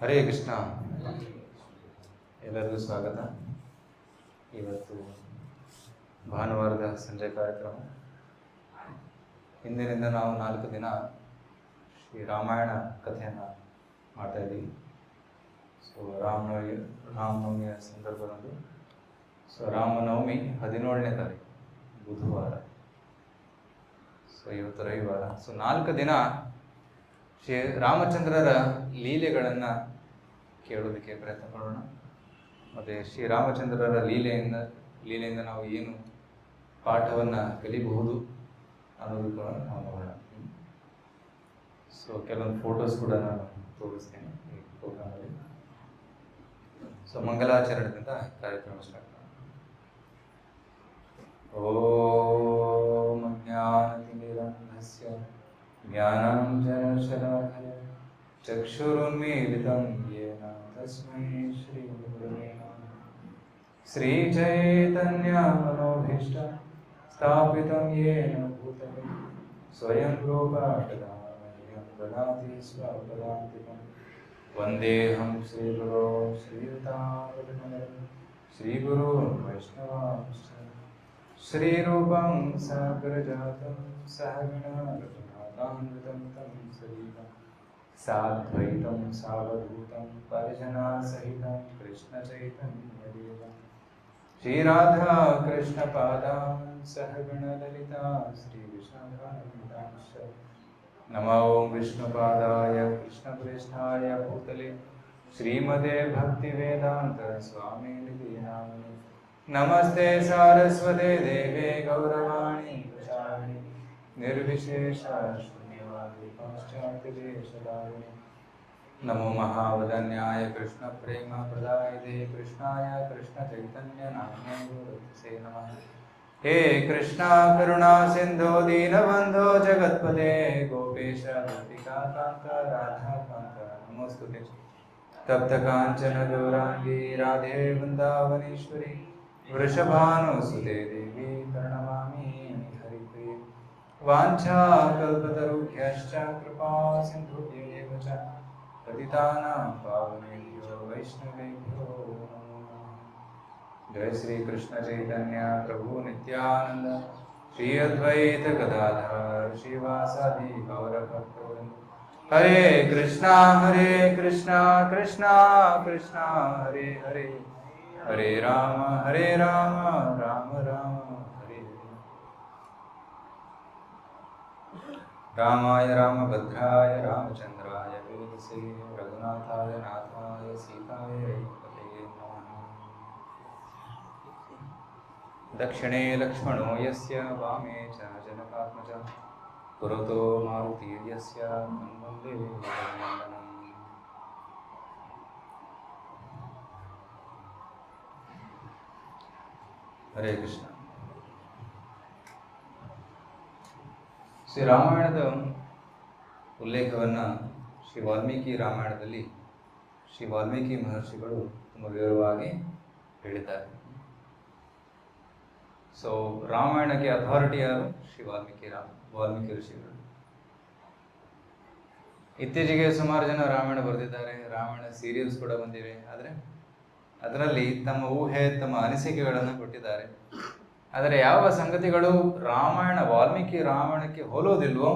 ಹರೇ ಕೃಷ್ಣ. ಎಲ್ಲರಿಗೂ ಸ್ವಾಗತ. ಇವತ್ತು ಭಾನುವಾರದ ಸಂಜೆ ಕಾರ್ಯಕ್ರಮ. ಹಿಂದಿನಿಂದ ನಾವು 4 ದಿನ ಶ್ರೀ ರಾಮಾಯಣ ಕಥೆಯನ್ನು ಮಾಡ್ತಾ ಇದ್ದೀವಿ. ಸೊ ರಾಮನವಮಿಯ ಸಂದರ್ಭದಂದು ರಾಮನವಮಿ 17ನೇ ತಾರೀಕು ಬುಧವಾರ. ಸೊ ಇವತ್ತು ರವಿವಾರ. ಸೊ 4 ದಿನ ಶ್ರೀ ರಾಮಚಂದ್ರರ ಲೀಲೆಗಳನ್ನು ಕೇಳೋದಕ್ಕೆ ಪ್ರಯತ್ನ ಪಡೋಣ. ಮತ್ತು ಶ್ರೀರಾಮಚಂದ್ರರ ಲೀಲೆಯಿಂದ ನಾವು ಏನು ಪಾಠವನ್ನು ಕಲಿಬಹುದು ಅನ್ನೋದು ಕೂಡ ನಾವು ನೋಡೋಣ. ಸೊ ಕೆಲವೊಂದು ಫೋಟೋಸ್ ಕೂಡ ನಾನು ತೋರಿಸ್ತೇನೆ ಈ ಪ್ರೋಗ್ರಾಮಲ್ಲಿ. ಸೊ ಮಂಗಲಾಚರಣೆಯಿಂದ ಕಾರ್ಯಕ್ರಮ ಸ್ಟಾರ್ಟ್ ಮಾಡೋಣ. ಓಂ ಜ್ಞಾನತಿಮಿರಂಧಸ್ಯ ಜ್ಞಾನಾಂಜನಶಲಾಕಯ ಚಕ್ಷುರುನ್ಮೀಲಿತಂ ಯೇನ ತಸ್ಮೈ ಶ್ರೀಗುರವೇ ನಮಃ. ಶ್ರೀಚೈತನ್ಯಮನೋಭೀಷ್ಟಂ ಸ್ಥಾಪಿತಂ ಯೇನ ಭೂತಲೇ ಸ್ವಯಂ ರೂಪಾ ತದಾ ಮಹ್ಯಂ ದದಾತಿ ಸ್ವಪದಾಂತಿಕಂ. ವಂದೇಹಂ ಶ್ರೀಗುರೋ ಶ್ರೀಯುತಾಂ ಶ್ರೀಗುರುನ್ ವೈಷ್ಣವಾಂಶ್ಚ ಶ್ರೀರೂಪಂ ಸಾಗ್ರಜಾತಂ ಸಹಗಣ ರಘುನಾಥಾನ್ವಿತಂ तं ಸಜೀವಂ ಸಾದ್ವೈತಂ ಸಾವಧೂತಂ ಪರಿಜನಸಹಿತಂ ಕೃಷ್ಣಚೈತನ್ಯದೇವಂ ಶ್ರೀರಾಧಾ ಕೃಷ್ಣಪಾದಾಂ ಸಹಗಣ ಲಲಿತಾ ಶ್ರೀವಿಶಾಖಾನ್ವಿತಾಂಶ್ಚ. ನಮೋ ವಿಷ್ಣುಪಾದಾಯ ಕೃಷ್ಣಪ್ರೇಷ್ಠಾಯ ಭೂತಲೆ ಶ್ರೀಮದೇ ಭಕ್ತಿವೇದಾಂತ ಸ್ವಾಮಿನಿಧಿ ನಾಮಿನೇ. ನಮಸ್ತೆ ಸಾರಸ್ವತೆ ದೇವೇ ಗೌರವಾಣಿ ಪ್ರಚಾರಿಣಿ ನಿರ್ವಿಶೇಷ ಶೂನ್ಯವಾದಿ ಪಾಶ್ಚಾತ್ಯದೇಶಧಾರಿಣಿ. ನಮೋ ಮಹಾವದನ್ಯಾಯ ಕೃಷ್ಣ ಪ್ರೇಮ ಪ್ರದಾಯಿದೆ ಕೃಷ್ಣಾಯ ಕೃಷ್ಣ ಚೈತನ್ಯ ನಾಮ್ನೇ ಗುರುಸೇ ನಮಃ. ಹೇ ಕೃಷ್ಣ ಕರುಣಾ ಸಿಂಧೋ ದೀನಬಂಧೋ ಜಗತ್ಪತೆ ಗೋಪೇಶ ಗೋಪಿಕಾ ಕಾಂತ ರಾಧಾ ಕಾಂತ ನಮೋಸ್ತುತೆ. ತಪ್ತ ಕಾಂಚನ ಗೌರಾಂಗಿ ರಾಧೆ ವೃಂದಾವನೇಶ್ವರಿ ವೃಷಭಾನುಸುತೆ ದೇವಿ ಪ್ರಣಮಾಮಿ ಹರಿಪ್ರಿಯೆ. ವಾಂಛಾಕಲ್ಪತರುಭ್ಯಶ್ಚ ಕೃಪಾ ಸಿಂಧುಭ್ಯೇವ ಚ ಪತಿತಾನಾಂ ಪಾವನೇಭ್ಯೋ ವೈಷ್ಣವೇಭ್ಯೋ ನಮೋ ನಮಃ. ಜಯ ಶ್ರೀ ಕೃಷ್ಣ ಚೈತನ್ಯ ಪ್ರಭು ನಿತ್ಯಾನಂದ ಶ್ರೀ ಅದ್ವೈತ ಗದಾಧರ ಶ್ರೀವಾಸಾದಿ ಗೌರಭಕ್ತವೃಂದ. ಹರೇ ಕೃಷ್ಣ ಕೃಷ್ಣ ಕೃಷ್ಣ ಹರೇ ಹರೇ ಹರೇ ರಾಮ ರಾಮ ರಾಮ ಹರೇ ಹರೇ. ರಾಮಾಯ ರಾಮಭದ್ರಾಯ ರಾಮಚಂದ್ರಾಯ ವೇದಸೇ ರಘುನಾಥಾಯ ನಾಥಾಯ ಸೀತಾಯ ಪತಯೇ ನಮಃ. ದಕ್ಷಿಣೇ ಲಕ್ಷ್ಮಣೋ ಯಸ್ಯ ವಾಮೇ ಚ ಜನಕಾತ್ಮಜ ಪುರತೋ ಮಾರುತಿರ್ಯಸ್ಯ ವಂದೇ ಜಗನ್ಮೋಹನಂ. ಹರೇ ಕೃಷ್ಣ. ಶ್ರೀ ರಾಮಾಯಣದ ಉಲ್ಲೇಖವನ್ನು ಶ್ರೀ ವಾಲ್ಮೀಕಿ ರಾಮಾಯಣದಲ್ಲಿ ಶ್ರೀ ವಾಲ್ಮೀಕಿ ಮಹರ್ಷಿಗಳು ತುಂಬ ವಿವರವಾಗಿ ಹೇಳಿದ್ದಾರೆ. ಸೊ ರಾಮಾಯಣಕ್ಕೆ ಅಥಾರಿಟಿ ಯಾರು? ಶ್ರೀ ವಾಲ್ಮೀಕಿ ಋಷಿಗಳು. ಇತ್ತೀಚೆಗೆ ಸುಮಾರು ಜನ ರಾಮಾಯಣ ಬರೆದಿದ್ದಾರೆ, ರಾಮಾಯಣ ಸೀರಿಯಲ್ಸ್ ಕೂಡ ಬಂದಿವೆ. ಆದರೆ ಅದರಲ್ಲಿ ತಮ್ಮ ಊಹೆ ತಮ್ಮ ಅನಿಸಿಕೆಗಳನ್ನು ಕೊಟ್ಟಿದ್ದಾರೆ. ಆದರೆ ಯಾವ ಸಂಗತಿಗಳು ವಾಲ್ಮೀಕಿ ರಾಮಾಯಣಕ್ಕೆ ಹೋಲೋದಿಲ್ವೋ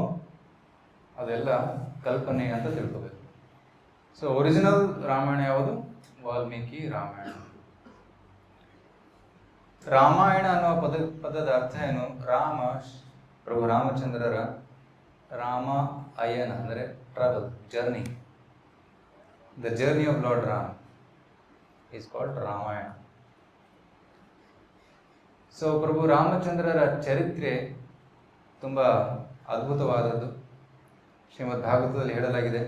ಅದೆಲ್ಲ ಕಲ್ಪನೆ ಅಂತ ತಿಳ್ಕೋಬೇಕು. ಸೊ ಒರಿಜಿನಲ್ ರಾಮಾಯಣ ಯಾವುದು? ವಾಲ್ಮೀಕಿ ರಾಮಾಯಣ. ರಾಮಾಯಣ ಅನ್ನುವ ಪದದ ಅರ್ಥ ಏನು? ಪ್ರಭು ರಾಮಚಂದ್ರರ ಅಯನ ಅಂದರೆ travel, journey. The journey of lord Ram is called Ramayana. So Prabhu ರಾಮಚಂದ್ರರ ಚರಿತ್ರೆ ತುಂಬ ಅದ್ಭುತವಾದದ್ದು. ಶ್ರೀಮದ್ ಭಾಗವತದಲ್ಲಿ ಹೇಳಲಾಗಿದೆ,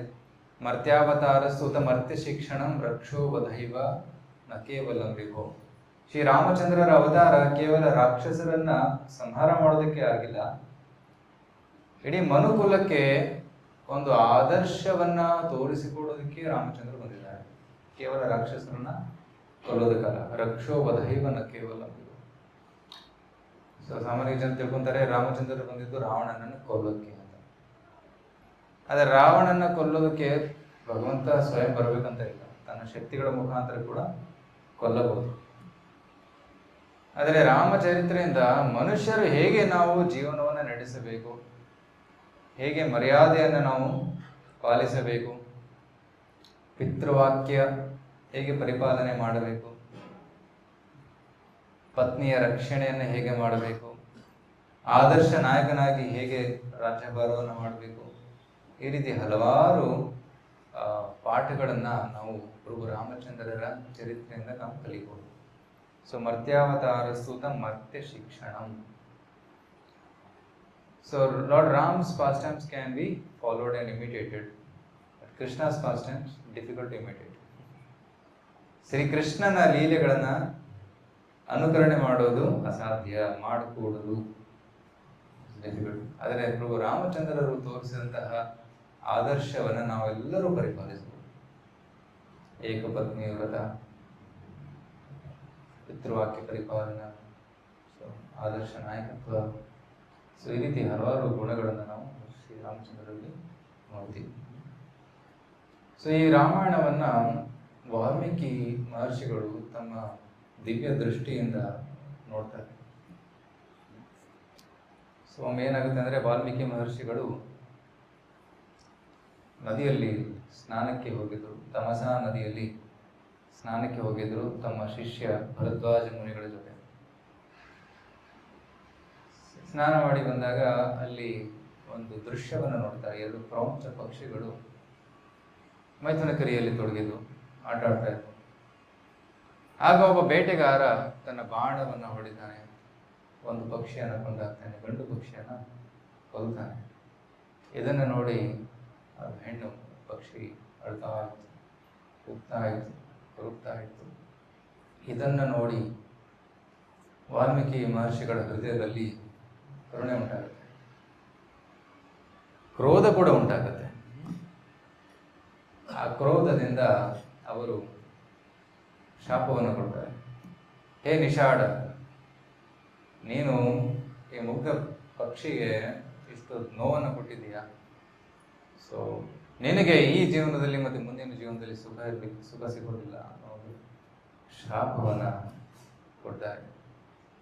ಮರ್ತ್ಯಾವತಾರ ಸ್ತುತ ಮರ್ತ್ಯ ಶಿಕ್ಷಣಂ ರಕ್ಷೋ ವಧೈವ ನ ಕೇವಲಂ ವಿಭೋ. ಶ್ರೀರಾಮಚಂದ್ರರ ಅವತಾರ ಕೇವಲ ರಾಕ್ಷಸರನ್ನ ಸಂಹಾರ ಮಾಡೋದಕ್ಕೆ ಆಗಿಲ್ಲ, ಇಡೀ ಮನುಕುಲಕ್ಕೆ ಒಂದು ಆದರ್ಶವನ್ನ ತೋರಿಸಿಕೊಡೋದಕ್ಕೆ ರಾಮಚಂದ್ರ ಬಂದಿದ್ದಾರೆ. ಕೇವಲ ರಾಕ್ಷಸರನ್ನ ಕೊಲ್ಲೋದಕ್ಕಲ್ಲ, ರಕ್ಷೋ ವಧೈವನ ಕೇವಲ. ಸೊ ಸಾಮಾನ್ಯ ಜನ ತಿಳ್ಕೊಂತಾರೆ ರಾಮಚಂದ್ರ ಬಂದಿದ್ದು ರಾವಣನನ್ನು ಕೊಲ್ಲೋದಕ್ಕೆ ಅಂತ. ಆದರೆ ರಾವಣನ ಕೊಲ್ಲೋದಕ್ಕೆ ಭಗವಂತ ಸ್ವಯಂ ಬರಬೇಕಂತ ಇಲ್ಲ, ತನ್ನ ಶಕ್ತಿಗಳ ಮುಖಾಂತರ ಕೂಡ ಕೊಲ್ಲಬಹುದು. ಆದರೆ ರಾಮಚರಿತ್ರೆಯಿಂದ ಮನುಷ್ಯರು ಹೇಗೆ ನಾವು ಜೀವನವನ್ನು ನಡೆಸಬೇಕು, ಹೇಗೆ ಮರ್ಯಾದೆಯನ್ನು ನಾವು ಪಾಲಿಸಬೇಕು, ಪಿತೃವಾಕ್ಯ ಹೇಗೆ ಪರಿಪಾಲನೆ ಮಾಡಬೇಕು, ಪತ್ನಿಯ ರಕ್ಷಣೆಯನ್ನು ಹೇಗೆ ಮಾಡಬೇಕು, ಆದರ್ಶ ನಾಯಕನಾಗಿ ಹೇಗೆ ರಾಜ್ಯಭಾರವನ್ನು ಮಾಡಬೇಕು, ಈ ರೀತಿ ಹಲವಾರು ಪಾಠಗಳನ್ನು ನಾವು ಪ್ರಭು ರಾಮಚಂದ್ರರ ಚರಿತ್ರೆಯಿಂದ ನಾವು ಕಲಿಬಹುದು. ಸೊ ಮರ್ತ್ಯಾವತಾರ ಸ್ತೂತ ಮರ್ತ್ಯ ಶಿಕ್ಷಣಂ. So Lord Ram's pastimes can be followed and imitated, but Krishna's pastimes difficult to imitate. ಶ್ರೀಕೃಷ್ಣನ ಲೀಲೆಗಳನ್ನ ಅನುಕರಣೆ ಮಾಡೋದು ಅಸಾಧ್ಯ, ಮಾಡಿಕೊಡೋದು ಡಿಫಿಕಲ್ಟ್. ಆದರೆ ಪ್ರಭು ರಾಮಚಂದ್ರರು ತೋರಿಸಿದಂತಹ ಆದರ್ಶವನ್ನು ನಾವೆಲ್ಲರೂ ಪರಿಪಾಲಿಸಬಹುದು. ಏಕಪತ್ನಿ ವ್ರತ, ಪಿತೃವಾಕ್ಯ ಪರಿಪಾಲನಾ, ಆದರ್ಶ ನಾಯಕತ್ವ, ಸೊ ಈ ರೀತಿ ಹಲವಾರು ಗುಣಗಳನ್ನು ನಾವು ಶ್ರೀರಾಮಚಂದ್ರರಲ್ಲಿ ನೋಡ್ತೀವಿ. ಸೊ ಈ ರಾಮಾಯಣವನ್ನ ವಾಲ್ಮೀಕಿ ಮಹರ್ಷಿಗಳು ತಮ್ಮ ದಿವ್ಯ ದೃಷ್ಟಿಯಿಂದ ನೋಡ್ತಾರೆ. ಸೊ ಒಮ್ಮೆ ಏನಾಗುತ್ತೆ ಅಂದರೆ, ವಾಲ್ಮೀಕಿ ಮಹರ್ಷಿಗಳು ನದಿಯಲ್ಲಿ ಸ್ನಾನಕ್ಕೆ ಹೋಗಿದ್ರು, ತಮಸಾ ನದಿಯಲ್ಲಿ ಸ್ನಾನಕ್ಕೆ ಹೋಗಿದ್ರು ತಮ್ಮ ಶಿಷ್ಯ ಭರದ್ವಾಜ ಮುನಿಗಳ ಜೊತೆ. ಸ್ನಾನ ಮಾಡಿ ಬಂದಾಗ ಅಲ್ಲಿ ಒಂದು ದೃಶ್ಯವನ್ನು ನೋಡ್ತಾರೆ. ಎರಡು ಪ್ರೌಂಚ ಪಕ್ಷಿಗಳು ಮೈಥುನ ಕ್ರಿಯೆಯಲ್ಲಿ ತೊಡಗಿದ್ದು ಆಟ ಆಡ್ತಾ ಇದ್ವು. ಆಗ ಒಬ್ಬ ಬೇಟೆಗಾರ ತನ್ನ ಬಾಣವನ್ನು ಹೊಡಿತಾನೆ, ಒಂದು ಪಕ್ಷಿಯನ್ನು ಕೊಂದಾಗ್ತಾನೆ, ಗಂಡು ಪಕ್ಷಿಯನ್ನು ಕೊಲ್ತಾನೆ. ಇದನ್ನು ನೋಡಿ ಅದು ಹೆಣ್ಣು ಪಕ್ಷಿ ಅಳ್ತಾ ಇತ್ತು, ಕೂಗ್ತಾ ಇತ್ತು, ಕೊರಗ್ತಾ ಇತ್ತು. ಇದನ್ನು ನೋಡಿ ವಾಲ್ಮೀಕಿ ಮಹರ್ಷಿಗಳ ಹೃದಯದಲ್ಲಿ ಕರುಣೆ ಉಂಟಾಗುತ್ತೆ, ಕ್ರೋಧ ಕೂಡ ಉಂಟಾಗುತ್ತೆ. ಆ ಕ್ರೋಧದಿಂದ ಅವರು ಶಾಪವನ್ನು ಕೊಡ್ತಾರೆ. ಹೇ ನಿಷಾಡ, ನೀನು ಈ ಮುಗ್ಧ ಪಕ್ಷಿಗೆ ಇಷ್ಟು ನೋವನ್ನು ಕೊಟ್ಟಿದ್ದೀಯಾ, ಸೊ ನಿನಗೆ ಈ ಜೀವನದಲ್ಲಿ ಮತ್ತು ಮುಂದಿನ ಜೀವನದಲ್ಲಿ ಸುಖ ಸಿಗೋದಿಲ್ಲ ಅನ್ನೋದು ಶಾಪವನ್ನು ಕೊಡ್ತಾರೆ.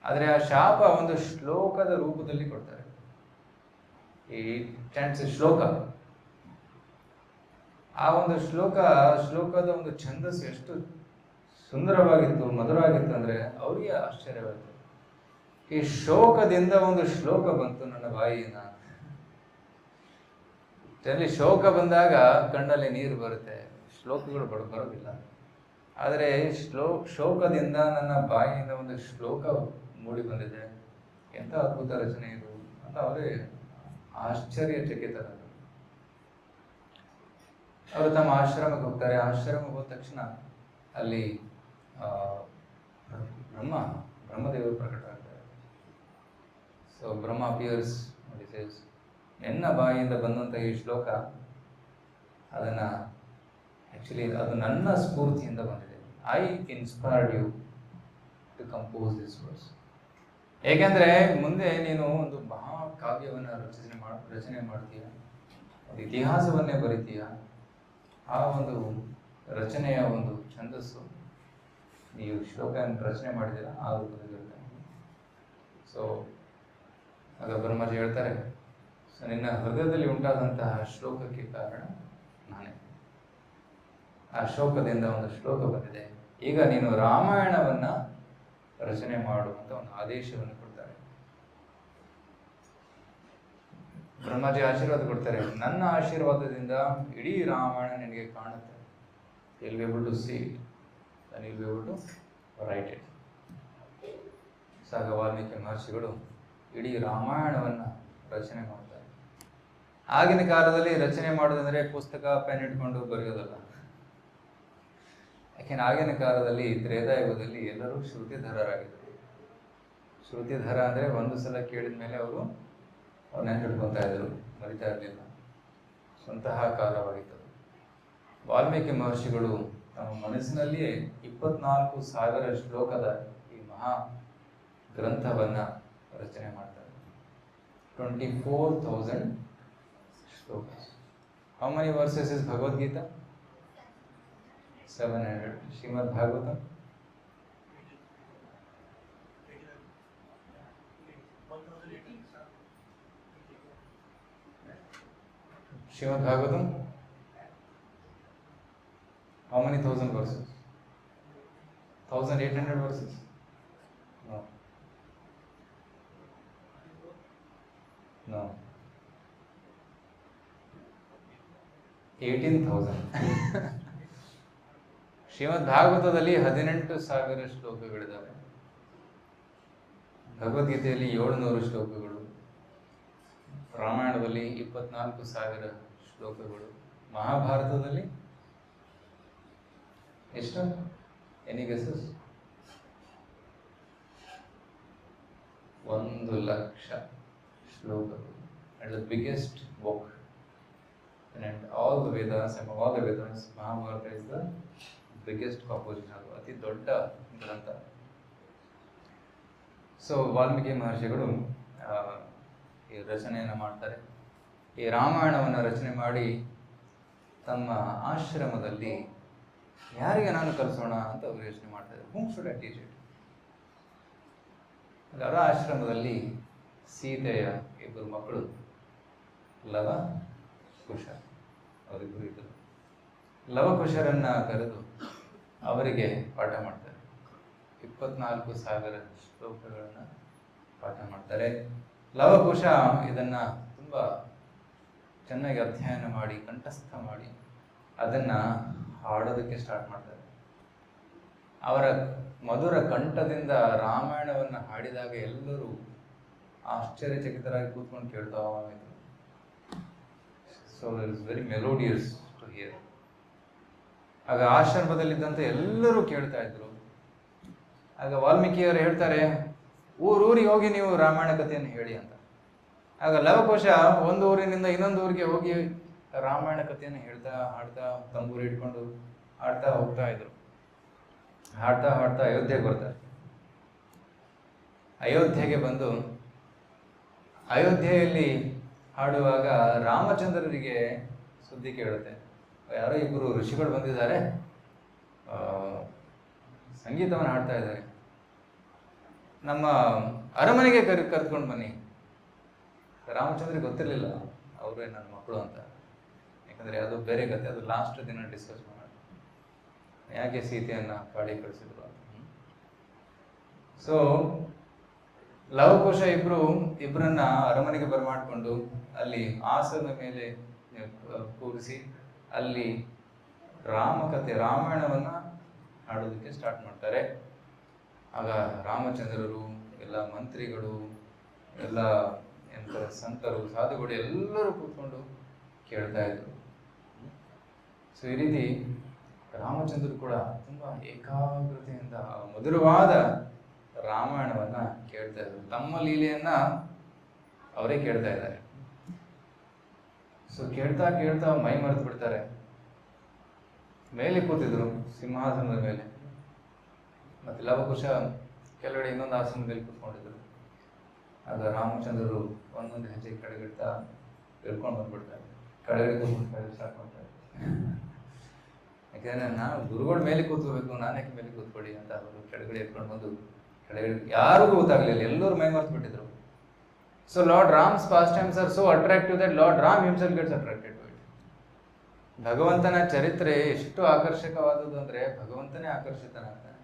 ಆದರೆ ಆ ಶಾಪ ಒಂದು ಶ್ಲೋಕದ ರೂಪದಲ್ಲಿ ಕೊಡ್ತಾರೆ. ಈ ಶ್ಲೋಕ, ಆ ಒಂದು ಶ್ಲೋಕದ ಒಂದು ಛಂದಸ್ಸು ಎಷ್ಟು ಸುಂದರವಾಗಿತ್ತು, ಮಧುರವಾಗಿತ್ತು ಅಂದರೆ ಅವರಿಗೆ ಆಶ್ಚರ್ಯವಾಯಿತು. ಈ ಶೋಕದಿಂದ ಒಂದು ಶ್ಲೋಕ ಬಂತು ನನ್ನ ಬಾಯಿಯಿಂದ. ಜನರಲ್ಲಿ ಶೋಕ ಬಂದಾಗ ಕಣ್ಣಲ್ಲಿ ನೀರು ಬರುತ್ತೆ, ಶ್ಲೋಕಗಳು ಬರೋದಿಲ್ಲ. ಆದರೆ ಶೋಕದಿಂದ ನನ್ನ ಬಾಯಿಯಿಂದ ಒಂದು ಶ್ಲೋಕ ಮೂಡಿ ಬಂದಿದೆ, ಎಂಥ ಅದ್ಭುತ ರಚನೆ ಇದು ಅಂತ ಅವರೇ ಆಶ್ಚರ್ಯಚಕಿತರಾದರು. ಅವರು ತಮ್ಮ ಆಶ್ರಮಕ್ಕೆ ಹೋಗ್ತಾರೆ. ಆಶ್ರಮಕ್ಕೆ ಹೋದ ತಕ್ಷಣ ಅಲ್ಲಿ ಬ್ರಹ್ಮದೇವರು ಪ್ರಕಟರಾಗ್ತಾರೆ. ಸೊ ಬ್ರಹ್ಮ ಅಪಿಯರ್ಸ್, ನನ್ನ ಬಾಯಿಯಿಂದ ಬಂದಂಥ ಈ ಶ್ಲೋಕ ಅದನ್ನು ಆ್ಯಕ್ಚುಲಿ ಅದು ನನ್ನ ಸ್ಫೂರ್ತಿಯಿಂದ ಬಂದಿದೆ. I inspired you to compose this words. ಏಕೆಂದರೆ ಮುಂದೆ ನೀನು ಒಂದು ಮಹಾಕಾವ್ಯವನ್ನು ರಚನೆ ಮಾಡ್ತೀಯ, ಒಂದು ಇತಿಹಾಸವನ್ನೇ ಬರಿತೀಯ. ಆ ಒಂದು ರಚನೆಯ ಒಂದು ಛಂದಸ್ಸು ನೀವು ಶ್ಲೋಕವನ್ನು ರಚನೆ ಮಾಡಿದ್ದೀರ ಆ ರೂಪದಲ್ಲಿರುತ್ತೆ. ಸೊ ಆಗ ಬ್ರಹ್ಮಜಿ ಹೇಳ್ತಾರೆ, ಸೊ ನಿನ್ನ ಹೃದಯದಲ್ಲಿ ಉಂಟಾದಂತಹ ಶ್ಲೋಕಕ್ಕೆ ಕಾರಣ ನಾನೇ. ಆ ಶ್ಲೋಕದಿಂದ ಒಂದು ಶ್ಲೋಕ ಬಂದಿದೆ, ಈಗ ನೀನು ರಾಮಾಯಣವನ್ನ ರಚನೆ ಮಾಡುವಂತ ಒಂದು ಆದೇಶವನ್ನು ಕೊಡ್ತಾರೆ. ಬ್ರಹ್ಮಾಜಿ ಆಶೀರ್ವಾದ ಕೊಡ್ತಾರೆ, ನನ್ನ ಆಶೀರ್ವಾದದಿಂದ ಇಡೀ ರಾಮಾಯಣ ನಿನಗೆ ಕಾಣುತ್ತೆ. you'll be able to see it and you'll be able to write it. ಸಾಗ Valmiki ಮಹರ್ಷಿಗಳು ಇಡೀ ರಾಮಾಯಣವನ್ನು ರಚನೆ ಮಾಡ್ತಾರೆ. ಆಗಿನ ಕಾಲದಲ್ಲಿ ರಚನೆ ಮಾಡೋದಂದ್ರೆ ಪುಸ್ತಕ ಪೆನ್ ಇಟ್ಕೊಂಡು ಬರೆಯೋದಲ್ಲ. ಯಾಕೆಂದ್ರೆ ಆಗಿನ ಕಾಲದಲ್ಲಿ ತ್ರೇತಾಯುಗದಲ್ಲಿ ಎಲ್ಲರೂ ಶ್ರುತಿಧರರಾಗಿದ್ದರು. ಶ್ರುತಿಧರ ಅಂದರೆ ಒಂದು ಸಲ ಕೇಳಿದ ಮೇಲೆ ಅವರು ನೆನ್ಪಿಟ್ಕೊತಾ ಇದ್ರು, ಬರಿತಾ ಇರಲಿಲ್ಲ. ಸ್ವಂತಹ ಕಾಲವಾಗಿತ್ತು. ವಾಲ್ಮೀಕಿ ಮಹರ್ಷಿಗಳು ತಮ್ಮ ಮನಸ್ಸಿನಲ್ಲಿಯೇ 24,000 ಶ್ಲೋಕದ ಈ ಮಹಾ ಗ್ರಂಥವನ್ನ ರಚನೆ ಮಾಡ್ತಾರೆ. 24,000 ಶ್ಲೋಕ. How many verses is Bhagavad Gita? 700. Srimad Bhagavata Srimad Bhagavatam, how many thousand verses? 1800 verses? No. No. 18,000. ಶ್ರೀಮದ್ ಭಾಗವತದಲ್ಲಿ 18,000 ಶ್ಲೋಕಗಳಿದ್ದಾವೆ. ಭಗವದ್ಗೀತೆಯಲ್ಲಿ 700 ಶ್ಲೋಕಗಳು, ರಾಮಾಯಣದಲ್ಲಿ 24,000 ಶ್ಲೋಕಗಳು, ಮಹಾಭಾರತದಲ್ಲಿ ಎಷ್ಟು? Any guesses? 1,00,000 ಶ್ಲೋಕಗಳು. And the biggest book and all the Vedas, among all the Vedas, Mahabharata is the biggest composition. ಅತಿ ದೊಡ್ಡ ಗ್ರಂಥ. ಸೊ ವಾಲ್ಮೀಕಿ ಮಹರ್ಷಿಗಳು ಈ ರಚನೆಯನ್ನು ಮಾಡ್ತಾರೆ. ಈ ರಾಮಾಯಣವನ್ನು ರಚನೆ ಮಾಡಿ ತಮ್ಮ ಆಶ್ರಮದಲ್ಲಿ ಯಾರಿಗೆ ನಾನು ಕಲಿಸೋಣ ಅಂತ ಅವರು ಯೋಚನೆ ಮಾಡ್ತಾರೆ. ಹೂಮ್ ಶುಡ್ ಐ ಟೀಚ್ ಇಟ್? ಅವರ ಆಶ್ರಮದಲ್ಲಿ ಸೀತೆಯ 2 ಮಕ್ಕಳು, ಲವ ಕುಶ, ಅವರಿಬ್ಬರು ಇದ್ದರು. ಲವಕುಶರನ್ನ ಕರೆದು ಅವರಿಗೆ ಪಾಠ ಮಾಡ್ತಾರೆ. 24,000 ಶ್ಲೋಕಗಳನ್ನು ಪಾಠ ಮಾಡ್ತಾರೆ. ಲವಕುಶ ಇದನ್ನ ತುಂಬ ಚೆನ್ನಾಗಿ ಅಧ್ಯಯನ ಮಾಡಿ, ಕಂಠಸ್ಥ ಮಾಡಿ, ಅದನ್ನ ಹಾಡೋದಕ್ಕೆ ಸ್ಟಾರ್ಟ್ ಮಾಡ್ತಾರೆ. ಅವರ ಮಧುರ ಕಂಠದಿಂದ ರಾಮಾಯಣವನ್ನು ಹಾಡಿದಾಗ ಎಲ್ಲರೂ ಆಶ್ಚರ್ಯಚಕಿತರಾಗಿ ಕೂತ್ಕೊಂಡು ಕೇಳ್ತಾ ಇದ್ರು. So it is very melodious to hear. ಆಗ ಆಶ್ರಮದಲ್ಲಿದ್ದಂಥ ಎಲ್ಲರೂ ಕೇಳ್ತಾ ಇದ್ರು. ಆಗ ವಾಲ್ಮೀಕಿಯವರು ಹೇಳ್ತಾರೆ, ಊರಿಗೆ ಹೋಗಿ ನೀವು ರಾಮಾಯಣ ಕಥೆಯನ್ನು ಹೇಳಿ ಅಂತ. ಆಗ ಲವಕುಶ ಒಂದು ಊರಿನಿಂದ ಇನ್ನೊಂದು ಊರಿಗೆ ಹೋಗಿ ರಾಮಾಯಣ ಕಥೆಯನ್ನು ಹೇಳ್ತಾ, ಹಾಡ್ತಾ, ತಂಬೂರಿ ಇಟ್ಕೊಂಡು ಹಾಡ್ತಾ ಹೋಗ್ತಾ ಇದ್ರು. ಹಾಡ್ತಾ ಹಾಡ್ತಾ ಅಯೋಧ್ಯೆಗೆ ಬರ್ತಾರೆ. ಅಯೋಧ್ಯೆಗೆ ಬಂದು ಅಯೋಧ್ಯೆಯಲ್ಲಿ ಹಾಡುವಾಗ ರಾಮಚಂದ್ರರಿಗೆ ಸುದ್ದಿ ಕೇಳುತ್ತೆ, ಯಾರೋ 2 ಋಷಿಗಳು ಬಂದಿದ್ದಾರೆ, ಸಂಗೀತವನ್ನು ಹಾಡ್ತಾ ಇದ್ದಾರೆ, ನಮ್ಮ ಅರಮನೆಗೆ ಕರೆದುಕೊಂಡು ಬನ್ನಿ. ರಾಮಚಂದ್ರಿಗೆ ಗೊತ್ತಿರಲಿಲ್ಲ ಅವರೇ ನನ್ನ ಮಕ್ಕಳು ಅಂತ. ಯಾಕಂದರೆ ಅದು ಬೇರೆ ಕತೆ, ಅದು ಲಾಸ್ಟ್ ದಿನ ಡಿಸ್ಕಸ್ ಮಾಡೋಣ, ಯಾಕೆ ಸೀತೆಯನ್ನು ಕಾಡಿ ಕಳಿಸಿದ್ರು ಅಂತ. ಸೊ ಲವಕುಶ ಇಬ್ಬರನ್ನ ಅರಮನೆಗೆ ಬರಮಾಡಿಕೊಂಡು ಅಲ್ಲಿ ಆಸನದ ಮೇಲೆ ಕೂರಿಸಿ ಅಲ್ಲಿ ರಾಮಾಯಣವನ್ನ ಹಾಡೋದಕ್ಕೆ ಸ್ಟಾರ್ಟ್ ಮಾಡ್ತಾರೆ. ಆಗ ರಾಮಚಂದ್ರರು, ಎಲ್ಲ ಮಂತ್ರಿಗಳು, ಎಲ್ಲ ಸಂತರು, ಸಾಧುಗಳು ಎಲ್ಲರೂ ಕೂತ್ಕೊಂಡು ಕೇಳ್ತಾ ಇದ್ರು. ಸೊ ಈ ರೀತಿ ರಾಮಚಂದ್ರರು ಕೂಡ ತುಂಬಾ ಏಕಾಗ್ರತೆಯಿಂದ ಮಧುರವಾದ ರಾಮಾಯಣವನ್ನ ಕೇಳ್ತಾ ಇದ್ರು. ತಮ್ಮ ಲೀಲೆಯನ್ನ ಅವರೇ ಕೇಳ್ತಾ ಇದ್ದಾರೆ. ಸೊ ಕೇಳ್ತಾ ಕೇಳ್ತಾ ಮೈ ಮರೆತು ಬಿಡ್ತಾರೆ. ಮೇಲೆ ಕೂತಿದ್ರು ಸಿಂಹಾಸನದ ಮೇಲೆ, ಮತ್ತೆ ಲವಕುಶ ಕೆಳಗಡೆ ಇನ್ನೊಂದು ಆಸನದಲ್ಲಿ ಕೂತ್ಕೊಂಡಿದ್ರು. ಆಗ ರಾಮಚಂದ್ರರು ಒಂದೊಂದು ಹೆಜ್ಜೆ ಕೆಳಗಿಡ್ತಾ ಇಳ್ಕೊಂಡು ಬಂದ್ಬಿಡ್ತಾರೆ. ಕೆಳಗಡೆ ಕೂತ್ಕೊಂಡು ಸ್ಟಾರ್ಟ್ ಮಾಡ್ತಾರೆ. ಯಾಕೆಂದ್ರೆ ನಾನು ಗುರುಗಳ ಮೇಲೆ ಕೂತ್ಕೋಬೇಕು, ನಾನ್ಯಾಕೆ ಮೇಲೆ ಕೂತ್ಕೊಳ್ಳಿ ಅಂತ ಅವರು ಕೆಳಗಡೆ ಇಟ್ಕೊಂಡು ಬಂದು ಕೆಳಗಡೆ ಯಾರಿಗೂ ಗೊತ್ತಾಗ್ಲಿಲ್ಲ, ಎಲ್ಲರೂ ಮೈ ಮರೆತು ಬಿಟ್ಟಿದ್ರು. So lord Ram's pastimes are so attractive that lord Ram himself gets attracted to it. ಭಗವಂತನ ಚರಿತ್ರೆ ಎಷ್ಟು ಆಕರ್ಷಕವಾದದ್ದು ಅಂದ್ರೆ ಭಗವಂತನೇ ಆಕರ್ಷಿತನಾಗ್ತಾನೆ.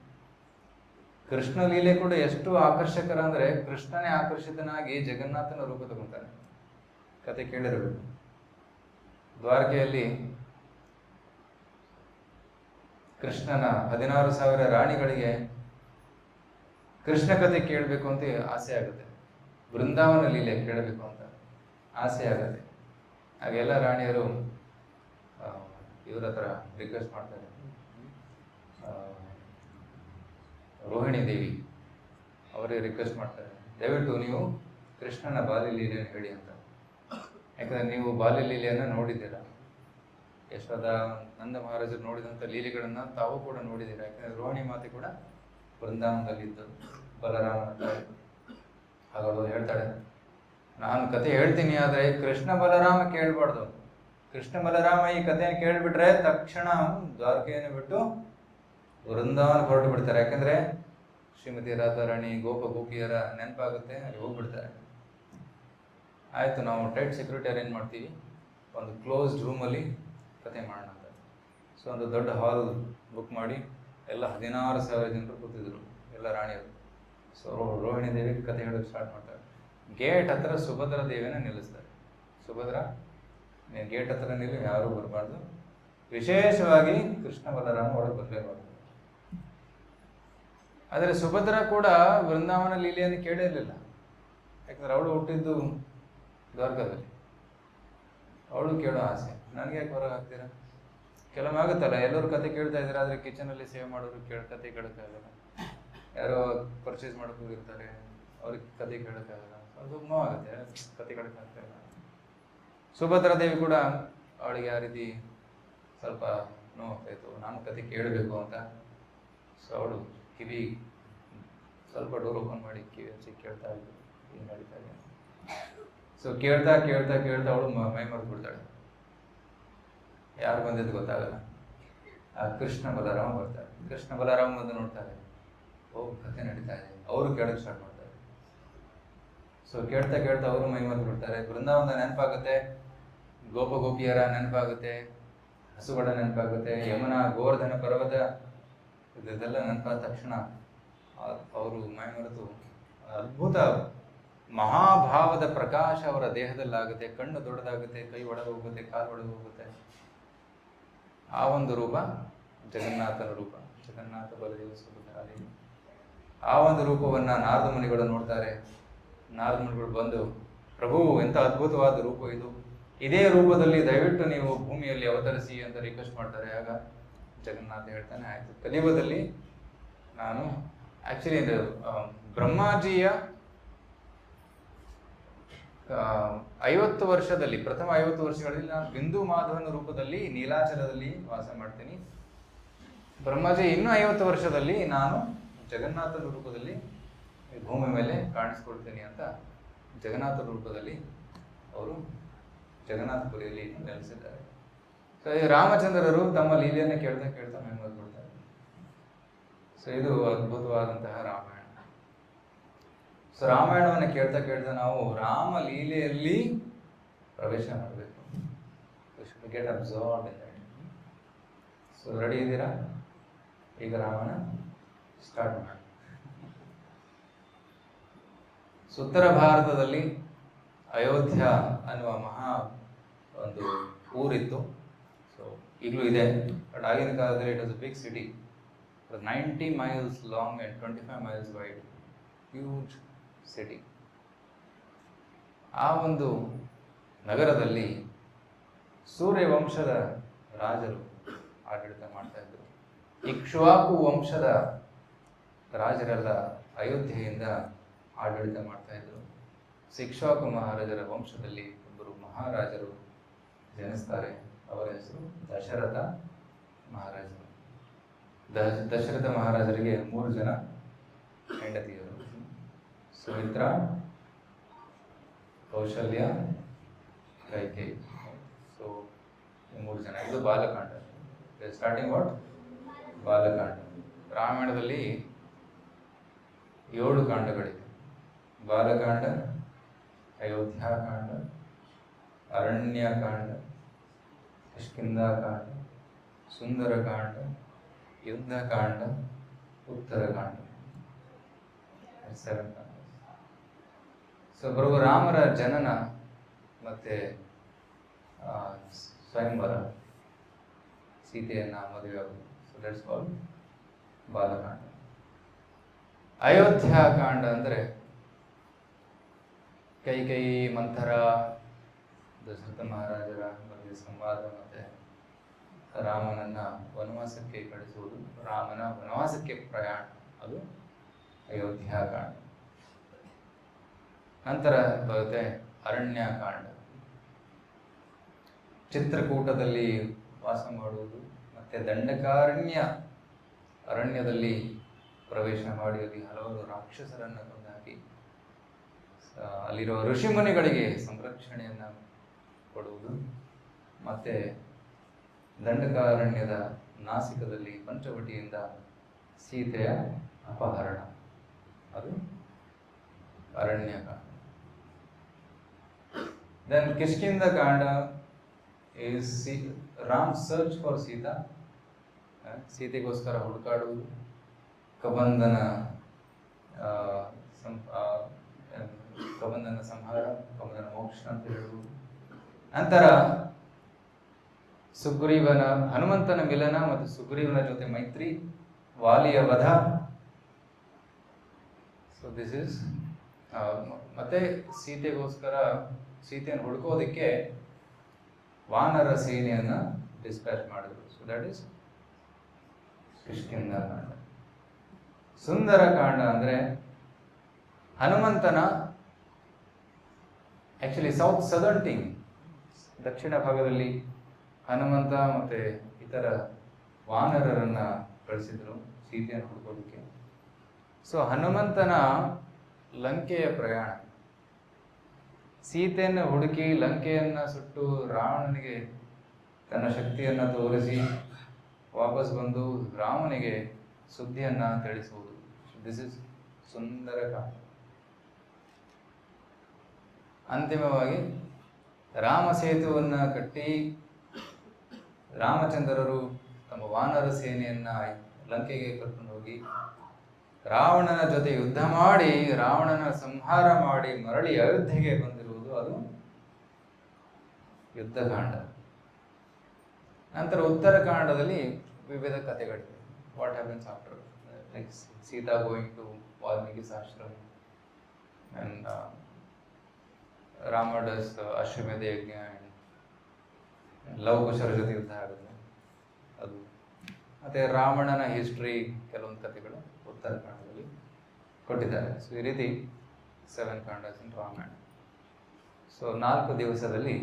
ಕೃಷ್ಣ ಲೀಲೆ ಕೂಡ ಎಷ್ಟು ಆಕರ್ಷಕರ ಅಂದ್ರೆ ಕೃಷ್ಣನೇ ಆಕರ್ಷಿತನಾಗಿ ಜಗನ್ನಾಥನ ರೂಪ ತಗೊಂತಾನೆ. ಕತೆ ಕೇಳಿರಬೇಕು. ದ್ವಾರಕೆಯಲ್ಲಿ ಕೃಷ್ಣನ 16,000 ರಾಣಿಗಳಿಗೆ ಕೃಷ್ಣ ಕತೆ ಕೇಳಬೇಕು ಅಂತ ಆಸೆ ಆಗುತ್ತೆ. ಬೃಂದಾವನ ಲೀಲೆ ಕೇಳಬೇಕು ಅಂತ ಆಸೆ ಆಗುತ್ತೆ. ಹಾಗೆಲ್ಲ ರಾಣಿಯರು ಇವ್ರ ಹತ್ರ ರಿಕ್ವೆಸ್ಟ್ ಮಾಡ್ತಾರೆ. ರೋಹಿಣಿ ದೇವಿ ಅವರಿಗೆ ರಿಕ್ವೆಸ್ಟ್ ಮಾಡ್ತಾರೆ, ದಯವಿಟ್ಟು ನೀವು ಕೃಷ್ಣನ ಬಾಲ್ಯ ಲೀಲೆಯನ್ನು ಹೇಳಿ ಅಂತ. ಯಾಕಂದ್ರೆ ನೀವು ಬಾಲ್ಯ ಲೀಲೆಯನ್ನು ನೋಡಿದ್ದೀರ, ಯಶೋದ ನಂದ ಮಹಾರಾಜರು ನೋಡಿದಂಥ ಲೀಲೆಗಳನ್ನು ತಾವು ಕೂಡ ನೋಡಿದ್ದೀರ. ಯಾಕಂದ್ರೆ ರೋಹಿಣಿ ಮಾತೆ ಕೂಡ ಬೃಂದಾವನದಲ್ಲಿದ್ದರು, ಬಲರಾಮನ ತಾಯಿ. ಹಾಗಾದ್ರು ಹೇಳ್ತಾಳೆ, ನಾನು ಕತೆ ಹೇಳ್ತೀನಿ, ಆದರೆ ಕೃಷ್ಣ ಬಲರಾಮ ಕೇಳಬಾರ್ದು, ಕೃಷ್ಣ ಬಲರಾಮ ಈ ಕಥೆಯನ್ನು ಕೇಳಿಬಿಟ್ರೆ ತಕ್ಷಣ ದ್ವಾರಕೆಯನ್ನು ಬಿಟ್ಟು ವೃಂದಾವನ ಹೊರಟು ಬಿಡ್ತಾರೆ. ಯಾಕಂದ್ರೆ ಶ್ರೀಮತಿ ರಾಧಾರಾಣಿ ಗೋಪ ಗೋಪಿಯರ ನೆನಪಾಗುತ್ತೆ, ಅಲ್ಲಿ ಹೋಗ್ಬಿಡ್ತಾರೆ. ಆಯ್ತು, ನಾವು ಟೈಟ್ ಸೆಕ್ಯೂರಿಟಿ ಅರೇಂಜ್ ಮಾಡ್ತೀವಿ, ಒಂದು ಕ್ಲೋಸ್ಡ್ ರೂಮಲ್ಲಿ ಕತೆ ಮಾಡೋಣ ಅಂತ. ಸೊ ಒಂದು ದೊಡ್ಡ ಹಾಲ್ ಬುಕ್ ಮಾಡಿ ಎಲ್ಲ 16,000 ಜನರು ಕೂತಿದ್ರು, ಎಲ್ಲ ರಾಣಿಯರು. ಸೊ ರೋಹಿಣಿ ದೇವಿ ಕತೆ ಹೇಳೋಕೆ ಸ್ಟಾರ್ಟ್ ಮಾಡ್ತಾರೆ. ಗೇಟ್ ಹತ್ರ ಸುಭದ್ರ ದೇವಿನ ನಿಲ್ಲಿಸ್ತಾರೆ. ಸುಭದ್ರ, ನೀನು ಗೇಟ್ ಹತ್ರ ನಿಲ್ಲಿ, ಯಾರೂ ಬರಬಾರ್ದು, ವಿಶೇಷವಾಗಿ ಕೃಷ್ಣ ಬಲರಾಮ ಒಳಗೆ ಬರಲೇಬಾರ್ದು. ಆದರೆ ಸುಭದ್ರ ಕೂಡ ವೃಂದಾವನ ಲೀಲೆಯನ್ನು ಕೇಳಿರಲಿಲ್ಲ. ಯಾಕಂದ್ರೆ ಅವಳು ಹುಟ್ಟಿದ್ದು ದ್ವಾರಕದಲ್ಲಿ, ಅವಳು ಕೇಳೋ ಆಸೆ. ನನಗೆ ಯಾಕೆ ಹೊರಗೆ ಹಾಕ್ತೀರಾ? ಕೆಲವೊಮ್ಮೆ ಆಗುತ್ತಲ್ಲ, ಎಲ್ಲರೂ ಕತೆ ಕೇಳ್ತಾ ಇದ್ದಾರೆ, ಆದರೆ ಕಿಚನಲ್ಲಿ ಸೇವ್ ಮಾಡೋರು ಕತೆ ಕೇಳೋಕ್ಕಾಗಲ್ಲ. ಯಾರೋ ಪರ್ಚೇಸ್ ಮಾಡೋಕೆ ಹೋಗಿರ್ತಾರೆ, ಅವ್ರಿಗೆ ಕತೆ ಕೇಳೋಕ್ಕಾಗಲ್ಲ. ಅದು ನೋವಾಗುತ್ತೆ, ಕತೆ ಕೇಳೋಕ್ಕಾಗ್ತಾ ಇಲ್ಲ. ಸುಭದ್ರಾ ದೇವಿ ಕೂಡ ಅವಳಿಗೆ ಆ ರೀತಿ ಸ್ವಲ್ಪ ನೋವಾಗ್ತಾಯಿತ್ತು, ನಾನು ಕತೆ ಕೇಳಬೇಕು ಅಂತ. ಸೊ ಅವಳು ಕಿವಿ ಸ್ವಲ್ಪ ಡೋರ್ ಓಪನ್ ಮಾಡಿ ಕಿವಿ ಹಚ್ಚಿ ಕೇಳ್ತಾ ಇದ್ದು ಏನು ನಡೀತಾ ಇದೆ. ಸೊ ಕೇಳ್ತಾ ಕೇಳ್ತಾ ಕೇಳ್ತಾ ಅವಳು ಮೈ ಮರೆತು ಬಿಡ್ತಾಳೆ. ಯಾರು ಬಂದಿದ್ದು ಗೊತ್ತಾಗಲ್ಲ. ಆ ಕೃಷ್ಣ ಬಲರಾಮ ಬರ್ತಾರೆ. ಕೃಷ್ಣ ಬಲರಾಮ ಬಂದು ನೋಡ್ತಾರೆ, ಓ ಕತೆ ನಡೀತಾ ಇದೆ. ಅವರು ಕೇಳೋಕ್ಕೆ ಸ್ಟಾರ್ಟ್ ಮಾಡ್ತಾರೆ. ಸೊ ಕೇಳ್ತಾ ಕೇಳ್ತಾ ಅವರು ಮೈ ಮರೆತು ಬಿಡ್ತಾರೆ. ಬೃಂದಾವನ ನೆನಪಾಗುತ್ತೆ, ಗೋಪ ಗೋಪಿಯರ ನೆನಪಾಗುತ್ತೆ, ಹಸುಗಳ ನೆನಪಾಗುತ್ತೆ, ಯಮುನಾ ಗೋವರ್ಧನ ಪರ್ವತ ಇದೆಲ್ಲ ನೆನಪಾದ ತಕ್ಷಣ ಅವರು ಮೈ ಮರೆತು ಅದ್ಭುತ ಮಹಾಭಾವದ ಪ್ರಕಾಶ ಅವರ ದೇಹದಲ್ಲಾಗುತ್ತೆ. ಕಣ್ಣು ದೊಡ್ಡದಾಗುತ್ತೆ, ಕೈ ಒಳಗೆ ಹೋಗುತ್ತೆ, ಕಾಲು ಒಳಗೆ ಹೋಗುತ್ತೆ. ಆ ಒಂದು ರೂಪ ಜಗನ್ನಾಥನ ರೂಪ, ಜಗನ್ನಾಥ ಬಲದೇವ ಸುಭದ್ರಾಲಿ. ಆ ಒಂದು ರೂಪವನ್ನು ನಾರದ ಮುನಿಗಳು ನೋಡ್ತಾರೆ. ನಾರದ ಮುನಿಗಳು ಬಂದು, ಪ್ರಭು ಎಂಥ ಅದ್ಭುತವಾದ ರೂಪ ಇದು, ಇದೇ ರೂಪದಲ್ಲಿ ದಯವಿಟ್ಟು ನೀವು ಭೂಮಿಯಲ್ಲಿ ಅವತರಿಸಿ ಅಂತ ರಿಕ್ವೆಸ್ಟ್ ಮಾಡ್ತಾರೆ. ಆಗ ಜಗನ್ನಾಥ ಹೇಳ್ತಾನೆ, ಆಯಿತು, ಕಲಿಯುಗದಲ್ಲಿ ನಾನು ಆ್ಯಕ್ಚುಲಿ ಬ್ರಹ್ಮಾಜಿಯ 50 ವರ್ಷದಲ್ಲಿ, ಪ್ರಥಮ 50 ವರ್ಷಗಳಲ್ಲಿ ನಾನು ಬಿಂದು ಮಾಧವನ ರೂಪದಲ್ಲಿ ನೀಲಾಚಲದಲ್ಲಿ ವಾಸ ಮಾಡ್ತೀನಿ. ಬ್ರಹ್ಮಾಜಿ ಇನ್ನೂ 50 ವರ್ಷದಲ್ಲಿ ನಾನು ಜಗನ್ನಾಥನ ರೂಪದಲ್ಲಿ ಭೂಮಿ ಮೇಲೆ ಕಾಣಿಸ್ಕೊಳ್ತೀನಿ ಅಂತ ಜಗನ್ನಾಥನ ರೂಪದಲ್ಲಿ ಅವರು ಜಗನ್ನಾಥಪುರಿಯಲ್ಲಿ ನೆಲೆಸಿದ್ದಾರೆ. ಸೊ ಈ ರಾಮಚಂದ್ರರು ತಮ್ಮ ಲೀಲೆಯನ್ನು ಕೇಳ್ತಾ ಕೇಳ್ತಾ ಮೆಮ್ಮದ್ಬಿಡ್ತಾರೆ. ಸೊ ಇದು ಅದ್ಭುತವಾದಂತಹ ರಾಮಾಯಣ. ಸೊ ರಾಮಾಯಣವನ್ನು ಕೇಳ್ತಾ ಕೇಳ್ತಾ ನಾವು ರಾಮ ಲೀಲೆಯಲ್ಲಿ ಪ್ರವೇಶ ಮಾಡಬೇಕು. Get observe in that. So ready ಇದ್ದೀರಾ? ಈಗ ರಾಮಾಯಣ ಸ್ಟಾರ್ಟ್ ಮಾಡಿ. ಉತ್ತರ ಭಾರತದಲ್ಲಿ ಅಯೋಧ್ಯ ಅನ್ನುವ ಮಹಾ ಒಂದು ಊರಿತ್ತು. ಸೊ ಈಗಲೂ ಇದೆ, ಬಟ್ ಆಗಿನ ಕಾಲದಲ್ಲಿ it was a big city. 90 miles long and 25 miles wide. Huge city. ಆ ಒಂದು ನಗರದಲ್ಲಿ ಸೂರ್ಯವಂಶದ ರಾಜರು ಆಡಳಿತ ಮಾಡ್ತಾ ಇದ್ರು. ಇಕ್ಷ್ವಾಕು ವಂಶದ ರಾಜರೆಲ್ಲ ಅಯೋಧ್ಯೆಯಿಂದ ಆಡಳಿತ ಮಾಡ್ತಾ ಇದ್ರು. ಇಕ್ಷ್ವಾಕು ಮಹಾರಾಜರ ವಂಶದಲ್ಲಿ ಒಬ್ಬರು ಮಹಾರಾಜರು ಜನಿಸ್ತಾರೆ. ಅವರ ಹೆಸರು ದಶರಥ ಮಹಾರಾಜರು. ದಶರಥ ಮಹಾರಾಜರಿಗೆ 3 ಜನ ಹೆಂಡತಿಯರು, ಸುಮಿತ್ರ, ಕೌಶಲ್ಯ, ಕೈಕೇಯಿ. ಸೊ 3 ಜನ. ಇದು ಬಾಲಕಾಂಡ. Starting what? ಬಾಲಕಾಂಡ. ರಾಮಾಯಣದಲ್ಲಿ 7 ಕಾಂಡಗಳಿವೆ. ಬಾಲಕಾಂಡ, ಅಯೋಧ್ಯಾಕಾಂಡ, ಅರಣ್ಯಕಾಂಡ, ಕಿಷ್ಕಿಂಧಾಕಾಂಡ, ಸುಂದರಕಾಂಡ, ಯುದ್ಧಕಾಂಡ, ಉತ್ತರಕಾಂಡ. 7 ಕಾಂಡ. ಸೊ ಪ್ರಭು ರಾಮರ ಜನನ ಮತ್ತೆ ಸ್ವಯಂವರ, ಸೀತೆಯನ್ನ ಮದುವೆ ಆಗುವುದು. So that's called Balakanda. Ayodhya Kanda ಅಂದರೆ ಕೈಕೇಯಿ, ಮಂಥರ, ದಶರಥ ಮಹಾರಾಜರ ಮಧ್ಯೆ ಸಂವಾದ ಮತ್ತೆ ರಾಮನನ್ನ ವನವಾಸಕ್ಕೆ ಕಳಿಸುವುದು, ರಾಮನ ವನವಾಸಕ್ಕೆ ಪ್ರಯಾಣ, ಅದು ಅಯೋಧ್ಯಾಕಾಂಡ. ನಂತರ ಬರುತ್ತೆ ಅರಣ್ಯಕಾಂಡ. ಚಿತ್ರಕೂಟದಲ್ಲಿ ವಾಸ ಮಾಡುವುದು ಮತ್ತೆ ದಂಡಕಾರಣ್ಯ ಅರಣ್ಯದಲ್ಲಿ ಪ್ರವೇಶ ಮಾಡಿ ಅಲ್ಲಿ ಹಲವಾರು ರಾಕ್ಷಸರನ್ನು ಕೊಂದಾಕಿ ಅಲ್ಲಿರುವ ಋಷಿಮುನಿಗಳಿಗೆ ಸಂರಕ್ಷಣೆಯನ್ನು ಕೊಡುವುದು. ಮತ್ತೆ ದಂಡಕಾರಣ್ಯದ ನಾಸಿಕದಲ್ಲಿ ಪಂಚವಟಿಯಿಂದ ಸೀತೆಯ ಅಪಹರಣ, ಅದು Aranya Kanda. Then Kishkindha Kanda is Ram search for Sita, ಸೀತೆಗೋಸ್ಕರ ಹುಡುಕಾಡುವುದು, ಕಬಂಧನ ಸಂಹಾರ, ಕಬಂಧನ ಮೋಕ್ಷ ಅಂತ ಹೇಳುವುದು. ನಂತರ ಸುಗ್ರೀವನ ಹನುಮಂತನ ಮಿಲನ ಮತ್ತು ಸುಗ್ರೀವನ ಜೊತೆ ಮೈತ್ರಿ, ವಾಲಿಯ ವಧ. ಸೊ ದಿಸ್ ಇಸ್ ಮತ್ತೆ ಸೀತೆಯನ್ನು ಹುಡುಕೋದಕ್ಕೆ ವಾನರ ಸೇನೆಯನ್ನ ಡಿಸ್ಪ್ಯಾಚ್ ಮಾಡಿದ್ರು. ಸೊ ದಟ್ ಈಸ್ ಕಿಷ್ಕಿಂಧ ಕಾಂಡ. ಸುಂದರ ಕಾಂಡ ಅಂದ್ರೆ ಹನುಮಂತನ ಆಕ್ಚುಲಿ ಸದರ್ನ್ ಟೀಮ್, ದಕ್ಷಿಣ ಭಾಗದಲ್ಲಿ ಹನುಮಂತ ಮತ್ತೆ ಇತರ ವಾನರರನ್ನ ಕಳಿಸಿದ್ರು ಸೀತೆಯನ್ನು ಹುಡುಕೋದಕ್ಕೆ. ಸೊ ಹನುಮಂತನ ಲಂಕೆಯ ಪ್ರಯಾಣ, ಸೀತೆಯನ್ನು ಹುಡುಕಿ ಲಂಕೆಯನ್ನ ಸುಟ್ಟು ರಾವಣನಿಗೆ ತನ್ನ ಶಕ್ತಿಯನ್ನ ತೋರಿಸಿ ವಾಪಸ್ ಬಂದು ರಾಮನಿಗೆ ಸುದ್ದಿಯನ್ನ ತಿಳಿಸುವುದು. ದಿಸ್ ಇಸ್ ಸುಂದರ ಕಾಂಡ. ಅಂತಿಮವಾಗಿ ರಾಮ ಸೇತುವನ್ನ ಕಟ್ಟಿ ರಾಮಚಂದ್ರರು ತಮ್ಮ ವಾನರ ಸೇನೆಯನ್ನ ಲಂಕೆಗೆ ಕರ್ಕೊಂಡು ಹೋಗಿ ರಾವಣನ ಜೊತೆ ಯುದ್ಧ ಮಾಡಿ ರಾವಣನ ಸಂಹಾರ ಮಾಡಿ ಮರಳಿ ಅಯೋಧ್ಯೆಗೆ ಬಂದಿರುವುದು, ಅದು ಯುದ್ಧಕಾಂಡ. ನಂತರ ಉತ್ತರಕಾಂಡದಲ್ಲಿ ವಿವಿಧ ಕಥೆಗಳಿವೆ. What happens after, like Sita going to Valmiki's ashram and Rama does ಅಶ್ವಮೇಧ ಯಜ್ಞ, ಲವ್ ಕುಶರ ಜೊತೆ ಯುದ್ಧ ಆಗುತ್ತೆ ಅದು. ಮತ್ತೆ ರಾವಣನ ಹಿಸ್ಟ್ರಿ, ಕೆಲವೊಂದು ಕಥೆಗಳು ಉತ್ತರಕಾಂಡದಲ್ಲಿ ಕೊಟ್ಟಿದ್ದಾರೆ. ಸೊ ಈ ರೀತಿ 7 ಕಾಂಡಸ್ ಇನ್ ರಾಮಾಯಣ. ಸೊ 4 ದಿವಸದಲ್ಲಿ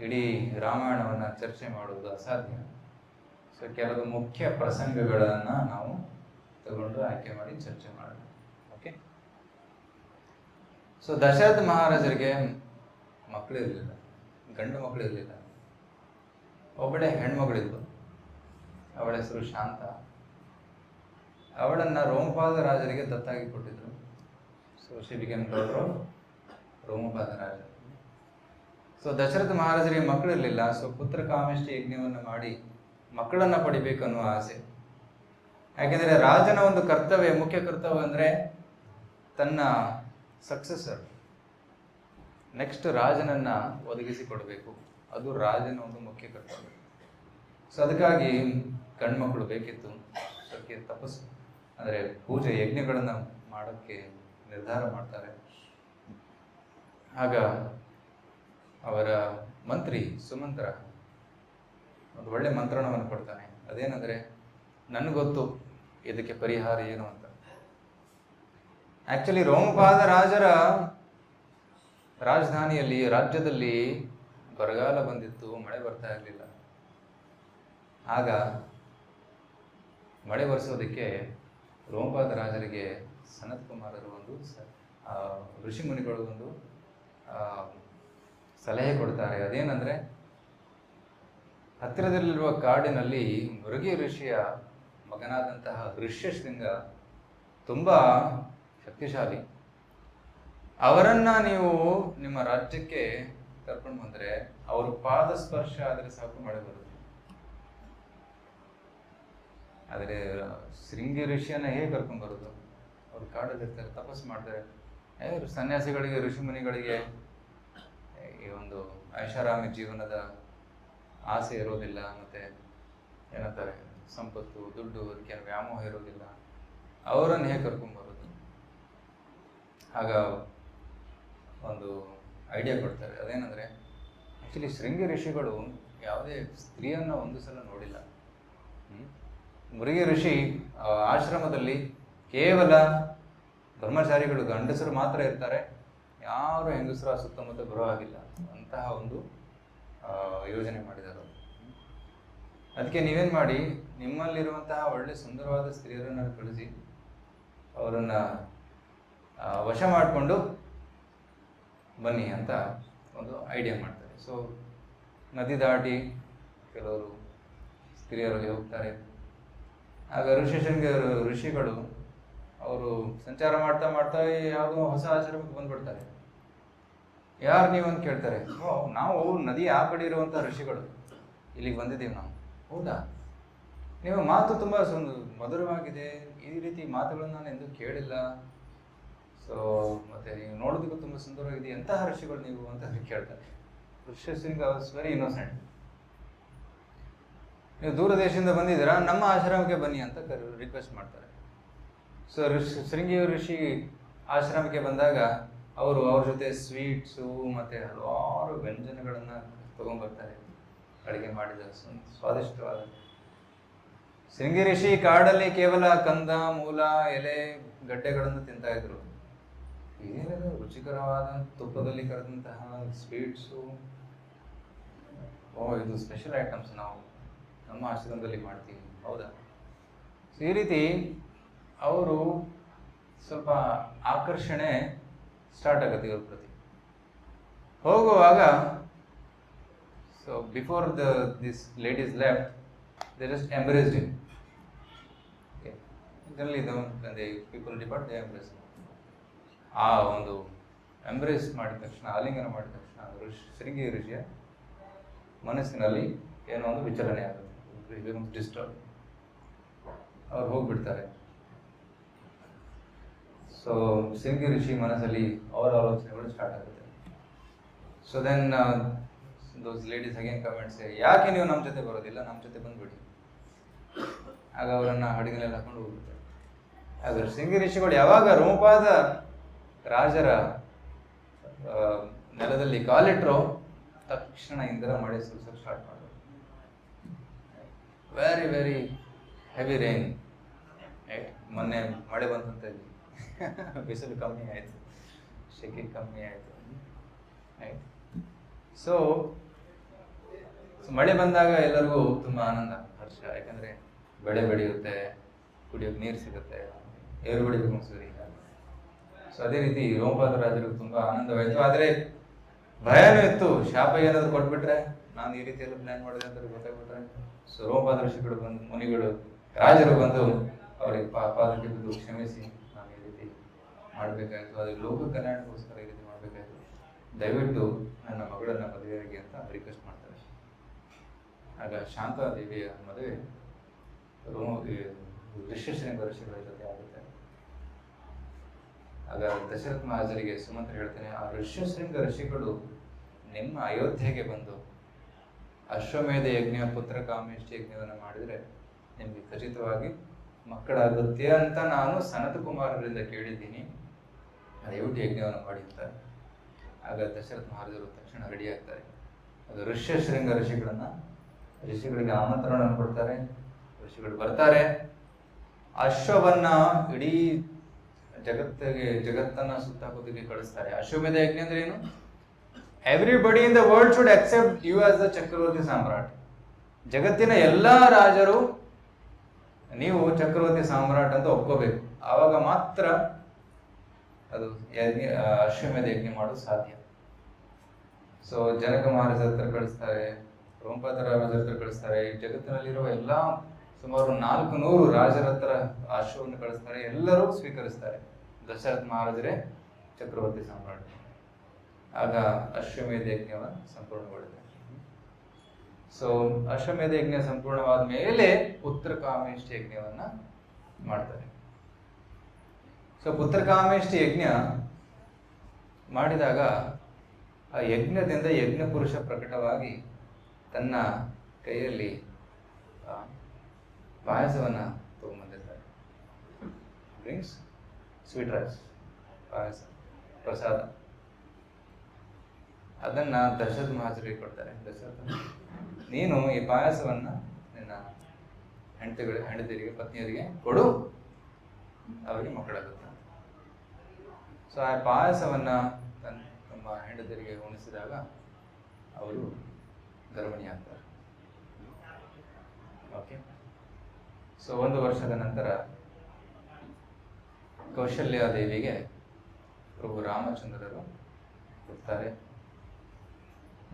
ಇಡೀ ರಾಮಾಯಣವನ್ನು ಚರ್ಚೆ ಮಾಡುವುದು ಅಸಾಧ್ಯ. ಸೊ ಕೆಲವು ಮುಖ್ಯ ಪ್ರಸಂಗಗಳನ್ನು ನಾವು ತಗೊಂಡು ಆಯ್ಕೆ ಮಾಡಿ ಚರ್ಚೆ ಮಾಡೋಣ. ಓಕೆ. ಸೊ ದಶರಥ ಮಹಾರಾಜರಿಗೆ ಮಕ್ಕಳಿರಲಿಲ್ಲ, ಗಂಡು ಮಕ್ಕಳಿರಲಿಲ್ಲ. ಒಬ್ಬಳೆ ಹೆಣ್ಮಗಳಿದ್ಲು, ಅವಳ ಹೆಸರು ಶಾಂತ. ಅವಳನ್ನು ರೋಮಪಾದ ರಾಜರಿಗೆ ದತ್ತಾಗಿ ಕೊಟ್ಟಿದ್ರು. So she became daughter of Romapada raja. So Dasharatha ಮಹಾರಾಜರಿಗೆ ಮಕ್ಕಳಿರಲಿಲ್ಲ. ಸೊ ಪುತ್ರ ಕಾಮೇಷ್ಟಿ ಯಜ್ಞವನ್ನು ಮಾಡಿ ಮಕ್ಕಳನ್ನ ಪಡಿಬೇಕು ಅನ್ನುವ ಆಸೆ. ಯಾಕೆಂದರೆ ರಾಜನ ಒಂದು ಕರ್ತವ್ಯ, ಮುಖ್ಯ ಕರ್ತವ್ಯ ಅಂದರೆ ತನ್ನ ಸಕ್ಸೆಸರ್, ನೆಕ್ಸ್ಟ್ ರಾಜನನ್ನ ಒದಗಿಸಿಕೊಡ್ಬೇಕು. ಅದು ರಾಜನ ಒಂದು ಮುಖ್ಯ ಕರ್ತವ್ಯ. ಸೊ ಅದಕ್ಕಾಗಿ ಗಂಡ್ಮಕ್ಳು ಬೇಕಿತ್ತು. ಅದಕ್ಕೆ ತಪಸ್ಸು ಅಂದರೆ ಪೂಜೆ ಯಜ್ಞಗಳನ್ನು ಮಾಡೋಕ್ಕೆ ನಿರ್ಧಾರ ಮಾಡ್ತಾರೆ. ಆಗ ಅವರ ಮಂತ್ರಿ ಸುಮಂತ್ರ ಒಂದು ಒಳ್ಳೆ ಮಂತ್ರಣವನ್ನು ಕೊಡ್ತಾನೆ. ಅದೇನಂದರೆ, ನನಗೊತ್ತು ಇದಕ್ಕೆ ಪರಿಹಾರ ಏನು ಅಂತ. ಆಕ್ಚುಲಿ ರೋಮಪಾದ ರಾಜರ ರಾಜಧಾನಿಯಲ್ಲಿ, ರಾಜ್ಯದಲ್ಲಿ ಬರಗಾಲ ಬಂದಿತ್ತು, ಮಳೆ ಬರ್ತಾ ಇರಲಿಲ್ಲ. ಆಗ ಮಳೆ ಬರ್ಸೋದಕ್ಕೆ ರೋಮಪಾದ ರಾಜರಿಗೆ ಸನತ್ ಕುಮಾರರು ಒಂದು ಋಷಿ ಮುನಿಗಳು ಒಂದು ಸಲಹೆ ಕೊಡ್ತಾರೆ. ಅದೇನಂದ್ರೆ, ಹತ್ತಿರದಲ್ಲಿರುವ ಕಾಡಿನಲ್ಲಿ ಮೃಗಿ ಋಷಿಯ ಮಗನಾದಂತಹ ಋಷ್ಯಶೃಂಗ ತುಂಬಾ ಶಕ್ತಿಶಾಲಿ. ಅವರನ್ನ ನೀವು ನಿಮ್ಮ ರಾಜ್ಯಕ್ಕೆ ಕರ್ಕೊಂಡು ಬಂದ್ರೆ, ಅವ್ರ ಪಾದ ಸ್ಪರ್ಶ ಆದರೆ ಸಾಕು ಮಳೆ ಬರುತ್ತೆ. ಆದರೆ ಶೃಂಗಿ ಋಷಿಯನ್ನ ಹೇಗೆ ಕರ್ಕೊಂಡು ಬರೋದು? ಅವ್ರು ಕಾಡಲ್ಲಿರ್ತಾರೆ, ತಪಸ್ಸು ಮಾಡ್ತಾರೆ. ಸನ್ಯಾಸಿಗಳಿಗೆ, ಋಷಿ ಮುನಿಗಳಿಗೆ ಈ ಒಂದು ಐಷಾರಾಮಿ ಜೀವನದ ಆಸೆ ಇರೋದಿಲ್ಲ. ಮತ್ತೆ ಏನಂತಾರೆ, ಸಂಪತ್ತು, ದುಡ್ಡು, ಅದಕ್ಕೆ ವ್ಯಾಮೋಹ ಇರೋದಿಲ್ಲ. ಅವರನ್ನು ಹೇಗೆ ಕರ್ಕೊಂಡ್ಬರೋದು? ಆಗ ಒಂದು ಐಡಿಯಾ ಕೊಡ್ತಾರೆ. ಅದೇನಂದ್ರೆ, ಆಕ್ಚುಲಿ ಶೃಂಗಿ ಋಷಿಗಳು ಯಾವುದೇ ಸ್ತ್ರೀಯನ್ನ ಒಂದು ಸಲ ನೋಡಿಲ್ಲ. ಮೃಗಿ ಋಷಿ ಆಶ್ರಮದಲ್ಲಿ ಕೇವಲ ಬ್ರಹ್ಮಚಾರಿಗಳು, ಗಂಡಸರು ಮಾತ್ರ ಇರ್ತಾರೆ. ಯಾರು ಹೆಂಗಸರು ಸುತ್ತಮುತ್ತ ಬರೋ ಹಾಗಿಲ್ಲ. ಅಂತಹ ಒಂದು ಯೋಜನೆ ಮಾಡಿದರು. ಅದಕ್ಕೆ ನೀವೇನು ಮಾಡಿ, ನಿಮ್ಮಲ್ಲಿರುವಂತಹ ಒಳ್ಳೆ ಸುಂದರವಾದ ಸ್ತ್ರೀಯರನ್ನು ಕಳಿಸಿ ಅವರನ್ನ ವಶ ಮಾಡಿಕೊಂಡು ಬನ್ನಿ ಅಂತ ಒಂದು ಐಡಿಯಾ ಮಾಡ್ತಾರೆ. ಸೊ ನದಿ ದಾಟಿ ಕೆಲವರು ಸ್ತ್ರೀಯರು ಹೋಗ್ತಾರೆ. ಆಗ ಋಷಿಗಳು ಅವರು ಸಂಚಾರ ಮಾಡ್ತಾ ಮಾಡ್ತಾ ಯಾವುದೋ ಹೊಸ ಆಶ್ರಮಕ್ಕೆ ಬಂದ್ಬಿಡ್ತಾರೆ. ಯಾರು ನೀವು ಅಂತ ಕೇಳ್ತಾರೆ. ನಾವು ನದಿ ಆ ಕಡೆ ಇರುವಂಥ ಋಷಿಗಳು, ಇಲ್ಲಿಗೆ ಬಂದಿದ್ದೀವಿ ನಾವು. ಹೌದಾ, ನಿಮ್ಮ ಮಾತು ತುಂಬ ಮಧುರವಾಗಿದೆ, ಈ ರೀತಿ ಮಾತುಗಳನ್ನು ನಾನು ಎಂದೂ ಕೇಳಿಲ್ಲ. ಸೊ ಮತ್ತೆ ನೀವು ನೋಡೋದಕ್ಕೂ ತುಂಬ ಸುಂದರವಾಗಿದೆ, ಎಂತಹ ಋಷಿಗಳು ನೀವು ಅಂತ ಕೇಳ್ತಾರೆ. Rishyashringa was very innocent. ನೀವು ದೂರ ದೇಶದಿಂದ ಬಂದಿದ್ದೀರಾ, ನಮ್ಮ ಆಶ್ರಮಕ್ಕೆ ಬನ್ನಿ ಅಂತ ರಿಕ್ವೆಸ್ಟ್ ಮಾಡ್ತಾರೆ. ಸೊ ಶೃಂಗಿ ಋಷಿ ಆಶ್ರಮಕ್ಕೆ ಬಂದಾಗ ಅವರು ಅವ್ರ ಜೊತೆ ಸ್ವೀಟ್ಸು ಮತ್ತು ಹಲವಾರು ವ್ಯಂಜನಗಳನ್ನು ತಗೊಂಡ್ಬರ್ತಾರೆ, ಅಡುಗೆ ಮಾಡಿದ ಸ್ವಾದಿಷ್ಟವಾದ. ಶೃಂಗಿ ಋಷಿ ಕಾಡಲ್ಲಿ ಕೇವಲ ಕಂದ, ಮೂಲ, ಎಲೆ, ಗಡ್ಡೆಗಳನ್ನು ತಿಂತಾ ಇದ್ರು. ಏನೇನು ರುಚಿಕರವಾದ ತುಪ್ಪದಲ್ಲಿ ಕರೆದಂತಹ ಸ್ವೀಟ್ಸು, ಇದು ಸ್ಪೆಷಲ್ ಐಟಮ್ಸ್ ನಾವು ನಮ್ಮ ಆಶ್ರಮದಲ್ಲಿ ಮಾಡ್ತೀವಿ. ಹೌದಾ? ಸೊ ಈ ರೀತಿ ಅವರು ಸ್ವಲ್ಪ ಆಕರ್ಷಣೆ ಸ್ಟಾರ್ಟ್ ಆಗುತ್ತೆ ಇವ್ರ ಪ್ರತಿ. ಹೋಗುವಾಗ so before this ladies left, they just embraced him. Generally people depart, they embrace. ಆ ಒಂದು ಎಂಬ್ರೇಸ್ ಮಾಡಿದ ತಕ್ಷಣ, ಆಲಿಂಗನ ಮಾಡಿದ ತಕ್ಷಣ ಶೃಂಗಿ ಋಷಿಯ ಮನಸ್ಸಿನಲ್ಲಿ ಏನೋ ಒಂದು ವಿಚಲನೆ ಆಗುತ್ತೆ, ಡಿಸ್ಟರ್ಬ್. ಅವ್ರು ಹೋಗ್ಬಿಡ್ತಾರೆ. ಸೊ ಶೃಂಗಿ ಋಷಿ ಮನಸ್ಸಲ್ಲಿ ಅವರ ಆಲೋಚನೆಗಳು ಸ್ಟಾರ್ಟ್ ಆಗುತ್ತೆ. ಸೊ ದೆನ್ ದೋಸ್ ಲೇಡೀಸ್ ಅಗೇನ್ ಕಮೆಂಟ್ಸ್, ಯಾಕೆ ನೀವು ನಮ್ಮ ಜೊತೆ ಬರೋದಿಲ್ಲ, ನಮ್ಮ ಜೊತೆ ಬಂದ್ಬಿಡಿ. ಆಗ ಅವರನ್ನು ಹಡಗಿನಲ್ಲಿ ಹಾಕೊಂಡು ಹೋಗ್ಬಿಡ್ತಾರೆ. ಆದರೆ ಶೃಂಗಿ ಋಷಿಗಳು ಯಾವಾಗ ರೋಮಪಾದ ರಾಜರ ನೆಲದಲ್ಲಿ ಕಾಲಿಟ್ರೋ ತಕ್ಷಣ ಇಂದ್ರ ಮಳೆ ಸುರಿಸೋಕೆ ಸ್ಟಾರ್ಟ್ ಮಾಡೋದು. Very very heavy rain. ಮೊನ್ನೆ ಮಳೆ ಬಂತಂತ ಇದ್ವಿ, ಬಿಸಿಲು ಕಮ್ಮಿ ಆಯಿತು, ಶೆಕೆ ಕಮ್ಮಿ ಆಯಿತು. ಸೊ ಮಳೆ ಬಂದಾಗ ಎಲ್ಲರಿಗೂ ತುಂಬ ಆನಂದ, ಹರ್ಷ. ಯಾಕಂದರೆ ಬೆಳೆ ಬೆಳೆಯುತ್ತೆ, ಕುಡಿಯೋಕೆ ನೀರು ಸಿಗುತ್ತೆ, ಏರು ಬೆಳಿಬೇಕು ಅನ್ಸಿದ್ರೆ ಈಗ. ಸೊ ಅದೇ ರೀತಿ ರೋಮಪಾದ ರಾಜರಿಗೆ ತುಂಬ ಆನಂದವಾಯಿತು. ಆದರೆ ಭಯನೂ ಇತ್ತು, ಶಾಪ ಏನಾದರೂ ಕೊಟ್ಬಿಟ್ರೆ, ನಾನು ಈ ರೀತಿ ಎಲ್ಲ ಪ್ಲ್ಯಾನ್ ಮಾಡಿದೆ ಅಂತ ಗೊತ್ತಾಗ್ಬಿಟ್ರೆ. ಸೊ ರೋಮಪಾದ ಋಷಿಗಳು ಬಂದು, ಮುನಿಗಳು, ರಾಜರು ಬಂದು ಅವರಿಗೆ ಪಾದಕ್ಕೆ ಬಿದ್ದು ಕ್ಷಮಿಸಿ, ನಾನು ಈ ರೀತಿ ಮಾಡಬೇಕಾಯ್ತು, ಅದು ಲೋಕ ಕಲ್ಯಾಣಕ್ಕೋಸ್ಕರ ಈ ರೀತಿ ಮಾಡಬೇಕಾಯ್ತು, ದಯವಿಟ್ಟು ನನ್ನ ಮಗಳನ್ನ ಮದುವೆಯಾಗಿ ಅಂತ ರಿಕ್ವೆಸ್ಟ್ ಮಾಡ್ತಾರೆ. ಆಗ ಶಾಂತಾದೇವಿಯ ಮದುವೆ ಋಷ್ಯಶೃಂಗ ಋಷಿಗಳ ಜೊತೆ ಆಗುತ್ತೆ. ಆಗ ದಶರಥ ಮಹಾರಾಜರಿಗೆ ಸುಮಂತ್ರ ಹೇಳ್ತಾನೆ, ಆ ಋಷ್ಯಶೃಂಗ ಋಷಿಗಳು ನಿಮ್ಮ ಅಯೋಧ್ಯೆಗೆ ಬಂದು ಅಶ್ವಮೇಧ ಯಜ್ಞ, ಪುತ್ರ ಕಾಮೇಷ್ಟಿ ಯಜ್ಞವನ್ನು ಮಾಡಿದರೆ ನಿಮಗೆ ಖಚಿತವಾಗಿ ಮಕ್ಕಳಾಗುತ್ತೆ ಅಂತ ನಾನು ಸನತ ಕುಮಾರರಿಂದ ಕೇಳಿದ್ದೀನಿ, ದಯವಿಟ್ಟು ಯಜ್ಞವನ್ನು ಮಾಡಿ ಅಂತ. ಆಗ ದಶರಥ ಮಹಾರಾಜರು ತಕ್ಷಣ ರೆಡಿ ಆಗ್ತಾರೆ. ಅದು ಋಷ್ಯಶೃಂಗ ಋಷಿಗಳಿಗೆ ಆಮಂತ್ರಣವನ್ನು ಕೊಡ್ತಾರೆ. ಋಷಿಗಳು ಬರ್ತಾರೆ. ಅಶ್ವವನ್ನ ಇಡೀ ಜಗತ್ತನ್ನ ಸುತ್ತಾಕೋದಕ್ಕೆ ಕಳಿಸ್ತಾರೆ. ಅಶ್ವಮೇಧ ಯಜ್ಞ ಅಂದ್ರೆ ಏನು? Everybody in the world should accept you as the chakravarti samrat. ಜಗತ್ತಿನ ಎಲ್ಲಾ ರಾಜರು ನೀವು ಚಕ್ರವರ್ತಿ ಸಾಮ್ರಾಟ್ ಅಂತ ಒಪ್ಕೋಬೇಕು. ಆವಾಗ ಮಾತ್ರ ಅದು ಅಶ್ವಮೇಧ ಯಜ್ಞ ಮಾಡೋದು ಸಾಧ್ಯ. ಸೊ ಜನಕ ಮಹಾರಾಜರ ಹತ್ರ ಕಳಿಸ್ತಾರೆ, ರೋಮಪಾದ ರಾಜರ ಹತ್ರ ಕಳಿಸ್ತಾರೆ. ಜಗತ್ತಿನಲ್ಲಿರುವ ಎಲ್ಲ ಸುಮಾರು 400 ರಾಜರ ಹತ್ರ ಅಶ್ವವನ್ನು ಕಳಿಸ್ತಾರೆ. ಎಲ್ಲರೂ ಸ್ವೀಕರಿಸ್ತಾರೆ, ದಶರಥ ಮಹಾರಾಜರೇ ಚಕ್ರವರ್ತಿ ಸಾಮ್ರಾಟ್. ಆಗ ಅಶ್ವಮೇಧ ಯಜ್ಞ ಸಂಪೂರ್ಣಗೊಳ್ಳುತ್ತೆ. ಸೊ ಅಶ್ವಮೇಧ ಯಜ್ಞ ಸಂಪೂರ್ಣವಾದ ಮೇಲೆ ಪುತ್ರ ಕಾಮೇಷ್ಟಿ ಯಜ್ಞವನ್ನ ಮಾಡ್ತಾರೆ. ಸೊ ಪುತ್ರ ಕಾಮೇಷ್ಟಿ ಯಜ್ಞ ಮಾಡಿದಾಗ ಆ ಯಜ್ಞದಿಂದ ಯಜ್ಞ ಪುರುಷ ಪ್ರಕಟವಾಗಿ ತನ್ನ ಕೈಯಲ್ಲಿ ಪಾಯಸವನ್ನ ತಗೊಂಡ್ಬಂದಿರ್ತಾರೆ. ಡ್ರಿಂಕ್ಸ್, ಸ್ವೀಟ್ ರೈಸ್, ಪಾಯಸ, ಪ್ರಸಾದ. ಅದನ್ನ ದಶರಥ ಮಹಾರಾಜರಿಗೆ ಕೊಡ್ತಾರೆ. ದಶರಥ, ನೀನು ಈ ಪಾಯಸವನ್ನ ನಿನ್ನ ಹೆಂಡತಿಯರಿಗೆ, ಪತ್ನಿಯರಿಗೆ ಕೊಡು, ಅವರಿಗೆ ಮಕ್ಕಳಾಗುತ್ತೆ. ಸೊ ಆ ಪಾಯಸವನ್ನ ನಮ್ಮ ಹೆಂಡತಿಯರಿಗೆ ಉಣಿಸಿದಾಗ ಅವರು ಗರ್ಭಿಣಿ ಆಗ್ತಾರೆ. ಓಕೆ. ಸೊ 1 ವರ್ಷದ ನಂತರ ಕೌಶಲ್ಯ ದೇವಿಗೆ ಪ್ರಭು ರಾಮಚಂದ್ರರು ಹುಡ್ತಾರೆ.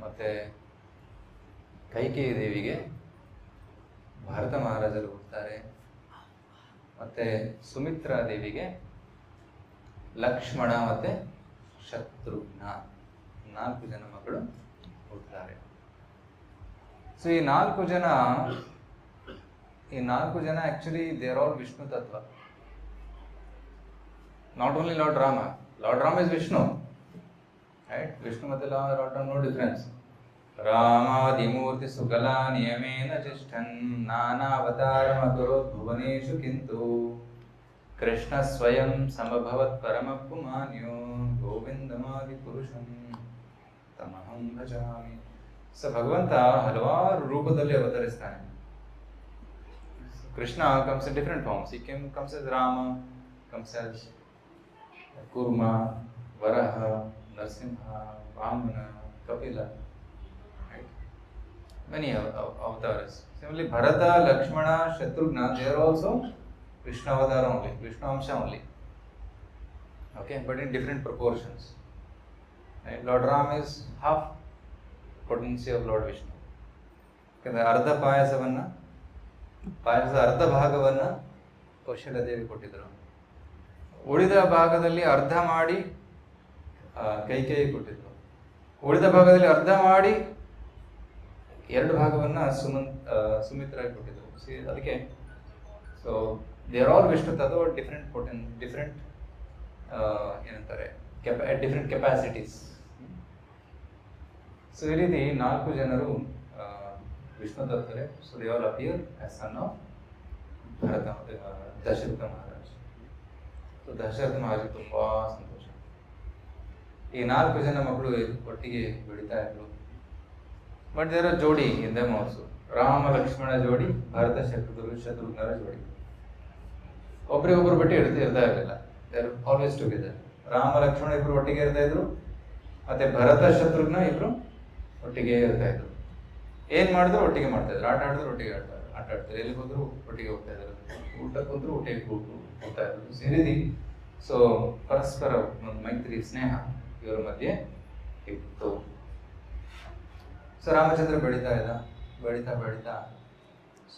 ಮತ್ತೆ ಕೈಕೇಯಿ ದೇವಿಗೆ ಭರತ ಮಹಾರಾಜರು ಹುಡ್ತಾರೆ, ಮತ್ತೆ ಸುಮಿತ್ರಾ ದೇವಿಗೆ ಲಕ್ಷ್ಮಣ ಮತ್ತೆ ಶತ್ರುಘ್ನ 4 ಜನ ಮಕ್ಕಳು ಹುಡ್ತಾರೆ. ಸೊ ಈ 4 ಜನ actually they are all Vishnu tattva. Not only lord Rama. Lord Rama is Vishnu, right? Vishnu ಮತ್ತೆ ಲಾರ್ಡ್ ರಾಮ ನೋ ಡಿಫರೆನ್ಸ್. ರಾಮಾದಿಮೂರ್ತಿ ಸುಕಲ ನಿಯಮೇನ ತಿಷ್ಠನ್ ನಾನಾವತಾರಮಕರೋತ್ ಭುವನೇಶು ಕಿಂತು ಕೃಷ್ಣ ಸ್ವಯಂ ಸಮಭವತ್ ಪರಮ ಪುಮಾನ್ಯೋ ಗೋವಿಂದಮಾದಿ ಪುರುಷಂ ತಮಹಂ ಭಜಾಮಿ. ಸೊ ಭಗವಂತ ಹಲವಾರು ರೂಪದಲ್ಲಿ ಅವತರಿಸ್ತಾನೆ. Krishna comes in different forms. He comes as Rama, comes as Kurma, Varaha, Narsimha, Vamana, Kapila, right? Many avatars. Similarly, Bharata, Lakshmana, Shatrugna, they are also Vishnu avatar only, Vishnu Amsha only. Okay, but in different proportions. Right? Lord Ram is half potency of Lord Vishnu. ಅರ್ಧ ಪಾಯಸದ ಅರ್ಧ ಭಾಗವನ್ನ ಕೌಶಲ್ಯ ದೇವಿ ಕೊಟ್ಟಿದ್ರು. ಉಳಿದ ಭಾಗದಲ್ಲಿ ಅರ್ಧ ಮಾಡಿ ಕೈಕೇಯಿ ಕೊಟ್ಟಿದ್ರು. ಉಳಿದ ಭಾಗದಲ್ಲಿ ಅರ್ಧ ಮಾಡಿ 2 ಭಾಗವನ್ನ ಸುಮಿತ್ರಾಗಿ ಕೊಟ್ಟಿದ್ರು. ಅದಕ್ಕೆ so they are all Vishnu ತತ್ವ, ಡಿಫರೆಂಟ್ ಏನಂತಾರೆ ಡಿಫರೆಂಟ್ ಕೆಪಾಸಿಟೀಸ್. ಸೊ ಈ ರೀತಿ 4 ಜನರು ವಿಷ್ಣು ತತ್ವರೇ. So they all appear as son of Dasharatha Maharaj. So Dasharatha Maharaj ತುಂಬಾ ಸಂತೋಷ. ಈ 4 ಜನ ಮಕ್ಕಳು ಒಟ್ಟಿಗೆ ಬೆಳೀತಾ ಇದ್ರು. ಬಟ್ ದೇರ್ ಆರ್ ಜೋಡಿ in them also. Rama Lakshmana ಜೋಡಿ, ಭರತ ಶತ್ರುಘ್ನರ ಜೋಡಿ. ಒಬ್ರಿಗೊಬ್ರು ಬಿಟ್ಟು ಇರ್ತಾ ಇರಲಿಲ್ಲ. They are always together. Rama Lakshmana ಇಬ್ರು ಒಟ್ಟಿಗೆ ಇರ್ತಾ ಇದ್ರು, ಮತ್ತೆ ಭರತ ಶತ್ರುಘ್ನ ಇಬ್ರು ಒಟ್ಟಿಗೆ ಇರ್ತಾ ಇದ್ರು. ಏನ್ ಮಾಡಿದ್ರು ಒಟ್ಟಿಗೆ ಮಾಡ್ತಾ ಇದ್ರು, ಆಟ ಆಡಿದ್ರು ಒಟ್ಟಿಗೆ ಆಟ ಆಡ್ತಾರೆ, ಎಲ್ಲಿ ಹೋದ್ರು ಒಟ್ಟಿಗೆ ಹೋಗ್ತಾ ಇದ್ರು, ಊಟಕ್ಕೆ ಹೋದ್ರು ಒಟ್ಟಿಗೆ ಹೋಗ್ತಾ ಇದ್ರು. ಸೇರಿದಿ ಸೊ ಪರಸ್ಪರ ಒಂದು ಮೈತ್ರಿ ಸ್ನೇಹ ಇವರ ಮಧ್ಯೆ ಇತ್ತು. ಸೊ ರಾಮಚಂದ್ರ ಬೆಳೀತಾ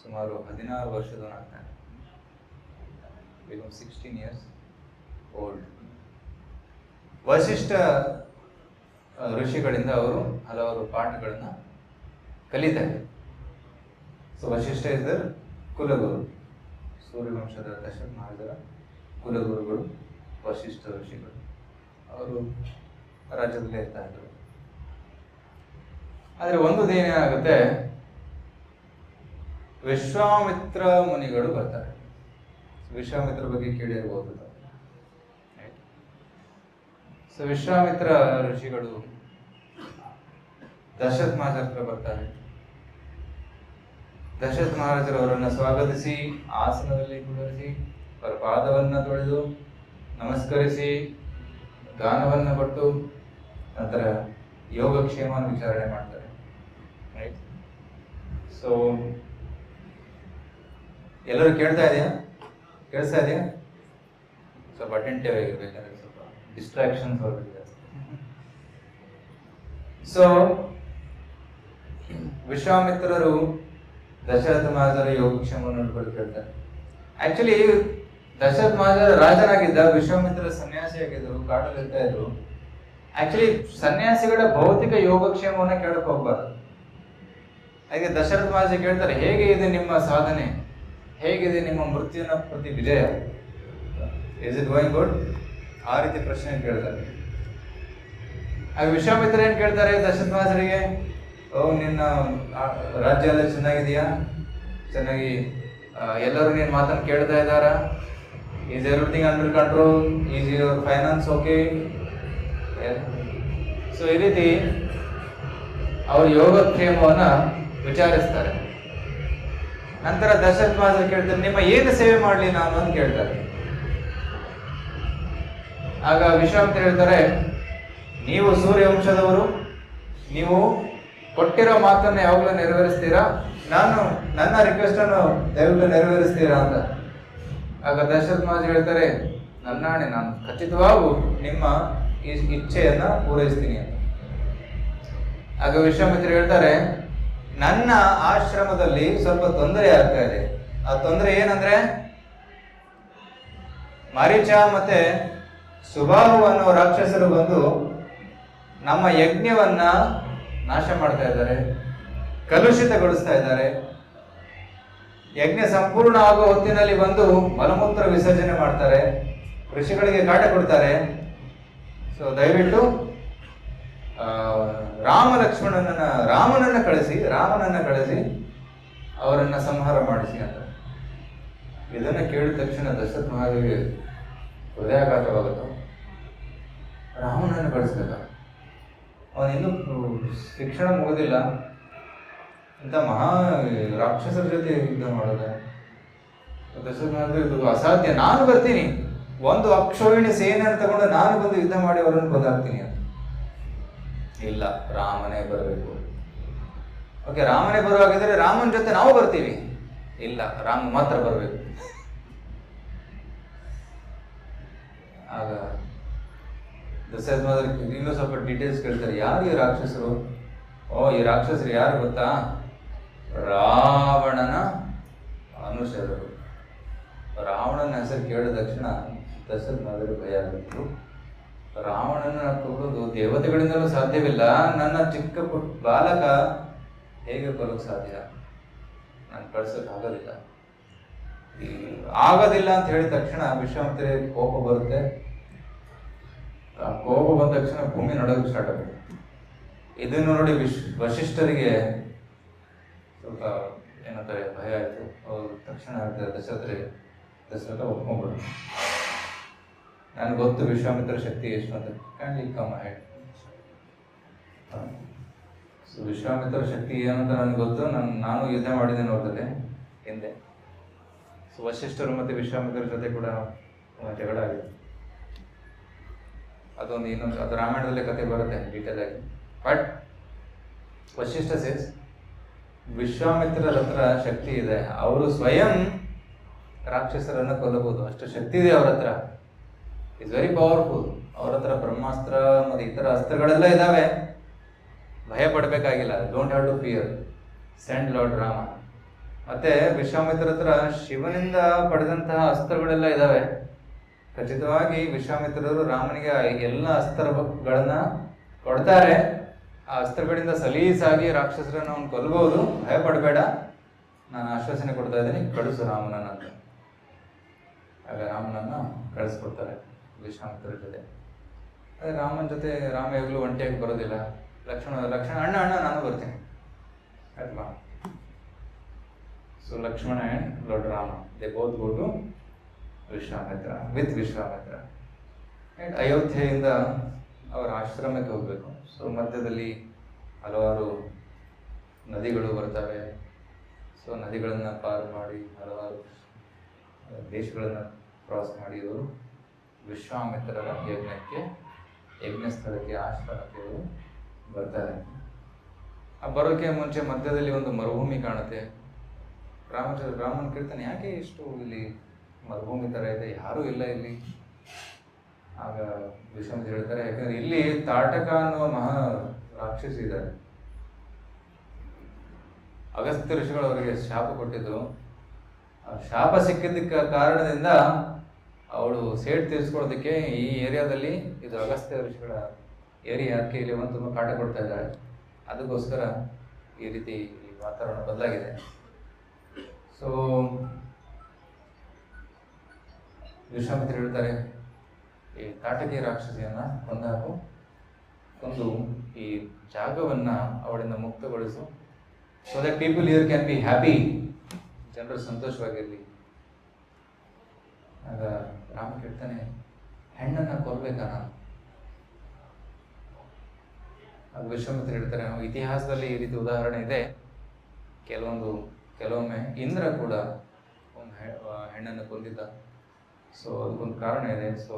ಸುಮಾರು 16 ವರ್ಷದವನಾಗ್ತಾನೆ. 16 years old. ವಶಿಷ್ಠ ಋಷಿಗಳಿಂದ ಅವರು ಹಲವಾರು ಪಾಠಗಳನ್ನ ಕಲಿತಾರೆ. So Vashishtha is their kulaguru. ಸೂರ್ಯವಂಶದ ದಶರಥ ಮಹಾರಾಜರ ಕುಲಗುರುಗಳು ವಶಿಷ್ಠ ಋಷಿಗಳು. ಅವರು ರಾಜ್ಯದಲ್ಲೇ ಇರ್ತಾ ಇದ್ರು. ಆದರೆ ಒಂದು ದಿನ ಏನಾಗುತ್ತೆ, ವಿಶ್ವಾಮಿತ್ರ ಮುನಿಗಳು ಬರ್ತಾರೆ. ವಿಶ್ವಾಮಿತ್ರ ಬಗ್ಗೆ ಕೇಳಿರ್ಬೋದು. ಸೊ ವಿಶ್ವಾಮಿತ್ರ ಋಷಿಗಳು ದಶರಥ ಮಹಾರಾಜರ ಹತ್ರ ಬರ್ತಾರೆ. ದಶರಥ ಮಹಾರಾಜರವರನ್ನ ಸ್ವಾಗತಿಸಿ ಆಸನದಲ್ಲಿ ಕುಳಿಸಿ ಅವರ ಪಾದವನ್ನ ತೊಳೆದು ನಮಸ್ಕರಿಸಿ ಗಾನವನ್ನ ಕೊಟ್ಟು ನಂತರ ಯೋಗಕ್ಷೇಮ ವಿಚಾರಣೆ ಮಾಡ್ತಾರೆ. ರೈಟ್? ಸೊ ಎಲ್ಲರೂ ಕೇಳ್ತಾ ಇದೆಯಾ? ಕೇಳಿಸ್ತಾ ಇದೆಯಾ? ಸ್ವಲ್ಪ ಅಟೆಂಟಿವ್ ಆಗಿರ್ಬೇಕಾದ್ರೆ ಸ್ವಲ್ಪ ಡಿಸ್ಟ್ರಾಕ್ಷನ್ಸ್ ಹೊರಗಿದೆ. ಸೊ ವಿಶ್ವಾಮಿತ್ರರು ದಶರಥ ಮಹಾರಾಜರ ಯೋಗಕ್ಷೇಮವನ್ನು ನೋಡ್ಕೊಂಡು ಕೇಳ್ತಾರೆ. ಆಕ್ಚುಲಿ ದಶರಥ ಮಹಾರಾಜರ ರಾಜನಾಗಿದ್ದ, ವಿಶ್ವಾಮಿತ್ರ ಸನ್ಯಾಸಿಯಾಗಿದ್ದರು, ಕಾಡಲ್ಲಿ ಇರ್ತಾ ಇದ್ರು. ಆಕ್ಚುಲಿ ಸನ್ಯಾಸಿಗಳ ಭೌತಿಕ ಯೋಗಕ್ಷೇಮವನ್ನ ಕೇಳಕ್ ಹೋಗ್ಬಾರ್ದು. ಹಾಗೆ ದಶರಥ ಮಹಾರಾಜ ಕೇಳ್ತಾರೆ, ಹೇಗೆ ಇದೆ ನಿಮ್ಮ ಸಾಧನೆ, ಹೇಗಿದೆ ನಿಮ್ಮ ಮೃತ್ಯುವಿನ ಪ್ರತಿ ವಿಜಯ, ಇಸ್ ಇಟ್ ಗೋಯಿಂಗ್ ಗುಡ್? ಆ ರೀತಿ ಪ್ರಶ್ನೆ ಕೇಳ್ತಾರೆ. ಆಗ ವಿಶ್ವಾಮಿತ್ರ ಏನ್ ಕೇಳ್ತಾರೆ ದಶರಥ ಮಹಾರಾಜರಿಗೆ, ನಿನ್ನ ರಾಜ್ಯ ಎಲ್ಲ ಚೆನ್ನಾಗಿದೆಯಾ, ಚೆನ್ನಾಗಿ ಎಲ್ಲರೂ ನೀನ್ ಮಾತನ್ನು ಕೇಳ್ತಾ ಇದ್ದಾರಾ, is everything under control, is your finance okay? So ಈ ರೀತಿ ಅವ್ರ ಯೋಗಕ್ಷೇಮವನ್ನ ವಿಚಾರಿಸ್ತಾರೆ. ನಂತರ ದಶರಥ ಮಹಾರಾಜ ಕೇಳ್ತಾರೆ, ನಿಮ್ಮ ಏನು ಸೇವೆ ಮಾಡ್ಲಿ ನಾನು ಅಂತ ಕೇಳ್ತಾರೆ. ಆಗ ವಿಶ್ವಾಮಿತ್ರ ಹೇಳ್ತಾರೆ, ನೀವು ಸೂರ್ಯವಂಶದವರು, ನೀವು ಕೊಟ್ಟಿರೋ ಮಾತನ್ನ ಯಾವಾಗಲೂ ನೆರವೇರಿಸ್ತೀರಾ, ನನ್ನ ರಿಕ್ವೆಸ್ಟ್ ಅನ್ನು ದಯವಿಟ್ಟು ನೆರವೇರಿಸ್ತೀರಾ ಅಂತ. ಆಗ ದಶರಥ ಮಹಾರಾಜ ಹೇಳ್ತಾರೆ, ನನ್ನಾಣೆ, ನಾನು ಖಚಿತವಾಗೂ ನಿಮ್ಮ ಇಚ್ಛೆಯನ್ನ ಪೂರೈಸ್ತೀನಿ ಅಂತ. ಆಗ ವಿಶ್ವಾಮಿತ್ರ ಹೇಳ್ತಾರೆ, ನನ್ನ ಆಶ್ರಮದಲ್ಲಿ ಸ್ವಲ್ಪ ತೊಂದರೆ ಆಗ್ತಾ ಇದೆ. ಆ ತೊಂದರೆ ಏನಂದ್ರೆ, ಮಾರೀಚ ಮತ್ತೆ ಸುಬಾಹು ಅನ್ನೋ ರಾಕ್ಷಸರು ಬಂದು ನಮ್ಮ ಯಜ್ಞವನ್ನ ನಾಶ ಮಾಡ್ತಾ ಇದ್ದಾರೆ, ಕಲುಷಿತಗೊಳಿಸ್ತಾ ಇದ್ದಾರೆ. ಯಜ್ಞ ಸಂಪೂರ್ಣ ಆಗೋ ಹೊತ್ತಿನಲ್ಲಿ ಬಂದು ಮಲಮೂತ್ರ ವಿಸರ್ಜನೆ ಮಾಡ್ತಾರೆ, ಋಷಿಗಳಿಗೆ ಕಾಟ ಕೊಡ್ತಾರೆ. ಸೊ ದಯವಿಟ್ಟು ರಾಮನನ್ನ ಕಳಿಸಿ ಅವರನ್ನ ಸಂಹಾರ ಮಾಡಿಸಿ ಅಂತ. ಇದನ್ನ ಕೇಳಿದ ತಕ್ಷಣ ದಶರಥ ಮಹಾದೇವಿ ಹೃದಯಾಘಾತವಾಗುತ್ತ. ರಾಮನನ್ನು ಕಳಿಸ್ಬೇಕ? ಅವನಿನ್ನೂ ಶಿಕ್ಷಣ ಮುಗೋದಿಲ್ಲ, ಇಂಥ ಮಹಾ ರಾಕ್ಷಸರ ಜೊತೆ ಯುದ್ಧ ಮಾಡೋದು ದಶರಥ ಮಹಾದೇವಿ ಇದು ಅಸಾಧ್ಯ, ನಾನು ಬರ್ತೀನಿ, ಒಂದು ಅಕ್ಷೋಹಿಣಿ ಸೇನೆಯನ್ನು ತಗೊಂಡು ನಾನು ಬಂದು ಯುದ್ಧ ಮಾಡಿ ಅವರನ್ನು ಕೊಂದಾಗ್ತೀನಿ ಅಂತ. ಇಲ್ಲ, ರಾಮನೇ ಬರಬೇಕು. ಓಕೆ, ರಾಮನೇ ಬರುವಾಗಿದ್ರೆ ರಾಮನ ಜೊತೆ ನಾವು ಬರ್ತೀವಿ. ಇಲ್ಲ, ರಾಮ ಮಾತ್ರ ಬರಬೇಕು. ಆಗ ದಶರಥ ಮಹಾರಾಜ್ ಇನ್ನೂ ಸ್ವಲ್ಪ ಡೀಟೇಲ್ಸ್ ಕೇಳ್ತಾರೆ. ಯಾರು ಈ ರಾಕ್ಷಸರು? ಈ ರಾಕ್ಷಸರು ಯಾರು ಗೊತ್ತಾ? ರಾವಣನ ಅನುಚರರು. ರಾವಣನ ಹೆಸರು ಕೇಳಿದ ತಕ್ಷಣ ದಶರಥ ಮಹಾರಾಜ್ ಭಯ ಆಗಿತ್ತು. ರಾವಣನ ಕೊಲ್ಲೋದು ದೇವತೆಗಳಿಂದಲೂ ಸಾಧ್ಯವಿಲ್ಲ, ನನ್ನ ಚಿಕ್ಕ ಪುಟ್ಟ ಬಾಲಕ ಹೇಗೆ ಬರೋಕ್ಕೆ ಸಾಧ್ಯ? ನಾನು ಕಳ್ಸೋಕೆ ಆಗೋದಿಲ್ಲ ಅಂತ ಹೇಳಿದ ತಕ್ಷಣ ವಿಶ್ವಾಮಿತ್ರರಿಗೆ ಕೋಪ ಬರುತ್ತೆ. ಆ ಕೋಪ ಬಂದ ತಕ್ಷಣ ಭೂಮಿ ನಡೋಕೆ ಸ್ಟಾರ್ಟ್ ಆಗುತ್ತೆ. ಇದನ್ನು ನೋಡಿ ವಶಿಷ್ಠರಿಗೆ ಸ್ವಲ್ಪ ಏನಂತಾರೆ ಭಯ ಆಯಿತು. ಅವರು ತಕ್ಷಣ ದಶರಥ ಒಪ್ಕೊಂಡ್ಬಿಡು, ನನಗೆ ಗೊತ್ತು ವಿಶ್ವಾಮಿತ್ರ ಶಕ್ತಿ ಎಷ್ಟು ಅಂತ. ಕ್ಯಾಂಡ್ಲಿ ಕಮ್ ಹೆಡ್. ಸೊ ವಿಶ್ವಾಮಿತ್ರ ಶಕ್ತಿ ಏನಂತ ನನಗೆ ಗೊತ್ತು, ನಾನು ಯುದ್ಧ ಮಾಡಿದ್ದೇನೆ ಅವ್ರದಲ್ಲಿ ಹಿಂದೆ. ಸೊ ವಶಿಷ್ಠರು ಮತ್ತು ವಿಶ್ವಾಮಿತ್ರ ಜೊತೆ ಕೂಡ ಜಗಳ ಆಗಿದೆ. ಅದೊಂದು ಇನ್ನೊಂದು, ಅದು ರಾಮಾಯಣದಲ್ಲೇ ಕತೆ ಬರುತ್ತೆ ಡೀಟೇಲ್ ಆಗಿ. ಬಟ್ ವಶಿಷ್ಠ ಸೇಸ್ ವಿಶ್ವಾಮಿತ್ರರ ಹತ್ರ ಶಕ್ತಿ ಇದೆ, ಅವರು ಸ್ವಯಂ ರಾಕ್ಷಸರನ್ನು ಕೊಲ್ಲಬಹುದು, ಅಷ್ಟು ಶಕ್ತಿ ಇದೆ ಅವ್ರ ಹತ್ರ. Is very powerful. ಅವ್ರ ಹತ್ರ ಬ್ರಹ್ಮಾಸ್ತ್ರ ಮತ್ತು ಇತರ ಅಸ್ತ್ರಗಳೆಲ್ಲ ಇದ್ದಾವೆ, ಭಯ ಪಡಬೇಕಾಗಿಲ್ಲ. Don't have to fear. Send lord Rama. ಮತ್ತೆ ವಿಶ್ವಾಮಿತ್ರ ಹತ್ರ ಶಿವನಿಂದ ಪಡೆದಂತಹ ಅಸ್ತ್ರಗಳೆಲ್ಲ ಇದ್ದಾವೆ. ಖಚಿತವಾಗಿ ವಿಶ್ವಾಮಿತ್ರರು ರಾಮನಿಗೆ ಎಲ್ಲ ಅಸ್ತ್ರಗಳನ್ನ ಕೊಡ್ತಾರೆ. ಆ ಅಸ್ತ್ರಗಳಿಂದ ಸಲೀಸಾಗಿ ರಾಕ್ಷಸರನ್ನು ಅವನು ಕೊಲ್ಲಬಹುದು, ಭಯ ಪಡಬೇಡ, ನಾನು ಆಶ್ವಾಸನೆ ಕೊಡ್ತಾ ಇದ್ದೀನಿ, ಕಳಿಸು ರಾಮನನ್ನ ಅಂತ. ಆಗ ರಾಮನನ್ನ ಕಳಿಸ್ಕೊಡ್ತಾರೆ ವಿಶ್ವಾಮಿತ್ರ ಜೊತೆ. ಅದೇ ರಾಮನ ಜೊತೆ ರಾಮ ಯಾವಾಗಲೂ ಒಂಟಿಯಾಗಿ ಬರೋದಿಲ್ಲ. ಲಕ್ಷ್ಮಣ ಅಣ್ಣ ನಾನು ಬರ್ತೀನಿ ಅಲ್ವಾ. So Lakshmana and lord Rama they both go to Vishwamitra with Vishwamitra. And ಅಯೋಧ್ಯೆಯಿಂದ ಅವರ ಆಶ್ರಮಕ್ಕೆ ಹೋಗಬೇಕು. ಸೊ ಮಧ್ಯದಲ್ಲಿ ಹಲವಾರು ನದಿಗಳು ಬರ್ತವೆ. ಸೊ ನದಿಗಳನ್ನು ಪಾರು ಮಾಡಿ ಹಲವಾರು ದೇಶಗಳನ್ನು ಕ್ರಾಸ್ ಮಾಡಿ ಇವರು ವಿಶ್ವಾಮಿತ್ರರ ಯಜ್ಞ ಸ್ಥಳಕ್ಕೆ ಆಶ್ರಮಕ್ಕೆ ಇವರು ಬರ್ತಾರೆ. ಆ ಬರೋಕ್ಕೆ ಮುಂಚೆ ಮಧ್ಯದಲ್ಲಿ ಒಂದು ಮರುಭೂಮಿ ಕಾಣುತ್ತೆ. ರಾಮನ ಕೇಳ್ತಾನೆ, ಯಾಕೆ ಇಷ್ಟು ಇಲ್ಲಿ ಮರುಭೂಮಿ ಥರ ಇದೆ, ಯಾರೂ ಇಲ್ಲ ಇಲ್ಲಿ? ಆಗ ವಿಶ್ವಾಮಿತ್ರ ಹೇಳ್ತಾರೆ, ಯಾಕಂದ್ರೆ ಇಲ್ಲಿ ತಾಟಕ ಅನ್ನುವ ಮಹಾ ರಾಕ್ಷಸಿ ಇದ್ದಾರೆ. ಅಗಸ್ತ್ಯ ಋಷಿಗಳು ಅವರಿಗೆ ಶಾಪ ಕೊಟ್ಟಿದ್ರು. ಆ ಶಾಪ ಸಿಕ್ಕಿದ್ದಕ್ಕೆ ಕಾರಣದಿಂದ ಅವಳು ಸೇಡ್ ತೀರಿಸ್ಕೊಳ್ಳೋದಕ್ಕೆ ಈ ಏರಿಯಾದಲ್ಲಿ, ಇದು ಅಗಸ್ತ್ಯ ಋಷಿಗಳ ಏರಿಯಾ, ಅದಕ್ಕೆ ಇಲ್ಲಿ ಒಂದು ತುಂಬ ಕಾಟ ಕೊಡ್ತಾ ಇದ್ದಾರೆ. ಅದಕ್ಕೋಸ್ಕರ ಈ ರೀತಿ ವಾತಾವರಣ ಬದಲಾಗಿದೆ. ಸೊ ವಿಶ್ವಾಮಿತ್ರ ಹೇಳ್ತಾರೆ, ಈ ತಾಟಕಿ ರಾಕ್ಷಸಿಯನ್ನ ಕೊಂದು ಈ ಜಾಗವನ್ನ ಅವಳಿಂದ ಮುಕ್ತಗೊಳಿಸು. So that people here can be happy, ಜನರು ಸಂತೋಷವಾಗಿರಲಿ. ಆಗ ರಾಮ ಕೇಳ್ತಾನೆ, ಹೆಣ್ಣನ್ನ ಕೊಲ್ಬೇಕಾ ನಾನು? ಆಗ ವಿಶ್ವಾಮಿತ್ರ ಹೇಳ್ತಾರೆ, ಇತಿಹಾಸದಲ್ಲಿ ಈ ರೀತಿ ಉದಾಹರಣೆ ಇದೆ. ಕೆಲವೊಮ್ಮೆ ಇಂದ್ರ ಕೂಡ ಒಂದು ಹೆಣ್ಣನ್ನು ಕೊಂದಿದ್ದ. ಸೊ ಅದಕ್ಕೊಂದು ಕಾರಣ ಇದೆ. So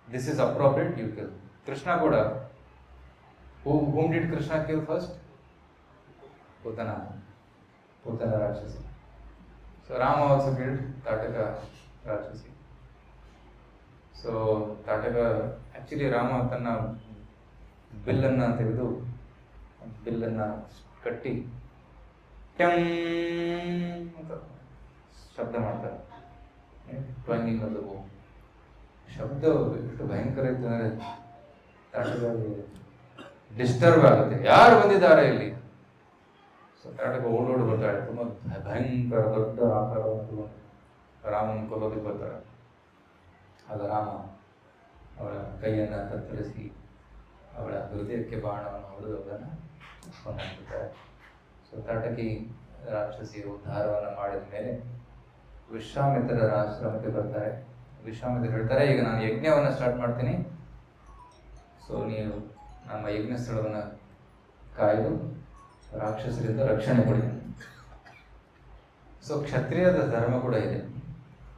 this is appropriate, you kill. Krishna ಕೂಡ, whom did Krishna kill first? Putana ರಾಕ್ಷಸಿ. So Rama also killed Tataka ರಾಕ್ಷಸಿ. ಸೊ ತಾಟಕ ಆಕ್ಚುಲಿ ರಾಮ ತನ್ನ ಬಿಲ್ಲನ್ನು ತೆಗೆದು ಬಿಲ್ಲನ್ನು ಕಟ್ಟಿ ಟ್ಯಂ ಅಂತ ಶಬ್ದ ಮಾಡ್ತಾರೆ. ಟ್ವಂಗಿಂಗ್ ಅದು ಶಬ್ದ ಎಷ್ಟು ಭಯಂಕರ ಇತ್ತು ಅಂದರೆ ಡಿಸ್ಟರ್ಬ್ ಆಗುತ್ತೆ. ಯಾರು ಬಂದಿದ್ದಾರೆ ಇಲ್ಲಿ? ಸೊ ತಾಟಕ ಓಡೋಡು ಬರ್ತಾಳೆ. ತುಂಬ ಭಯಂಕರ ದೊಡ್ಡ ಆಕಾರವನ್ನು ರಾಮನ ಕೊಲ್ಲೋದಕ್ಕೆ ಬರ್ತಾಳೆ. ಆಗ ರಾಮ ಅವಳ ಕೈಯನ್ನು ಕತ್ತರಿಸಿ ಅವಳ ಹೃದಯಕ್ಕೆ ಬಾಣವನ್ನು ಹೊಡೆದು ಅವಳನ್ನು ಕೊಂದಾಕ್ಬಿಡ್ತಾರೆ. ಸೊ ತಾಟಕಿ ರಾಕ್ಷಸಿಯ ಉದ್ಧಾರವನ್ನು ಮಾಡಿದ ಮೇಲೆ ವಿಶ್ವಾಮಿತ್ರರ ಆಶ್ರಮಕ್ಕೆ ಬರ್ತಾರೆ. ವಿಶ್ವಾಮಿತ್ರ ಹೇಳ್ತಾರೆ, ಈಗ ನಾನು ಯಜ್ಞವನ್ನು ಸ್ಟಾರ್ಟ್ ಮಾಡ್ತೀನಿ, ಸೊ ನೀವು ನಮ್ಮ ಯಜ್ಞ ಸ್ಥಳವನ್ನು ಕಾಯ್ದು ರಾಕ್ಷಸರಿಂದ ರಕ್ಷಣೆ ಕೊಡಿ. ಸೊ ಕ್ಷತ್ರಿಯದ ಧರ್ಮ ಕೂಡ ಇದೆ.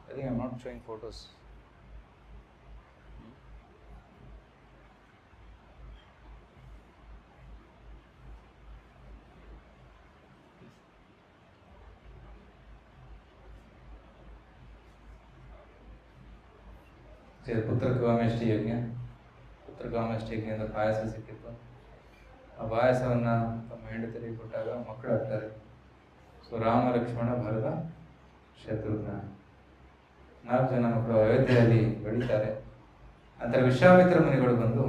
I think I am not showing photos. Putrakameshti yagna. Putrakameshti ಯಜ್ಞದ ಪಾಯಸ ಸಿಕ್ಕಿತ್ತು. ಆ ಪಾಯಸವನ್ನು ತಮ್ಮ ಹೆಂಡತಿಯರಿಗೆ ಕೊಟ್ಟಾಗ ಮಕ್ಕಳಾಗ್ತಾರೆ. ಸೊ ರಾಮ, ಲಕ್ಷ್ಮಣ, ಭರತ, ಶತ್ರುಘ್ನ 4 ಜನ ಮಕ್ಕಳು ಅಯೋಧ್ಯೆಯಲ್ಲಿ ಬೆಳೀತಾರೆ. ನಂತರ ವಿಶ್ವಾಮಿತ್ರ ಮುನಿಗಳು ಬಂದು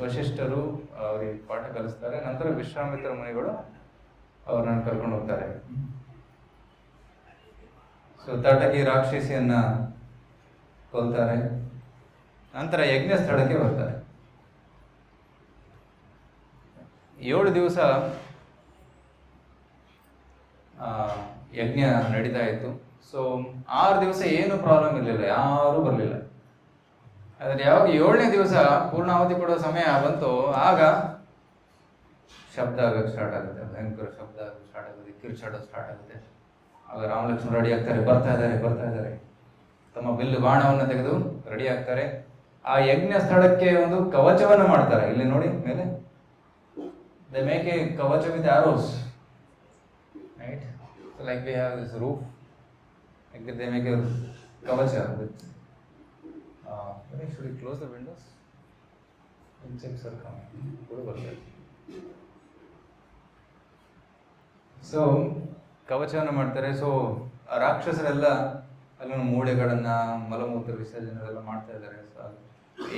ವಶಿಷ್ಠರು ಅವರಿಗೆ ಪಾಠ ಕಲಿಸ್ತಾರೆ. ನಂತರ ವಿಶ್ವಾಮಿತ್ರ ಮುನಿಗಳು ಅವ್ರನ್ನ ಕರ್ಕೊಂಡು ಹೋಗ್ತಾರೆ. ಸೊ ತಾಟಕಿ ರಾಕ್ಷಸಿಯನ್ನ ಕೊಲ್ತಾರೆ. ನಂತರ ಯಜ್ಞ ಸ್ಥಳಕ್ಕೆ ಬರ್ತಾರೆ. 7 ದಿವಸ ಯಜ್ಞ ನಡೀತಾ ಇತ್ತು. ಸೊ 6 ದಿವಸ ಏನು ಪ್ರಾಬ್ಲಮ್ ಇರಲಿಲ್ಲ, ಯಾರೂ ಬರಲಿಲ್ಲ. ಆದರೆ ಯಾವಾಗ 7ನೇ ದಿವಸ ಪೂರ್ಣಾವಧಿ ಕೊಡೋ ಸಮಯ ಬಂತು, ಆಗ ಶಬ್ದ ಆಗಕ್ಕೆ ಸ್ಟಾರ್ಟ್ ಆಗುತ್ತೆ. ಭಯಂಕರ ಶಬ್ದ ಆಗಕ್ಕೆ ಸ್ಟಾರ್ಟ್ ಆಗುತ್ತೆ, ಕಿರ್ಚಾಡೋದು ಸ್ಟಾರ್ಟ್ ಆಗುತ್ತೆ. ಆಗ ರಾಮ ಲಕ್ಷ್ಮಣ ರೆಡಿ ಆಗ್ತಾರೆ, ಬರ್ತಾ ಇದ್ದಾರೆ. ತಮ್ಮ ಬಿಲ್ಲು ಬಾಣವನ್ನು ತೆಗೆದು ರೆಡಿ ಆಗ್ತಾರೆ. ಆ ಯಜ್ಞ ಸ್ಥಳಕ್ಕೆ ಒಂದು ಕವಚವನ್ನು ಮಾಡ್ತಾರೆ. ಇಲ್ಲಿ ನೋಡಿ ಮೇಲೆ, ದೇ ಮೇಕ್ ಎ ಕವಚ with arrows, right? So like we have this roof, like that they make a kavacha with should we close the windows? Insects are coming. Good work. So ಕವಚವನ್ನು ಮಾಡ್ತಾರೆ. ಸೊ ರಾಕ್ಷಸರೆಲ್ಲ ಅಲ್ಲೊಂದು ಮೂಳೆಗಳನ್ನು, ಮಲಮೂತ್ರ ವಿಸರ್ಜನೆಲ್ಲ ಮಾಡ್ತಾ ಇದ್ದಾರೆ. So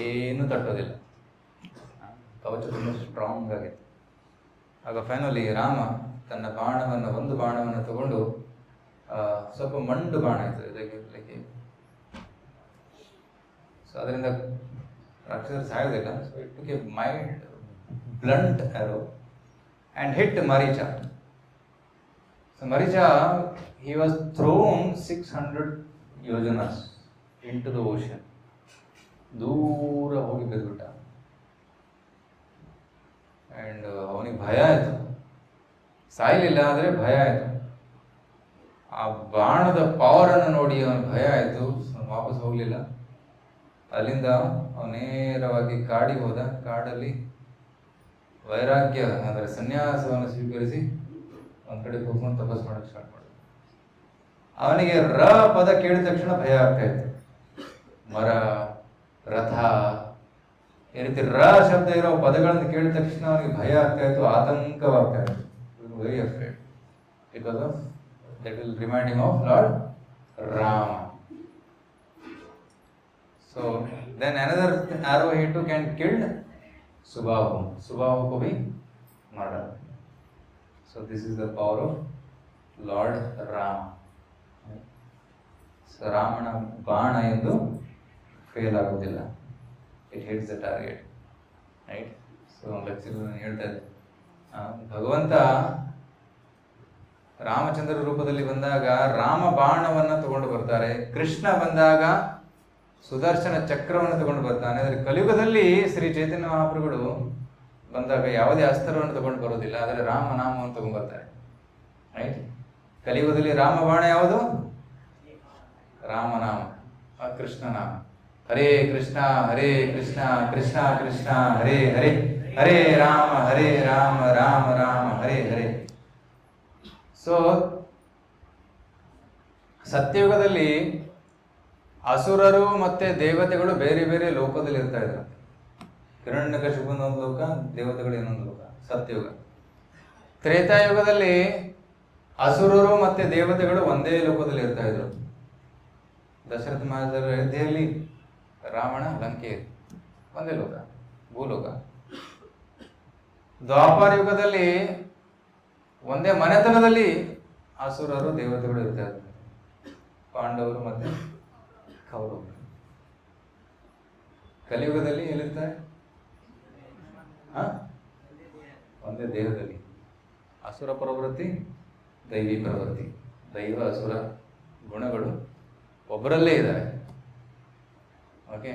ಏನು ತಟ್ಟೋದಿಲ್ಲ. ಕವಚ ತುಂಬ strong ಆಗಿತ್ತು. ಆಗ ಫೈನಲಿ ರಾಮ ತನ್ನ ಒಂದು ಬಾಣವನ್ನು ತಗೊಂಡು, ಸ್ವಲ್ಪ ಮಂಡು ಬಾಣ ಇತ್ತು ಇದಕ್ಕೆ, ಸೊ ಅದರಿಂದ ರಾಕ್ಷಸರು ಸಾಯೋದಿಲ್ಲ. So it took a mild blunt arrow and hit Maricha. So Maricha, he was thrown 600 yojanas into the ocean. ದೂರ ಹೋಗಿ ಬಿದ್ದುಬಿಟ್ಟ. ಆ್ಯಂಡ್ ಅವನಿಗೆ ಭಯ ಆಯಿತು. ಸಾಯಲಿಲ್ಲ, ಆದರೆ ಭಯ ಆಯಿತು. ಆ ಬಾಣದ ಪವರನ್ನು ನೋಡಿ ಅವನಿಗೆ ಭಯ ಆಯಿತು. ವಾಪಸ್ ಹೋಗಲಿಲ್ಲ. ಅಲ್ಲಿಂದ ಅವನು ನೇರವಾಗಿ ಕಾಡಿಗೆ ಹೋದ. ಕಾಡಲ್ಲಿ ವೈರಾಗ್ಯ ಅಂದರೆ ಸನ್ಯಾಸವನ್ನು ಸ್ವೀಕರಿಸಿ ಒಂದು ಕಡೆ ಕೂತ್ಕೊಂಡು ತಪಸ್ ಮಾಡೋಕ್ಕೆ ಸ್ಟಾರ್ಟ್ ಮಾಡಿದ. ಅವನಿಗೆ ರ ಪದ ಕೇಳಿದ ತಕ್ಷಣ ಭಯ ಆಗ್ತಾ ಇತ್ತು. ಮರ, ರಥ, ಈ ರೀತಿ ರ ಶಬ್ದ ಇರೋ ಪದಗಳನ್ನು ಕೇಳಿದ ತಕ್ಷಣ ಅವನಿಗೆ ಭಯ ಆಗ್ತಾ ಇತ್ತು, ಆತಂಕವಾಗ್ತಾ ಇತ್ತು. Very afraid because of that will remind him of Lord Rama. So then another arrow he took and killed Subahu. Subahu ko bhi murder. So this is the power of Lord Rama. So ರಾಮನ ಬಾಣ ಎಂದು fail ಆಗೋದಿಲ್ಲ. It hits the target, right? So Lakshmana ಹೇಳ್ತಾ ಇದ್ದೆ, ಭಗವಂತ ರಾಮಚಂದ್ರ ರೂಪದಲ್ಲಿ ಬಂದಾಗ ರಾಮ ಬಾಣವನ್ನು ತಗೊಂಡು ಬರ್ತಾರೆ. ಕೃಷ್ಣ ಬಂದಾಗ ಸುದರ್ಶನ ಚಕ್ರವನ್ನು ತಗೊಂಡು ಬರ್ತಾನೆ. ಆದರೆ ಕಲಿಯುಗದಲ್ಲಿ ಶ್ರೀ ಚೈತನ್ಯ ಮಹಾಪ್ರಭುಗಳು ಬಂದಾಗ ಯಾವುದೇ ಅಸ್ತ್ರವನ್ನು ತಗೊಂಡು ಬರೋದಿಲ್ಲ, ಆದರೆ ರಾಮನಾಮವನ್ನು ತಗೊಂಡು ಬರ್ತಾರೆ, ರೈಟ್? ಕಲಿಯುಗದಲ್ಲಿ ರಾಮ ಬಾಣ ಯಾವುದು? ರಾಮನಾಮ, ಕೃಷ್ಣನಾಮ. ಹರೇ ಕೃಷ್ಣ ಕೃಷ್ಣ ಕೃಷ್ಣ ಹರೇ ಹರೇ, ಹರೇ ರಾಮ ರಾಮ ರಾಮ ಹರೇ ಹರೇ. ಸೊ ಸತ್ಯಯುಗದಲ್ಲಿ ಅಸುರರು ಮತ್ತೆ ದೇವತೆಗಳು ಬೇರೆ ಬೇರೆ ಲೋಕದಲ್ಲಿ ಇರ್ತಾ ಇದ್ರು. ಹಿರಣ್ಯಕಶಿಪು ಒಂದು ಲೋಕ, ದೇವತೆಗಳು ಇನ್ನೊಂದು ಲೋಕ, ಸತ್ಯಯುಗ. ತ್ರೇತಾಯುಗದಲ್ಲಿ ಅಸುರರು ಮತ್ತೆ ದೇವತೆಗಳು ಒಂದೇ ಲೋಕದಲ್ಲಿ ಇರ್ತಾ ಇದ್ರು. ದಶರಥ ಮಹಾರಾಜರ ಅಯೋಧ್ಯೆಯಲ್ಲಿ, ರಾವಣ ಲಂಕೆ, ಒಂದೇ ಲೋಕ, ಭೂಲೋಕ. ದ್ವಾಪರ ಯುಗದಲ್ಲಿ ಒಂದೇ ಮನೆತನದಲ್ಲಿ ಅಸುರರು ದೇವತೆಗಳು ಇರ್ತಾ ಇದ್ದಾರೆ, ಪಾಂಡವರು ಮತ್ತೆ ಕೌರವರು. ಕಲಿಯುಗದಲ್ಲಿ ಎಲ್ಲಿರ್ತಾರೆ? ಒಂದೇ ದೇಹದಲ್ಲಿ. ಅಸುರ ಪ್ರವೃತ್ತಿ, ದೈವಿ ಪ್ರವೃತ್ತಿ. ದೈವ ಅಸುರ ಗುಣಗಳು ಒಬ್ಬರಲ್ಲೇ ಇದ್ದಾರೆ. ಓಕೆ,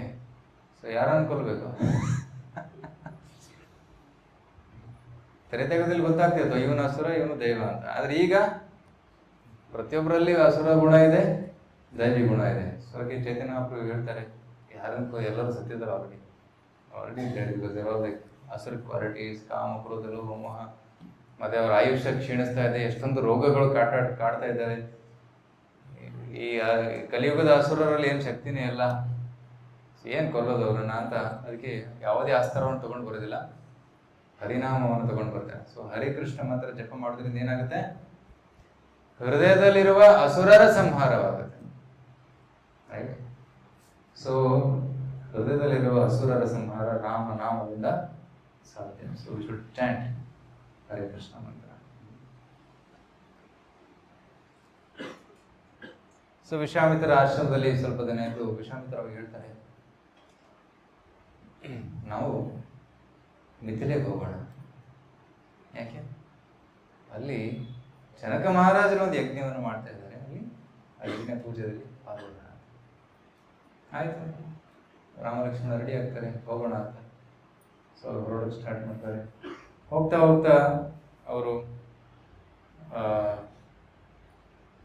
ಸೊ ಯಾರನ್ನು ಕೊಲ್ಬೇಕು? ತ್ರೇತಾಯುಗದಲ್ಲಿ ಗೊತ್ತಾಗ್ತಿತ್ತು ಇವನು ಅಸುರ ಇವನು ದೈವ ಅಂತ. ಆದ್ರೆ ಈಗ ಪ್ರತಿಯೊಬ್ಬರಲ್ಲಿ ಅಸುರ ಗುಣ ಇದೆ, ದೈವಿ ಗುಣ ಇದೆ. ಸ್ವರ್ಗೀಯ ಚೈತನ್ಯ ಮಹಾಪ್ರಭು ಹೇಳ್ತಾರೆ, ಯಾರನ್ನು ಎಲ್ಲರೂ ಸತ್ತಿದ್ದಾರೆ ಆಲ್ರೆಡಿ ಹೇಳಿದ್ರು. ಅಸುರ ಕ್ವಾಲಿಟೀಸ್, ಕಾಮ, ಕ್ರೋಧ, ಲೋಭ, ಮೋಹ, ಮತ್ತೆ ಅವರ ಆಯುಷ್ಯ ಕ್ಷೀಣಿಸ್ತಾ ಇದೆ, ಎಷ್ಟೊಂದು ರೋಗಗಳು ಕಾಡ್ತಾ ಇದ್ದಾರೆ. ಈ ಕಲಿಯುಗದ ಅಸುರರಲ್ಲಿ ಏನು ಶಕ್ತಿನೇ ಇಲ್ಲ, ಏನು ಕೊಲ್ಲೋದು ಅವ್ರನ್ನ ಅಂತ. ಅದಕ್ಕೆ ಯಾವುದೇ ಅಸ್ತ್ರವನ್ನು ತಗೊಂಡು ಬರೋದಿಲ್ಲ, ಹರಿನಾಮವನ್ನು ತಗೊಂಡು ಬರ್ತಾರೆ. ಸೊ ಹರಿಕೃಷ್ಣ ಮಂತ್ರ ಜಪ ಮಾಡೋದ್ರಿಂದ ಏನಾಗುತ್ತೆ? ಹೃದಯದಲ್ಲಿರುವ ಅಸುರರ ಸಂಹಾರವಾಗುತ್ತೆ. ರೈಟ್? ಸೊ ಹೃದಯದಲ್ಲಿರುವ ಅಸುರರ ಸಂಹಾರ ರಾಮನಾಮದಿಂದ ಸಾಧ್ಯ. So we should chant Hare Krishna ಮಂತ್ರ. ಸೊ ವಿಶ್ವಾಮಿತ್ರ ಆಶ್ರಮದಲ್ಲಿ ಸ್ವಲ್ಪ ದಿನ ಇದ್ದು ವಿಶ್ವಾಮಿತ್ರ ಅವರು ಹೇಳ್ತಾರೆ, ನಾವು ಮಿಥಿಲೆಗೆ ಹೋಗೋಣ. ಯಾಕೆ? ಅಲ್ಲಿ ಜನಕ ಮಹಾರಾಜರು ಒಂದು ಯಜ್ಞವನ್ನು ಮಾಡ್ತಾ ಇದ್ದಾರೆ, ಅಲ್ಲಿ ಆ ಯಜ್ಞ ಪೂಜೆಯಲ್ಲಿ ಪಾಲ್ಗೊಳ್ಳೋಣ. ಆಯ್ತು, ರಾಮಲಕ್ಷ್ಮಣ ರೆಡಿ ಆಗ್ತಾರೆ, ಹೋಗೋಣ ಅಂತ. ಸೊ ಅವ್ರು ಹೊರಡೋಕೆ ಸ್ಟಾರ್ಟ್ ಮಾಡ್ತಾರೆ. ಹೋಗ್ತಾ ಹೋಗ್ತಾ ಅವರು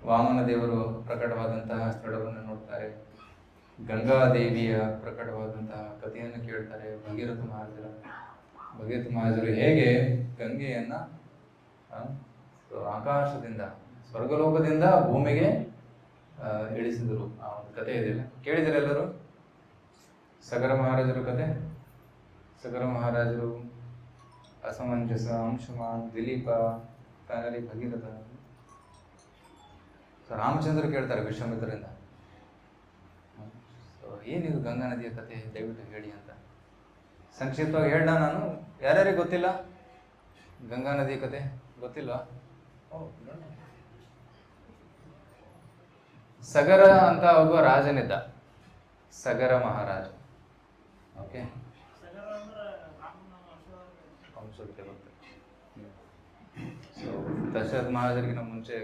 ವಾಮನ ದೇವರು ಪ್ರಕಟವಾದಂತಹ ಸ್ಥಳವನ್ನು ನೋಡ್ತಾರೆ. ಗಂಗಾದೇವಿಯ ಪ್ರಕಟವಾದಂತಹ ಕಥೆಯನ್ನು ಕೇಳ್ತಾರೆ. ಭಗೀರಥ ಮಹಾರಾಜರು ಹೇಗೆ ಗಂಗೆಯನ್ನ ಆಕಾಶದಿಂದ, ಸ್ವರ್ಗಲೋಕದಿಂದ ಭೂಮಿಗೆ ಇಳಿಸಿದರು, ಆ ಒಂದು ಕಥೆ ಇದೆಯಲ್ಲ, ಕೇಳಿದರೆ ಎಲ್ಲರೂ? ಸಗರ ಮಹಾರಾಜರು ಕತೆ. ಸಗರ ಮಹಾರಾಜರು, ಅಸಮಂಜಸ, ಅಂಶುಮಾನ್, ದಿಲೀಪ, ಫೈನಲಿ ಭಗೀರಥ. ಸೊ ರಾಮಚಂದ್ರ ಕೇಳ್ತಾರೆ ವಿಶ್ವಾಮಿತ್ರರಿಂದ, ಸೊ ಏನಿದು ಗಂಗಾ ನದಿಯ ಕತೆ, ದಯವಿಟ್ಟು ಹೇಳಿ ಅಂತ. ಸಂಕ್ಷಿಪ್ತವಾಗಿ ಹೇಳ, ನಾನು ಯಾರ್ಯಾರಿಗೆ ಗೊತ್ತಿಲ್ಲ ಗಂಗಾ ನದಿಯ ಕತೆ? ಗೊತ್ತಿಲ್ವಾ? ಸಗರ ಅಂತ ಒಬ್ಬ ರಾಜನಿದ್ದ, ಸಗರ ಮಹಾರಾಜ. ಓಕೆ, ಸೊ ದಶರಥ ಮಹಾರಾಜರಿಗಿನ ಮುಂಚೆ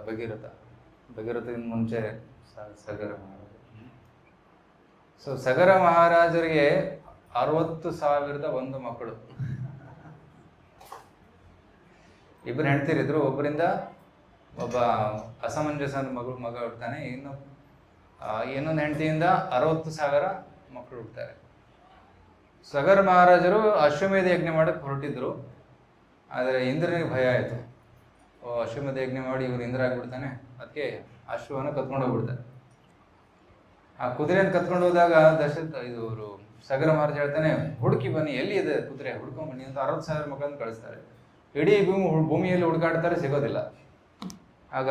ಭಗೀರಥಗಿಂತ ಮುಂಚೆ ಸಗರ ಮಹಾರಾಜ. ಸೊ ಸಗರ ಮಹಾರಾಜರಿಗೆ 60,001 ಮಕ್ಕಳು. ಇಬ್ಬರು ಹೆಂಡ್ತಿರಿದ್ರು. ಒಬ್ಬರಿಂದ ಒಬ್ಬ ಅಸಮಂಜಸ ಮಗ ಹುಡ್ತಾನೆ, ಇನ್ನೊಂದು ಹೆಂಡತಿಯಿಂದ 60,000 ಮಕ್ಕಳು ಹುಡ್ತಾರೆ. ಸಗರ ಮಹಾರಾಜರು ಅಶ್ವಮೇಧ ಯಜ್ಞ ಮಾಡಕ್ಕೆ ಹೊರಟಿದ್ರು. ಆದರೆ ಇಂದ್ರನಿಗೆ ಭಯ ಆಯಿತು. ಅಶ್ವಮೇಧ ಯಜ್ಞ ಮಾಡಿ ಇವ್ರು ಇಂದ್ರ ಆಗಿಬಿಡ್ತಾನೆ, ಅದಕ್ಕೆ ಅಶ್ವವನ್ನು ಕತ್ಕೊಂಡು ಹೋಗ್ಬಿಡ್ತಾರೆ. ಆ ಕುದುರೆಯನ್ನು ಕತ್ಕೊಂಡು ಹೋದಾಗ ಇವರು ಸಗರ ಮಹಾರಾಜ ಹೇಳ್ತಾನೆ, ಹುಡುಕಿ ಬನ್ನಿ, ಎಲ್ಲಿ ಇದೆ ಕುದುರೆ, ಹುಡ್ಕೊಂಡ್ ಬನ್ನಿ ಅಂತ 60,000 ಮಕ್ಕಳನ್ನು ಕಳಿಸ್ತಾರೆ. ಇಡೀ ಭೂಮಿಯಲ್ಲಿ ಹುಡುಕಾಡ್ತಾರೆ, ಸಿಗೋದಿಲ್ಲ. ಆಗ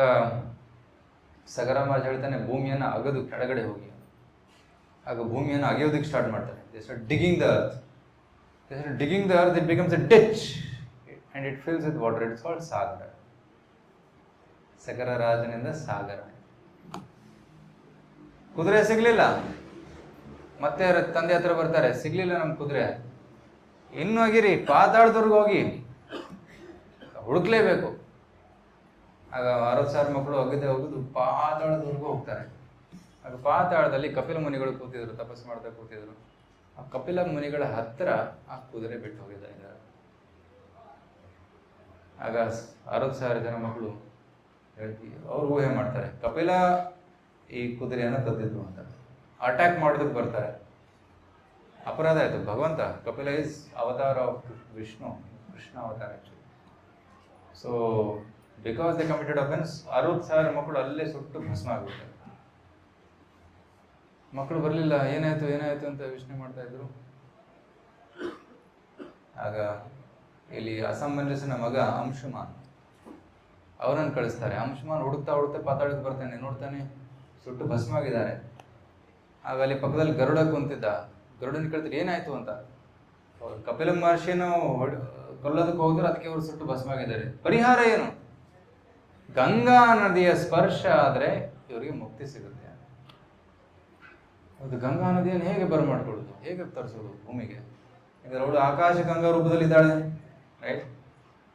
ಸಗರ ಮಹಾರಾಜ ಹೇಳ್ತಾನೆ, ಭೂಮಿಯನ್ನು ಅಗದು ಕೆಳಗಡೆ ಹೋಗಿ. ಆಗ ಭೂಮಿಯನ್ನು ಅಗೆಯೋದಕ್ಕೆ ಸ್ಟಾರ್ಟ್ ಮಾಡ್ತಾರೆ. They start digging the earth. It becomes a ditch and it fills with water. It's called ಸಾಗರ. ಸಗರ ರಾಜನಿಂದ ಸಾಗರ. ಕುದುರೆ ಸಿಗ್ಲಿಲ್ಲ. ಮತ್ತೆ ತಂದೆ ಹತ್ರ ಬರ್ತಾರೆ, ಸಿಗ್ಲಿಲ್ಲ ನಮ್ಮ ಕುದುರೆ, ಇನ್ನು ಹೋಗಿರಿ, ಪಾತಾಳದವರೆಗೂ ಹೋಗಿ ಹುಡುಕ್ಲೇಬೇಕು. ಆಗ 60,000 ಮಕ್ಕಳು ಹೋಗುದು ಪಾತಾಳದವರೆಗೂ ಹೋಗ್ತಾರೆ. ಆಗ ಪಾತಾಳದಲ್ಲಿ ಕಪಿಲ ಮುನಿಗಳು ಕೂತಿದ್ರು, ತಪಸ್ಸು ಮಾಡ್ತಾ ಕೂತಿದ್ರು. ಆ ಕಪಿಲ ಮುನಿಗಳ ಹತ್ರ ಆ ಕುದುರೆ ಬಿಟ್ಟು ಹೋಗಿದ್ದಾರೆ. ಆಗ 60,000 ಜನ ಮಕ್ಕಳು ಅವ್ರು ಊಹೆ ಮಾಡ್ತಾರೆ, ಕಪಿಲ ಈ ಕುದುರೆಯನ್ನು ಕದ್ದಿದ್ರು ಅಂತ. ಅಟ್ಯಾಕ್ ಮಾಡೋದಕ್ಕೆ ಬರ್ತಾರೆ. ಅಪರಾಧ ಆಯ್ತು. ಭಗವಂತ, ಕಪಿಲ ಇಸ್ ಅವತಾರ ಆಫ್ ವಿಷ್ಣು, ಕೃಷ್ಣ ಅವತಾರ actually. So because they committed offence, 60,000 ಮಕ್ಕಳು ಅಲ್ಲೇ ಸುಟ್ಟು ಭಸ್ಮ ಆಗ್ಬಿಡ್ತಾರೆ. ಮಕ್ಕಳು ಬರಲಿಲ್ಲ, ಏನಾಯ್ತು ಅಂತ ಯೋಚನೆ ಮಾಡ್ತಾ ಇದ್ರು. ಆಗ ಇಲ್ಲಿ ಅಸಮಂಜಸನ ಮಗ ಅಂಶುಮಾನ್ ಅವನನ್ನು ಕಳಿಸ್ತಾರೆ. ಅಂಶುಮಾನ್ ಹುಡುಕ್ತಾ ಹುಡುಕ್ತಾ ಪಾತಾಳಕ್ಕೆ ಬರ್ತಾನೆ, ನೋಡ್ತಾನೆ ಸುಟ್ಟು ಭಸ್ಮಾಗಿದ್ದಾರೆ. ಆಗ ಅಲ್ಲಿ ಪಕ್ಕದಲ್ಲಿ ಗರುಡ ಕುಂತಿದ್ದ. ಗರುಡನ ಕೇಳ್ತಾರೆ ಏನಾಯ್ತು ಅಂತ. ಕಪಿಲ ಮಹರ್ಷಿಯನ್ನು ಕೊಲ್ಲೋದಕ್ಕೆ ಹೋದ್ರೆ ಅದಕ್ಕೆ ಅವರು ಸುಟ್ಟು ಭಸ್ಮಾಗಿದ್ದಾರೆ. ಪರಿಹಾರ ಏನು? ಗಂಗಾ ನದಿಯ ಸ್ಪರ್ಶ ಆದ್ರೆ ಇವರಿಗೆ ಮುಕ್ತಿ ಸಿಗುತ್ತೆ. ಅದು ಗಂಗಾ ನದಿಯನ್ನು ಹೇಗೆ ಬರಮಾಡ್ಕೊಳ್ಳೋದು, ಹೇಗೆ ತರಿಸೋದು ಭೂಮಿಗೆ? ಯಾಕಂದ್ರೆ ಅವಳು ಆಕಾಶ ಗಂಗಾ ರೂಪದಲ್ಲಿ ಇದ್ದಾಳೆ, ರೈಟ್?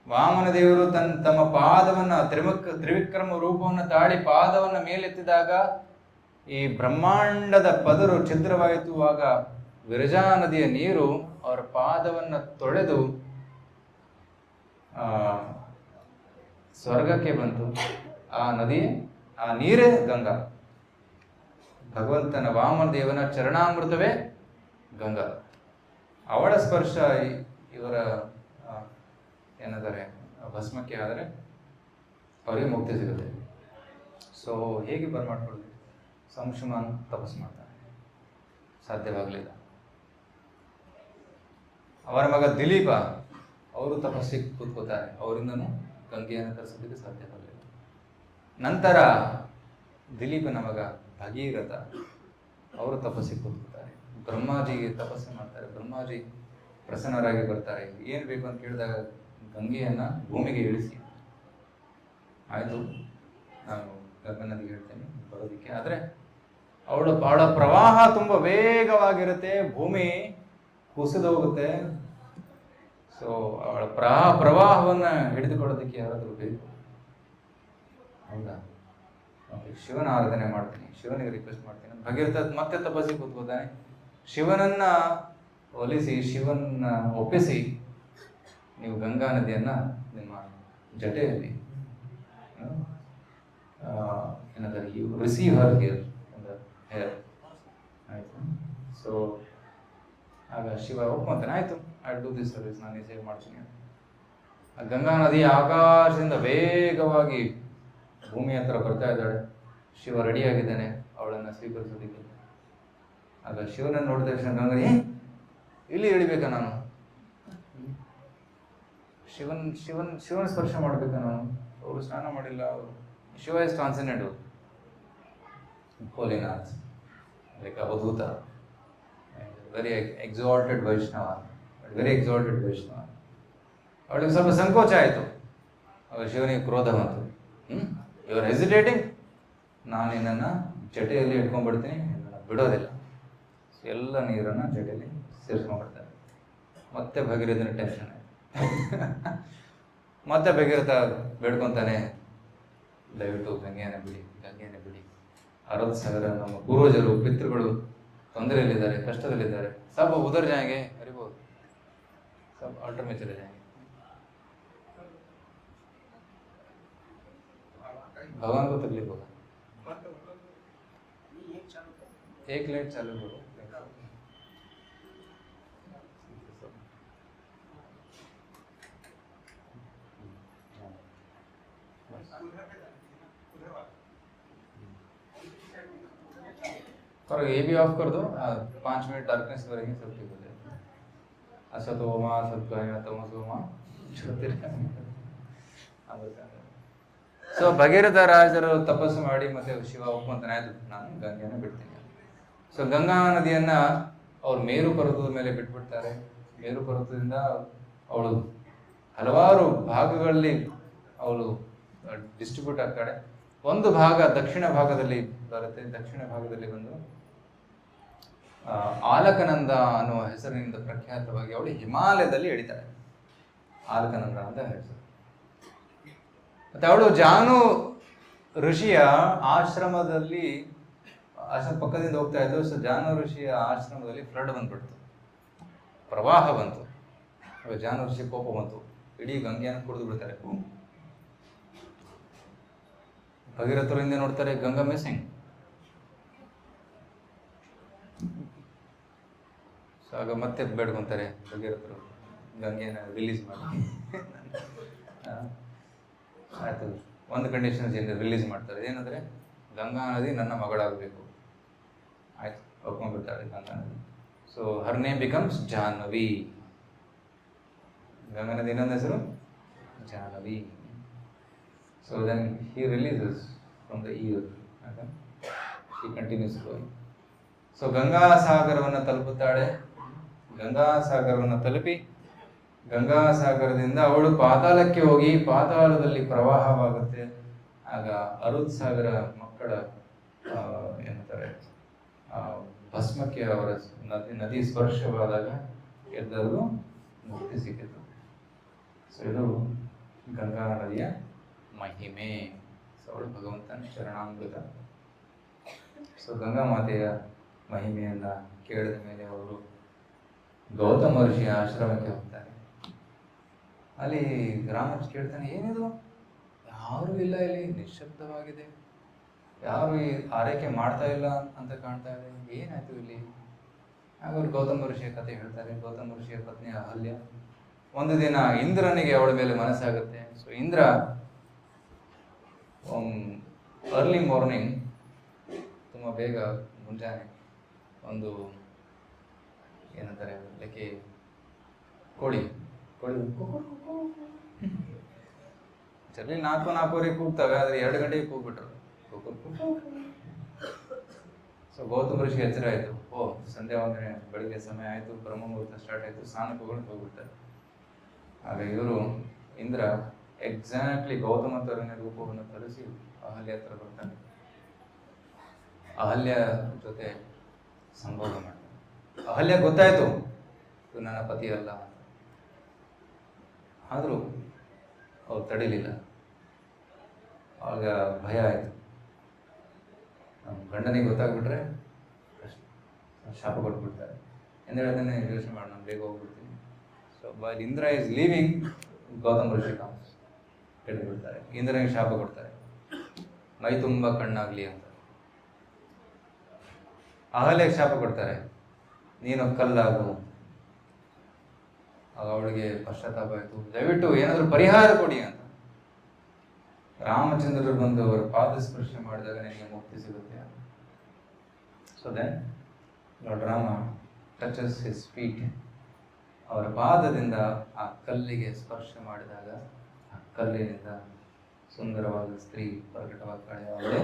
ವಾಮನ ದೇವರು ತಮ್ಮ ಪಾದವನ್ನ ತ್ರಿವಿಕ್ರಮ ರೂಪವನ್ನು ತಾಳಿ ಪಾದವನ್ನ ಮೇಲೆತ್ತಿದಾಗ ಈ ಬ್ರಹ್ಮಾಂಡದ ಪದರು ಛಿದ್ರವಾಯಿತು. ಆಗ ವಿರಜಾ ನದಿಯ ನೀರು ಅವರ ಪಾದವನ್ನ ತೊಳೆದು ಸ್ವರ್ಗಕ್ಕೆ ಬಂತು. ಆ ನೀರೇ ಗಂಗಾ. ಭಗವಂತನ ವಾಮನ ದೇವನ ಚರಣಾಮೃತವೇ ಗಂಗಾ. ಅವಳ ಸ್ಪರ್ಶ ಇವರ ಏನಂತಾರೆ ಭಸ್ಮಕ್ಕೆ ಆದರೆ ಅವರಿಗೆ ಮುಕ್ತಿ ಸಿಗುತ್ತೆ. ಸೊ ಹೇಗೆ ಬರ್ಮಾಡ್ಕೊಳ್ಳೋದು? ಸಂಶುಮಾನ್ ತಪಸ್ಸು ಮಾಡ್ತಾನೆ, ಸಾಧ್ಯವಾಗಲಿಲ್ಲ. ಅವರ ಮಗ ದಿಲೀಪ ಅವರು ತಪಸ್ಸಿಗೆ ಕೂತ್ಕೋತಾರೆ, ಅವರಿಂದನೂ ಗಂಗೆಯನ್ನು ತರಿಸೋದಕ್ಕೆ ಸಾಧ್ಯವಾಗಲಿಲ್ಲ. ನಂತರ ದಿಲೀಪನ ಮಗ ಭಗೀರಥ ಅವರು ತಪಸ್ಸಿಗೆ ಕೂತ್ಕೋತಾರೆ, ಬ್ರಹ್ಮಾಜಿಗೆ ತಪಸ್ಸು ಮಾಡ್ತಾರೆ. ಬ್ರಹ್ಮಾಜಿ ಪ್ರಸನ್ನರಾಗಿ ಬರ್ತಾರೆ. ಏನು ಬೇಕು ಅಂತ ಕೇಳಿದಾಗ ಗಂಗೆಯನ್ನು ಭೂಮಿಗೆ ಇಳಿಸಿ. ಆಯಿತು, ನಾನು ಗಂಗಾ ನದಿಗೆ ಹೇಳ್ತೇನೆ ಬರೋದಕ್ಕೆ. ಆದರೆ ಅವಳ ಪ್ರವಾಹ ತುಂಬ ವೇಗವಾಗಿರುತ್ತೆ, ಭೂಮಿ ಕುಸಿದು ಹೋಗುತ್ತೆ. ಸೊ ಅವಳ ಪ್ರವಾಹವನ್ನು ಹಿಡಿದುಕೊಳ್ಳೋದಕ್ಕೆ ಯಾರಾದರೂ ಬೇಕು. ಹೌದಾ? ಶಿವನ ಆರಾಧನೆ ಮಾಡ್ತೀನಿ, ಶಿವನಿಗೆ ರಿಕ್ವೆಸ್ಟ್ ಮಾಡ್ತೀನಿ. ಭಗೀರಥ ಮತ್ತೆ ತಪಸ್ಸಿಗೆ ಕೂತ್ಕೋತಾನೆ. ಶಿವನನ್ನ ಒಲಿಸಿ, ಶಿವನ ಒಪ್ಪಿಸಿ, ನೀವು ಗಂಗಾ ನದಿಯನ್ನ ನಿಮ್ಮ ಜಟೆಯಲ್ಲಿ ಏನಂತಾರೆ, you receive her here hair. ಆಯ್ತು. ಸೊ ಆಗ ಶಿವ ಒಪ್ಕೊಂತಾನೆ, ಆಯ್ತು, ಐ ಡೂ ದಿಸ್ ಸರ್ವಿಸ್, ನಾನು ಸೇವ್ ಮಾಡ್ತೀನಿ. ಆ ಗಂಗಾ ನದಿ ಆಕಾಶದಿಂದ ವೇಗವಾಗಿ ಭೂಮಿ ಹತ್ರ ಬರ್ತಾ ಇದ್ದಾಳೆ. ಶಿವ ರೆಡಿಯಾಗಿದ್ದಾನೆ ಅವಳನ್ನು ಸ್ವೀಕರಿಸೋದಕ್ಕೆ. ಆಗ ಶಿವನನ್ನು ನೋಡಿದ ತಕ್ಷಣ ಗಂಗಾ, ಇಲ್ಲಿ ಇಳಿಬೇಕಾ ನಾನು? ಶಿವನ ಸ್ಪರ್ಶ ಮಾಡ್ಬೇಕಾ ನಾನು? ಅವರು ಸ್ನಾನ ಮಾಡಿಲ್ಲ. ಅವರು ಶಿವ ಇಸ್ ಟ್ರಾನ್ಸೆಂಡೆಂಟ್, ಹೋಲಿನಾಥ್, like avadhuta, very exalted Vaishnava, ಅವಳಿಗೆ ಸ್ವಲ್ಪ ಸಂಕೋಚ ಆಯಿತು. ಅವಾಗ ಶಿವನಿಗೆ ಕ್ರೋಧ ಬಂತು. ಯು ಆರ್ ಹೆಸಿಟೇಟಿಂಗ್, ನಾನು ನಿನ್ನನ್ನು ಜಟೆಯಲ್ಲಿ ಇಟ್ಕೊಂಡ್ಬಿಡ್ತೀನಿ, ಬಿಡೋದಿಲ್ಲ. ಎಲ್ಲ ನೀರನ್ನು ಜಟೆಯಲ್ಲಿ ಸೇರಿಸ್ಕೊಂಡ್ಬಿಡ್ತಾರೆ. ಮತ್ತೆ ಭಗೀರಥನ ಟೆನ್ಷನ್ ಆಯಿತು. ಮತ್ತೆ ಭಗೀರಥ ಬೇಡ್ಕೊತಾನೆ, ದಯವಿಟ್ಟು ಗಂಗೆಯನ್ನು ಬಿಡಿ. 60,000 ನಮ್ಮ ಪೂರ್ವಜರು ಪಿತೃಗಳು ತೊಂದರೆಯಲ್ಲಿದ್ದಾರೆ, ಕಷ್ಟದಲ್ಲಿದ್ದಾರೆ. ಸಬ್ ಉದರ್ ಜಾಯಂಗೆ, ಹರಿಬೋದು, ಸಬ್ ಆಲ್ಟರ್ में चले जाएंगे. भगवान को तकलीफ होगा. एक लाइट चालू करो. और ये भी ऑफ कर दो. 5 मिनट डार्कनेस करेंगे, सब ठीक हो जाएगा. असतोमा सद्गमय तमसोमा ज्योतिर्गमय. ಸೊ ಭಗೀರಥ ರಾಜರು ತಪಸ್ಸು ಮಾಡಿ ಮತ್ತೆ ಶಿವ ಒಪ್ಪಂತಾನೆ, ಆಯ್ತು ನಾನು ಗಂಗೆಯನ್ನು ಬಿಡ್ತೀನಿ. ಸೊ ಗಂಗಾ ನದಿಯನ್ನ ಅವ್ರು ಮೇರು ಪರ್ವತದ ಮೇಲೆ ಬಿಟ್ಬಿಡ್ತಾರೆ. ಮೇರು ಪರ್ವತದಿಂದ ಅವಳು ಹಲವಾರು ಭಾಗಗಳಲ್ಲಿ ಅವಳು ಡಿಸ್ಟ್ರಿಬ್ಯೂಟ್ ಆಗ್ತಾಳೆ. ಒಂದು ಭಾಗ ದಕ್ಷಿಣ ಭಾಗದಲ್ಲಿ ಬರುತ್ತೆ. ದಕ್ಷಿಣ ಭಾಗದಲ್ಲಿ ಬಂದು ಆಲಕನಂದ ಅನ್ನುವ ಹೆಸರಿನಿಂದ ಪ್ರಖ್ಯಾತವಾಗಿ ಅವಳು ಹಿಮಾಲಯದಲ್ಲಿ ಎಳಿತಾಳೆ. ಆಲಕನಂದ ಅಂತ ಹೆಸರು. ಮತ್ತೆ ಅವಳು ಜಾನು ಋಷಿಯ ಆಶ್ರಮದ ಪಕ್ಕದಿಂದ ಹೋಗ್ತಾ ಇದ್ದು. ಸೊ ಜಾನು ಋಷಿಯ ಆಶ್ರಮದಲ್ಲಿ ಫ್ಲಡ್ ಬಂದ್ಬಿಡ್ತು, ಪ್ರವಾಹ ಬಂತು. ಜಾನು ಋಷಿ ಕೋಪ ಬಂತು, ಇಡೀ ಗಂಗೆಯನ್ನು ಕುಡಿದು ಬಿಡ್ತಾರೆ. ಭಗೀರಥರು ಹಿಂದೆ ನೋಡ್ತಾರೆ, ಗಂಗಾ ಮಿಸ್ಸಿಂಗ್. ಸೊ ಆಗ ಮತ್ತೆ ಬೇಡ್ಕೊಂತಾರೆ ಭಗೀರಥರು, ಗಂಗೆಯನ್ನು ರಿಲೀಸ್ ಮಾಡಿ. ಆಯ್ತು, ಒಂದು ಕಂಡೀಷನ್ ರಿಲೀಸ್ ಮಾಡ್ತಾರೆ. ಏನಂದ್ರೆ ಗಂಗಾ ನದಿ ನನ್ನ ಮಗಳಾಗಬೇಕು. ಆಯ್ತು, ಒಪ್ಕೊಂಡ್ಬಿಡ್ತಾಳೆ ಗಂಗಾ ನದಿ. So her name becomes Jahnavi. Ganga ನದಿ ಇನ್ನೊಂದು ಹೆಸರು Jahnavi. So then he releases from the ear, she continues flowing. So ಗಂಗಾಸಾಗರವನ್ನು ತಲುಪುತ್ತಾಳೆ. ಗಂಗಾಸಾಗರವನ್ನು ತಲುಪಿ ಗಂಗಾಸಾಗರದಿಂದ ಅವಳು ಪಾತಾಳಕ್ಕೆ ಹೋಗಿ ಪಾತಾಳದಲ್ಲಿ ಪ್ರವಾಹವಾಗುತ್ತೆ. ಆಗ ಅರುತ್ ಸಾಗರ ಮಕ್ಕಳ ಏನಂತಾರೆ ಭಸ್ಮಕ್ಕೆ ಅವರ ನದಿ ಸ್ಪರ್ಶವಾದಾಗ ಎದ್ದವರು ಮುಕ್ತಿ ಸಿಕ್ಕಿತು. ಸೊ ಇದು ಗಂಗಾ ನದಿಯ ಮಹಿಮೆ. ಸೊ ಅವಳು ಭಗವಂತನ ಶರಣಾಮೃತ. ಸೊ ಗಂಗಾ ಮಾತೆಯ ಮಹಿಮೆಯನ್ನ ಕೇಳಿದ ಮೇಲೆ ಅವರು ಗೌತಮ ಋಷಿಯ ಆಶ್ರಮಕ್ಕೆ ಹೋಗ್ತಾರೆ. ಅಲ್ಲಿ ರಾಮಕೃಷ್ಣ ಕೇಳ್ತಾನೆ, ಏನಿದು, ಯಾರೂ ಇಲ್ಲ ಇಲ್ಲಿ, ನಿಶ್ಶಬ್ದವಾಗಿದೆ, ಯಾರು ಈ ಆರೈಕೆ ಮಾಡ್ತಾ ಇಲ್ಲ ಅಂತ ಕಾಣ್ತಾ ಇದೆ, ಏನಾಯ್ತು ಇಲ್ಲಿ? ಆಗ ಅವರು ಗೌತಮ ಋಷಿಯ ಕಥೆ ಹೇಳ್ತಾರೆ. ಗೌತಮ ಋಷಿಯ ಪತ್ನಿ ಅಹಲ್ಯ. ಒಂದು ದಿನ ಇಂದ್ರನಿಗೆ ಅವಳ ಮೇಲೆ ಮನಸ್ಸಾಗುತ್ತೆ. ಸೊ ಇಂದ್ರ ಅರ್ಲಿ ಮಾರ್ನಿಂಗ್, ತುಂಬ ಬೇಗ ಮುಂಜಾನೆ, ಒಂದು ಏನಂತಾರೆ ಲೈಕೆ ಕೋಳಿ ಚರ್ಲಿ 4:04 ಕೂಗ್ತವೆ, ಆದರೆ 2 ಗಂಟೆಗೆ ಕೂಗ್ಬಿಟ್ರು. ಸೊ ಗೌತಮ ಋಷಿ ಎಚ್ಚರ ಆಯಿತು. ಸಂಧ್ಯಾ ವಂದನೆ, ಬೆಳಿಗ್ಗೆ ಸಮಯ ಆಯಿತು, ಬ್ರಹ್ಮ ಮುಹೂರ್ತ ಸ್ಟಾರ್ಟ್ ಆಯಿತು, ಸ್ನಾನಕ್ಕೆ ಹೋಗ್ಬಿಡ್ತಾರೆ. ಆಗ ಇವರು ಇಂದ್ರ ಎಕ್ಸಾಕ್ಟ್ಲಿ ಗೌತಮ ತರನ ರೂಪವನ್ನು ತರಿಸಿ ಅಹಲ್ಯ ಹತ್ರ ಬರ್ತಾನೆ. ಅಹಲ್ಯ ಜೊತೆ ಸಂಭೋಗ ಮಾಡ್ತಾನೆ. ಅಹಲ್ಯ ಗೊತ್ತಾಯ್ತು ಇದು ನನ್ನ ಪತಿ ಅಲ್ಲ, ಆದರೂ ಅವ್ರು ತಡಿಲಿಲ್ಲ. ಆಗ ಭಯ ಆಯಿತು, ನಮ್ಮ ಗಂಡನಿಗೆ ಗೊತ್ತಾಗ್ಬಿಟ್ರೆ ಶಾಪ ಕೊಟ್ಬಿಡ್ತಾರೆ ಎಂದು ಹೇಳ್ತಾನೆ. ಯೋಚನೆ ಮಾಡಿ, ನಾನು ಬೇಗ ಹೋಗ್ಬಿಡ್ತೀನಿ. So by Indra is leaving, Gautama rishi comes ಬಿಡ್ತಾರೆ. ಇಂದ್ರನಿಗೆ ಶಾಪ ಕೊಡ್ತಾರೆ, ಮೈ ತುಂಬ ಕಣ್ಣಾಗ್ಲಿ ಅಂತ. ಅಹಲ್ಯಗೆ ಶಾಪ ಕೊಡ್ತಾರೆ, ನೀನು ಕಲ್ಲಾಗು. ಆಗ ಅವಳಿಗೆ ಪಶ್ಚಾತ್ತಾಪ ಆಯಿತು, ದಯವಿಟ್ಟು ಏನಾದರೂ ಪರಿಹಾರ ಕೊಡಿ ಅಂತ. ರಾಮಚಂದ್ರರು ಬಂದು ಅವರ ಪಾದ ಸ್ಪರ್ಶ ಮಾಡಿದಾಗ ನಿನಗೆ ಮುಕ್ತಿ ಸಿಗುತ್ತೆ. So then Lord Rama touches his feet. ಅವರ ಪಾದದಿಂದ ಆ ಕಲ್ಲಿಗೆ ಸ್ಪರ್ಶ ಮಾಡಿದಾಗ ಆ ಕಲ್ಲಿನಿಂದ ಸುಂದರವಾದ ಸ್ತ್ರೀ ಪ್ರಕಟವಾಗ್ತಾಳೆ, ಅವಳೇ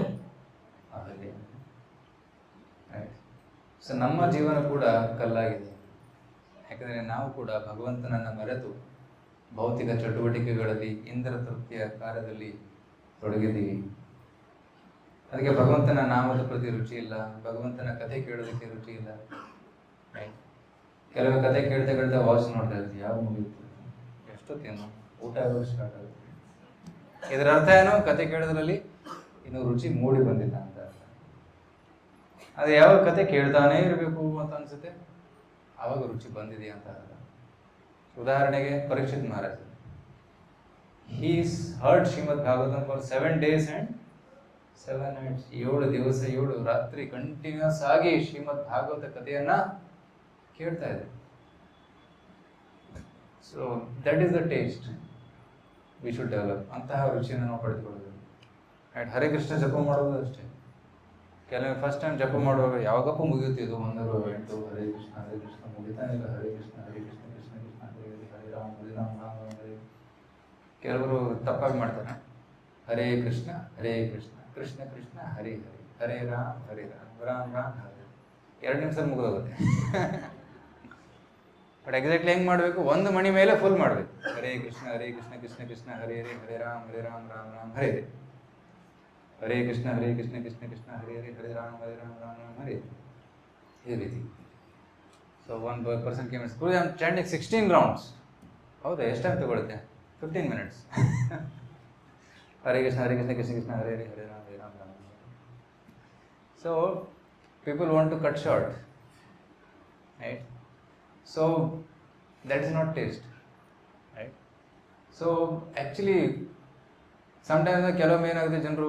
ಅಹಲ್ಯ. ರೈಟ್. ಸೊ ನಮ್ಮ ಜೀವನ ಕೂಡ ಕಲ್ಲಾಗಿದೆ. ಯಾಕಂದರೆ ನಾವು ಕೂಡ ಭಗವಂತನನ್ನು ಮರೆತು ಭೌತಿಕ ಚಟುವಟಿಕೆಗಳಲ್ಲಿ, ಇಂದ್ರ ತೃಪ್ತಿಯ ಕಾರ್ಯದಲ್ಲಿ ತೊಡಗಿದ್ದೀವಿ. ಅದಕ್ಕೆ ಭಗವಂತನ ನಾಮದ ಪ್ರತಿ ರುಚಿ ಇಲ್ಲ, ಭಗವಂತನ ಕಥೆ ಕೇಳೋದಕ್ಕೆ ರುಚಿ ಇಲ್ಲ. ಕೆಲವು ಕಥೆ ಕೇಳ್ತಾ ಕೇಳ್ತಾ ವಾಚ್ ನೋಡ್ತಾ ಇರ್ತೀವಿ, ಯಾವ ಮುಗಿಯುತ್ತೆ, ಎಷ್ಟೊತ್ತೇನು ಊಟ ಆಗೋದು ಸ್ಟಾರ್ಟ್ ಆಗುತ್ತೆ. ಇದರ ಅರ್ಥ ಏನು? ಕತೆ ಕೇಳೋದ್ರಲ್ಲಿ ಇನ್ನೂ ರುಚಿ ಮೂಡಿ ಬಂದಿಲ್ಲ ಅಂತ ಅರ್ಥ. ಅದು ಯಾವ ಕತೆ ಕೇಳ್ತಾನೇ ಇರಬೇಕು ಅಂತ ಅನ್ಸುತ್ತೆ, ಆವಾಗ ರುಚಿ ಬಂದಿದೆ ಅಂತ ಅರ್ಥ. ಉದಾಹರಣೆಗೆ Parikshit Maharaja, he's heard Shrimad Bhagavatam for 7 days and 7 nights. 7 ದಿವಸ 7 ರಾತ್ರಿ ಕಂಟಿನ್ಯೂಸ್ ಆಗಿ ಶ್ರೀಮದ್ ಭಾಗವತ ಕಥೆಯನ್ನ ಕೇಳ್ತಾ ಇದೆ. So that is the taste we should develop. ಅಂತಹ ರುಚಿಯನ್ನು ನಾವು ಪಡೆದುಕೊಳ್ಳೋದು. ಆ್ಯಂಡ್ ಹರೇ ಕೃಷ್ಣ ಜಪ ಮಾಡೋದು ಅಷ್ಟೇ. ಕೆಲವೊಮ್ಮೆ ಫಸ್ಟ್ ಟೈಮ್ ಜಪ ಮಾಡುವಾಗ ಯಾವಾಗಪ್ಪ ಮುಗಿಯುತ್ತಿದ್ದು 108 ಹರೇ ಕೃಷ್ಣ ಮುಗಿತಾನೆ ಇಲ್ಲ. ಹರೇ ಕೃಷ್ಣ ಕೃಷ್ಣ ಕೃಷ್ಣ ಹರೇ ಹರೇ ರಾಮ ಹರೇ ರಾಮ ರಾಮ ಹರೇ. ಕೆಲವರು ತಪ್ಪಾಗಿ ಮಾಡ್ತಾರೆ, ಹರೇ ಕೃಷ್ಣ ಕೃಷ್ಣ ಕೃಷ್ಣ ಹರೇ ಹರೇ, ಹರೇ ರಾಮ ರಾಮ ರಾಮ ಹರೇ. 2 ನಿಮಿಷ ಮುಗಿದೋಗುತ್ತೆ. ಬಟ್ ಎಕ್ಸಾಕ್ಟ್ಲಿ ಹೆಂಗೆ ಮಾಡಬೇಕು? 1 ಮಣಿ ಮೇಲೆ ಫುಲ್ ಮಾಡಬೇಕು. ಹರೇ ಕೃಷ್ಣ ಕೃಷ್ಣ ಕೃಷ್ಣ ಹರೇ ಹರೇ, ಹರೇ ರಾಮ ರಾಮ ರಾಮ ಹರೇ ಹರೇ, ಹರೇ ಕೃಷ್ಣ ಕೃಷ್ಣ ಹರೇ ಹರೇ, ಹರೇ ರಾಮ ರಾಮ ರಾಮ ಹರೇ. ಈ ರೀತಿ. So 1 person came and I am chanting 16 rounds. ಹೌದಾ? ಎಷ್ಟು ಟೈಮ್ ತಗೊಳುತ್ತೆ? 15 minutes. Hare Krishna Krishna Krishna Hare Hare, Hare Rama Rama. So people want to cut short, right? So that is not taste, right? So actually sometimes ಕೆಲವೊಮ್ಮೆ ಏನಾಗುತ್ತೆ, ಜನರು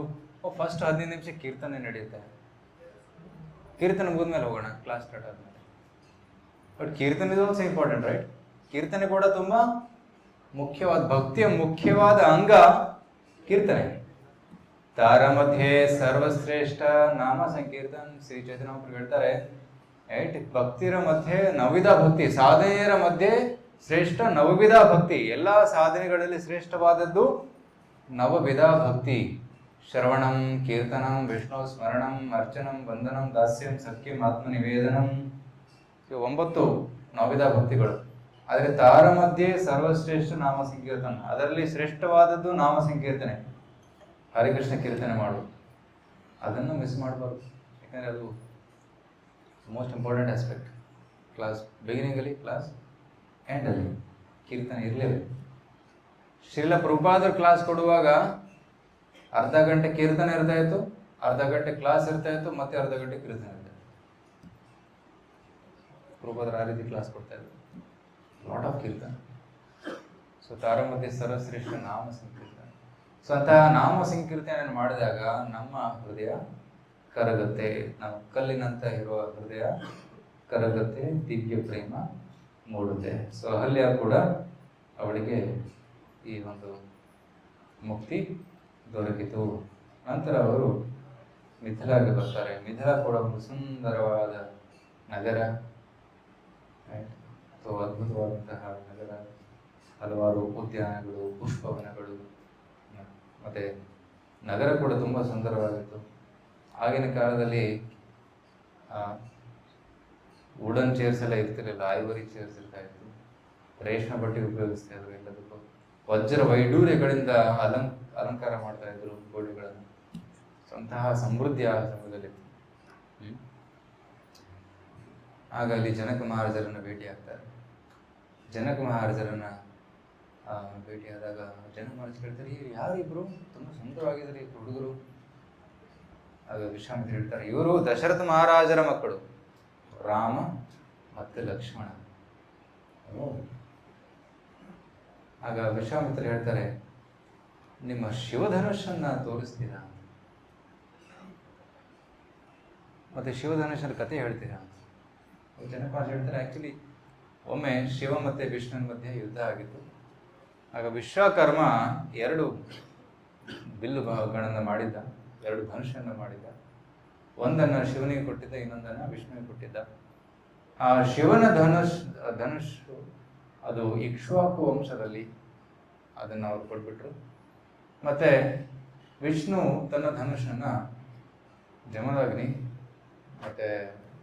ಫಸ್ಟ್ 15 ನಿಮಿಷ ಕೀರ್ತನೆ ನಡೆಯುತ್ತೆ, ಕೀರ್ತನೆ ಮುಗಿದ್ಮೇಲೆ ಹೋಗೋಣ ಕ್ಲಾಸ್ ಸ್ಟಾರ್ಟ್ ಆದ್ಮೇಲೆ. ಬಟ್ ಕೀರ್ತನೆ ಇಸ್ ಆಲ್ಸೋ ಇಂಪಾರ್ಟೆಂಟ್, ರೈಟ್? ಕೀರ್ತನೆ ಕೂಡ ತುಂಬಾ ಮುಖ್ಯವಾದ, ಭಕ್ತಿಯ ಮುಖ್ಯವಾದ ಅಂಗ ಕೀರ್ತನೆ. ತಾರ ಮಧ್ಯೆ ಸರ್ವಶ್ರೇಷ್ಠ ನಾಮ ಸಂಕೀರ್ತನ್. ಶ್ರೀ ಚೈತನ್ಯ ಹೇಳ್ತಾರೆ, ರೈಟ್? ಭಕ್ತಿರ ಮಧ್ಯೆ ನವಿದ ಭಕ್ತಿ, ಸಾಧನೆಯರ ಮಧ್ಯೆ ಶ್ರೇಷ್ಠ ನವವಿಧ ಭಕ್ತಿ, ಎಲ್ಲ ಸಾಧನೆಗಳಲ್ಲಿ ಶ್ರೇಷ್ಠವಾದದ್ದು ನವವಿಧ ಭಕ್ತಿ. ಶ್ರವಣಂ, ಕೀರ್ತನಂ, ವಿಷ್ಣು ಸ್ಮರಣಂ, ಅರ್ಚನಂ, ವಂದನಂ, ದಾಸ್ಯಂ, ಸಖ್ಯಂ, ಆತ್ಮ ನಿವೇದನಂ. ಇವು 9 ನವವಿಧ ಭಕ್ತಿಗಳು. ಆದರೆ ತಾರ ಮಧ್ಯೆ ಸರ್ವಶ್ರೇಷ್ಠ ನಾಮ ಸಂಕೀರ್ತನ, ಅದರಲ್ಲಿ ಶ್ರೇಷ್ಠವಾದದ್ದು ನಾಮ ಸಂಕೀರ್ತನೆ, ಹರಿಕೃಷ್ಣ ಕೀರ್ತನೆ ಮಾಡುವುದು. ಅದನ್ನು ಮಿಸ್ ಮಾಡಬಾರ್ದು, ಯಾಕಂದರೆ ಅದು ಮೋಸ್ಟ್ ಇಂಪಾರ್ಟೆಂಟ್ ಆಸ್ಪೆಕ್ಟ್. ಕ್ಲಾಸ್ ಬಿಗಿನಿಂಗಲ್ಲಿ, ಕ್ಲಾಸ್ ಎಂಡಲ್ಲಿ ಕೀರ್ತನೆ ಇರಲೇಬೇಕು. ಶ್ರೀಲ ಪ್ರಭುಪಾದರು ಕ್ಲಾಸ್ ಕೊಡುವಾಗ ಅರ್ಧ ಗಂಟೆ ಕೀರ್ತನೆ ಇರ್ತಾ ಇತ್ತು, ಅರ್ಧ ಗಂಟೆ ಕ್ಲಾಸ್ ಇರ್ತಾ ಇತ್ತು, ಮತ್ತೆ ಅರ್ಧ ಗಂಟೆ ಕೀರ್ತನೆ ಇರ್ತಾ ಇತ್ತು. ಪ್ರಭುಪಾದರು ಆ ರೀತಿ ಕ್ಲಾಸ್ ಕೊಡ್ತಾ ಇದ್ರು. ಲಾಟ್ ಆಫ್ ಕೀರ್ತನೆ. ಸೊ ತಾರ ಮಧ್ಯೆ ಸರ್ವಶ್ರೇಷ್ಠ ನಾಮ ಸಂಕೀರ್ತನೆ. ಸೊ ಅಂತಹ ನಾಮ ಸಂಕೀರ್ತನೆಯನ್ನು ಮಾಡಿದಾಗ ನಮ್ಮ ಹೃದಯ ಕರಗತ್ತೆ, ನಾವು ಕಲ್ಲಿನಂತ ಇರುವ ಹೃದಯ ಕರಗತ್ತೆ, ದಿವ್ಯ ಪ್ರೇಮ ಮೂಡುತ್ತೆ. ಸೊ ಅಹಲ್ಯ ಕೂಡ ಅವಳಿಗೆ ಈ ಒಂದು ಮುಕ್ತಿ ದೊರಕಿತು. ನಂತರ ಅವರು ಮಿಥಿಲಾಗೆ ಬರ್ತಾರೆ. ಮಿಥಿಲಾ ಕೂಡ ಒಂದು ಸುಂದರವಾದ ನಗರ, ಅಥವಾ ಅದ್ಭುತವಾದಂತಹ ನಗರ. ಹಲವಾರು ಉದ್ಯಾನಗಳು, ಪುಷ್ಪವನಗಳು, ಮತ್ತು ನಗರ ಕೂಡ ತುಂಬ ಸುಂದರವಾಗಿತ್ತು. ಆಗಿನ ಕಾಲದಲ್ಲಿ ವುಡನ್ ಚೇರ್ಸ್ ಎಲ್ಲ ಇರ್ತಿರಲಿಲ್ಲ, ಐವರಿ ಚೇರ್ಸ್ ಇರ್ತಾ ಇತ್ತು. ರೇಷ್ಮೆ ಬಟ್ಟೆ ಉಪಯೋಗಿಸ್ತಾ ಇದ್ರು ಎಲ್ಲದಕ್ಕೂ. ವಜ್ರ ವೈಡೂರ್ಯಗಳಿಂದ ಅಲಂಕಾರ ಮಾಡ್ತಾ ಇದ್ರು ಗೋಡೆಗಳನ್ನು. ಅಂತಹ ಸಮೃದ್ಧಿ ಆ ಸಮಯದಲ್ಲಿತ್ತು. ಆಗ ಅಲ್ಲಿ ಜನಕ ಮಹಾರಾಜರನ್ನು ಭೇಟಿ ಆಗ್ತಾರೆ. ಜನಕ ಮಹಾರಾಜರನ್ನ ಭೇಟಿಯಾದಾಗ ಜನಕ ಮಹಾರಾಜ್ ಹೇಳ್ತಾರೆ, ಯಾರಿಬ್ರು ತುಂಬ ಸುಂದರವಾಗಿದ್ದಾರೆ ಈ ಹುಡುಗರು. ಆಗ ವಿಶ್ವಾಮಿತ್ರ ಹೇಳ್ತಾರೆ, ಇವರು ದಶರಥ ಮಹಾರಾಜರ ಮಕ್ಕಳು, ರಾಮ ಮತ್ತು ಲಕ್ಷ್ಮಣ. ಆಗ ವಿಶ್ವಾಮಿತ್ರ ಹೇಳ್ತಾರೆ, ನಿಮ್ಮ ಶಿವಧನುಷನ್ನ ತೋರಿಸ್ತೀರಾ, ಮತ್ತೆ ಶಿವಧನುಷನ ಕಥೆ ಹೇಳ್ತೀರಾ? ಜನಕ ಹೇಳ್ತಾರೆ, ಆ್ಯಕ್ಚುಲಿ ಒಮ್ಮೆ ಶಿವ ಮತ್ತು ವಿಷ್ಣುವಿನ ಮಧ್ಯೆ ಯುದ್ಧ ಆಗಿತ್ತು. ಆಗ ವಿಶ್ವಕರ್ಮ 2 ಬಿಲ್ಲುಗಳನ್ನು ಮಾಡಿದ್ದ, 2 ಧನುಷನ್ನು ಮಾಡಿದ್ದ. ಒಂದನ್ನು ಶಿವನಿಗೆ ಕೊಟ್ಟಿದ್ದ, ಇನ್ನೊಂದನ್ನು ವಿಷ್ಣುವಿಗೆ ಕೊಟ್ಟಿದ್ದ. ಆ ಶಿವನ ಧನುಷ್ ಅದು ಇಕ್ಷ್ವಾಕು ವಂಶದಲ್ಲಿ, ಅದನ್ನು ಅವ್ರು ಕೊಟ್ಬಿಟ್ರು. ಮತ್ತು ವಿಷ್ಣು ತನ್ನ ಧನುಷನ್ನು ಜಮದಗ್ನಿ ಮತ್ತು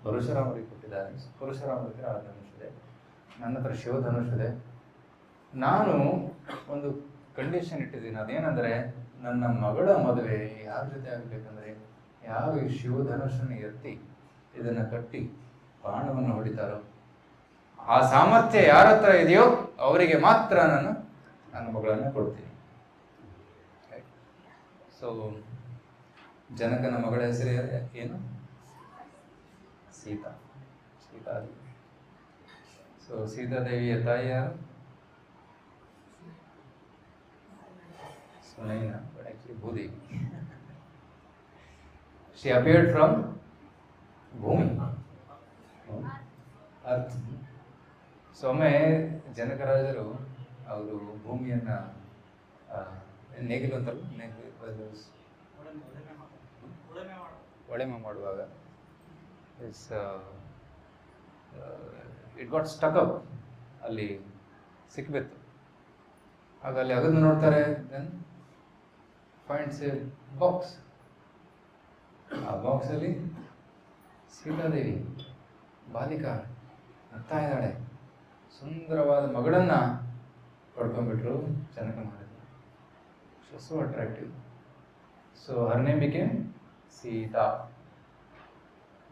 ಪರಶುರಾಮರಿಗೆ ಕೊಟ್ಟಿದ್ದಾರೆ. ಪರಶುರಾಮರಿಗೆ ಆ ಧನುಷಿದೆ, ನನ್ನ ಹತ್ರ ಶಿವಧನುಷಿದೆ. ನಾನು ಒಂದು ಕಂಡೀಷನ್ ಇಟ್ಟಿದ್ದೀನಿ, ಅದೇನೆಂದರೆ ನನ್ನ ಮಗಳ ಮದುವೆ ಯಾರ ಜೊತೆ ಆಗಬೇಕಂದ್ರೆ, ಯಾರು ಈ ಶಿವಧನುಷನ್ನು ಎತ್ತಿ ಇದನ್ನು ಕಟ್ಟಿ ಬಾಣವನ್ನು ಹೊಡಿತಾರೋ, ಆ ಸಾಮರ್ಥ್ಯ ಯಾರ ಹತ್ರ ಇದೆಯೋ ಅವರಿಗೆ ಮಾತ್ರ ನಾನು ನನ್ನ ಮಗಳನ್ನು ಕೊಡ್ತೀನಿ. ಸೊ ಜನಕನ ಮಗಳ ಹೆಸರು ಏನು? ಸೀತಾ. ಸೀತಾದೇವಿ. ಸೊ ಸೀತಾದೇವಿಯ ತಾಯಿ ಯಾರು? Sunaina, but actually Bhudevi. She appeared from ಭೂಮಿ, ಅರ್ಥ. ಸೊ ಒಮ್ಮೆ ಜನಕರಾಜರು ಅವರು ಭೂಮಿಯನ್ನು ನೇಗಿಲು ಅಂತಲ್ಲ, ಒಳೆಮೆ ಮಾಡುವಾಗ ಇಟ್ ಗಾಟ್ ಸ್ಟಕ್ ಅಪ್, ಅಲ್ಲಿ ಸಿಕ್ಬಿತ್ತು. ಆಗ ಅಲ್ಲಿ ಅಗದು ನೋಡ್ತಾರೆ, ದೆನ್ ಫೈಂಡ್ಸ್ ಎ ಬಾಕ್ಸ್. ಆ ಬಾಕ್ಸಲ್ಲಿ ಸೀತಾದೇವಿ ಬಾಲಿಕಾ ನಗ್ತಾ ಇದ್ದಾಳೆ. ಸುಂದರವಾದ ಮಗಳನ್ನ ಪಡ್ಕೊಂಡ್ಬಿಟ್ರು Janaka Maharaja. So attractive. So her name became Sita,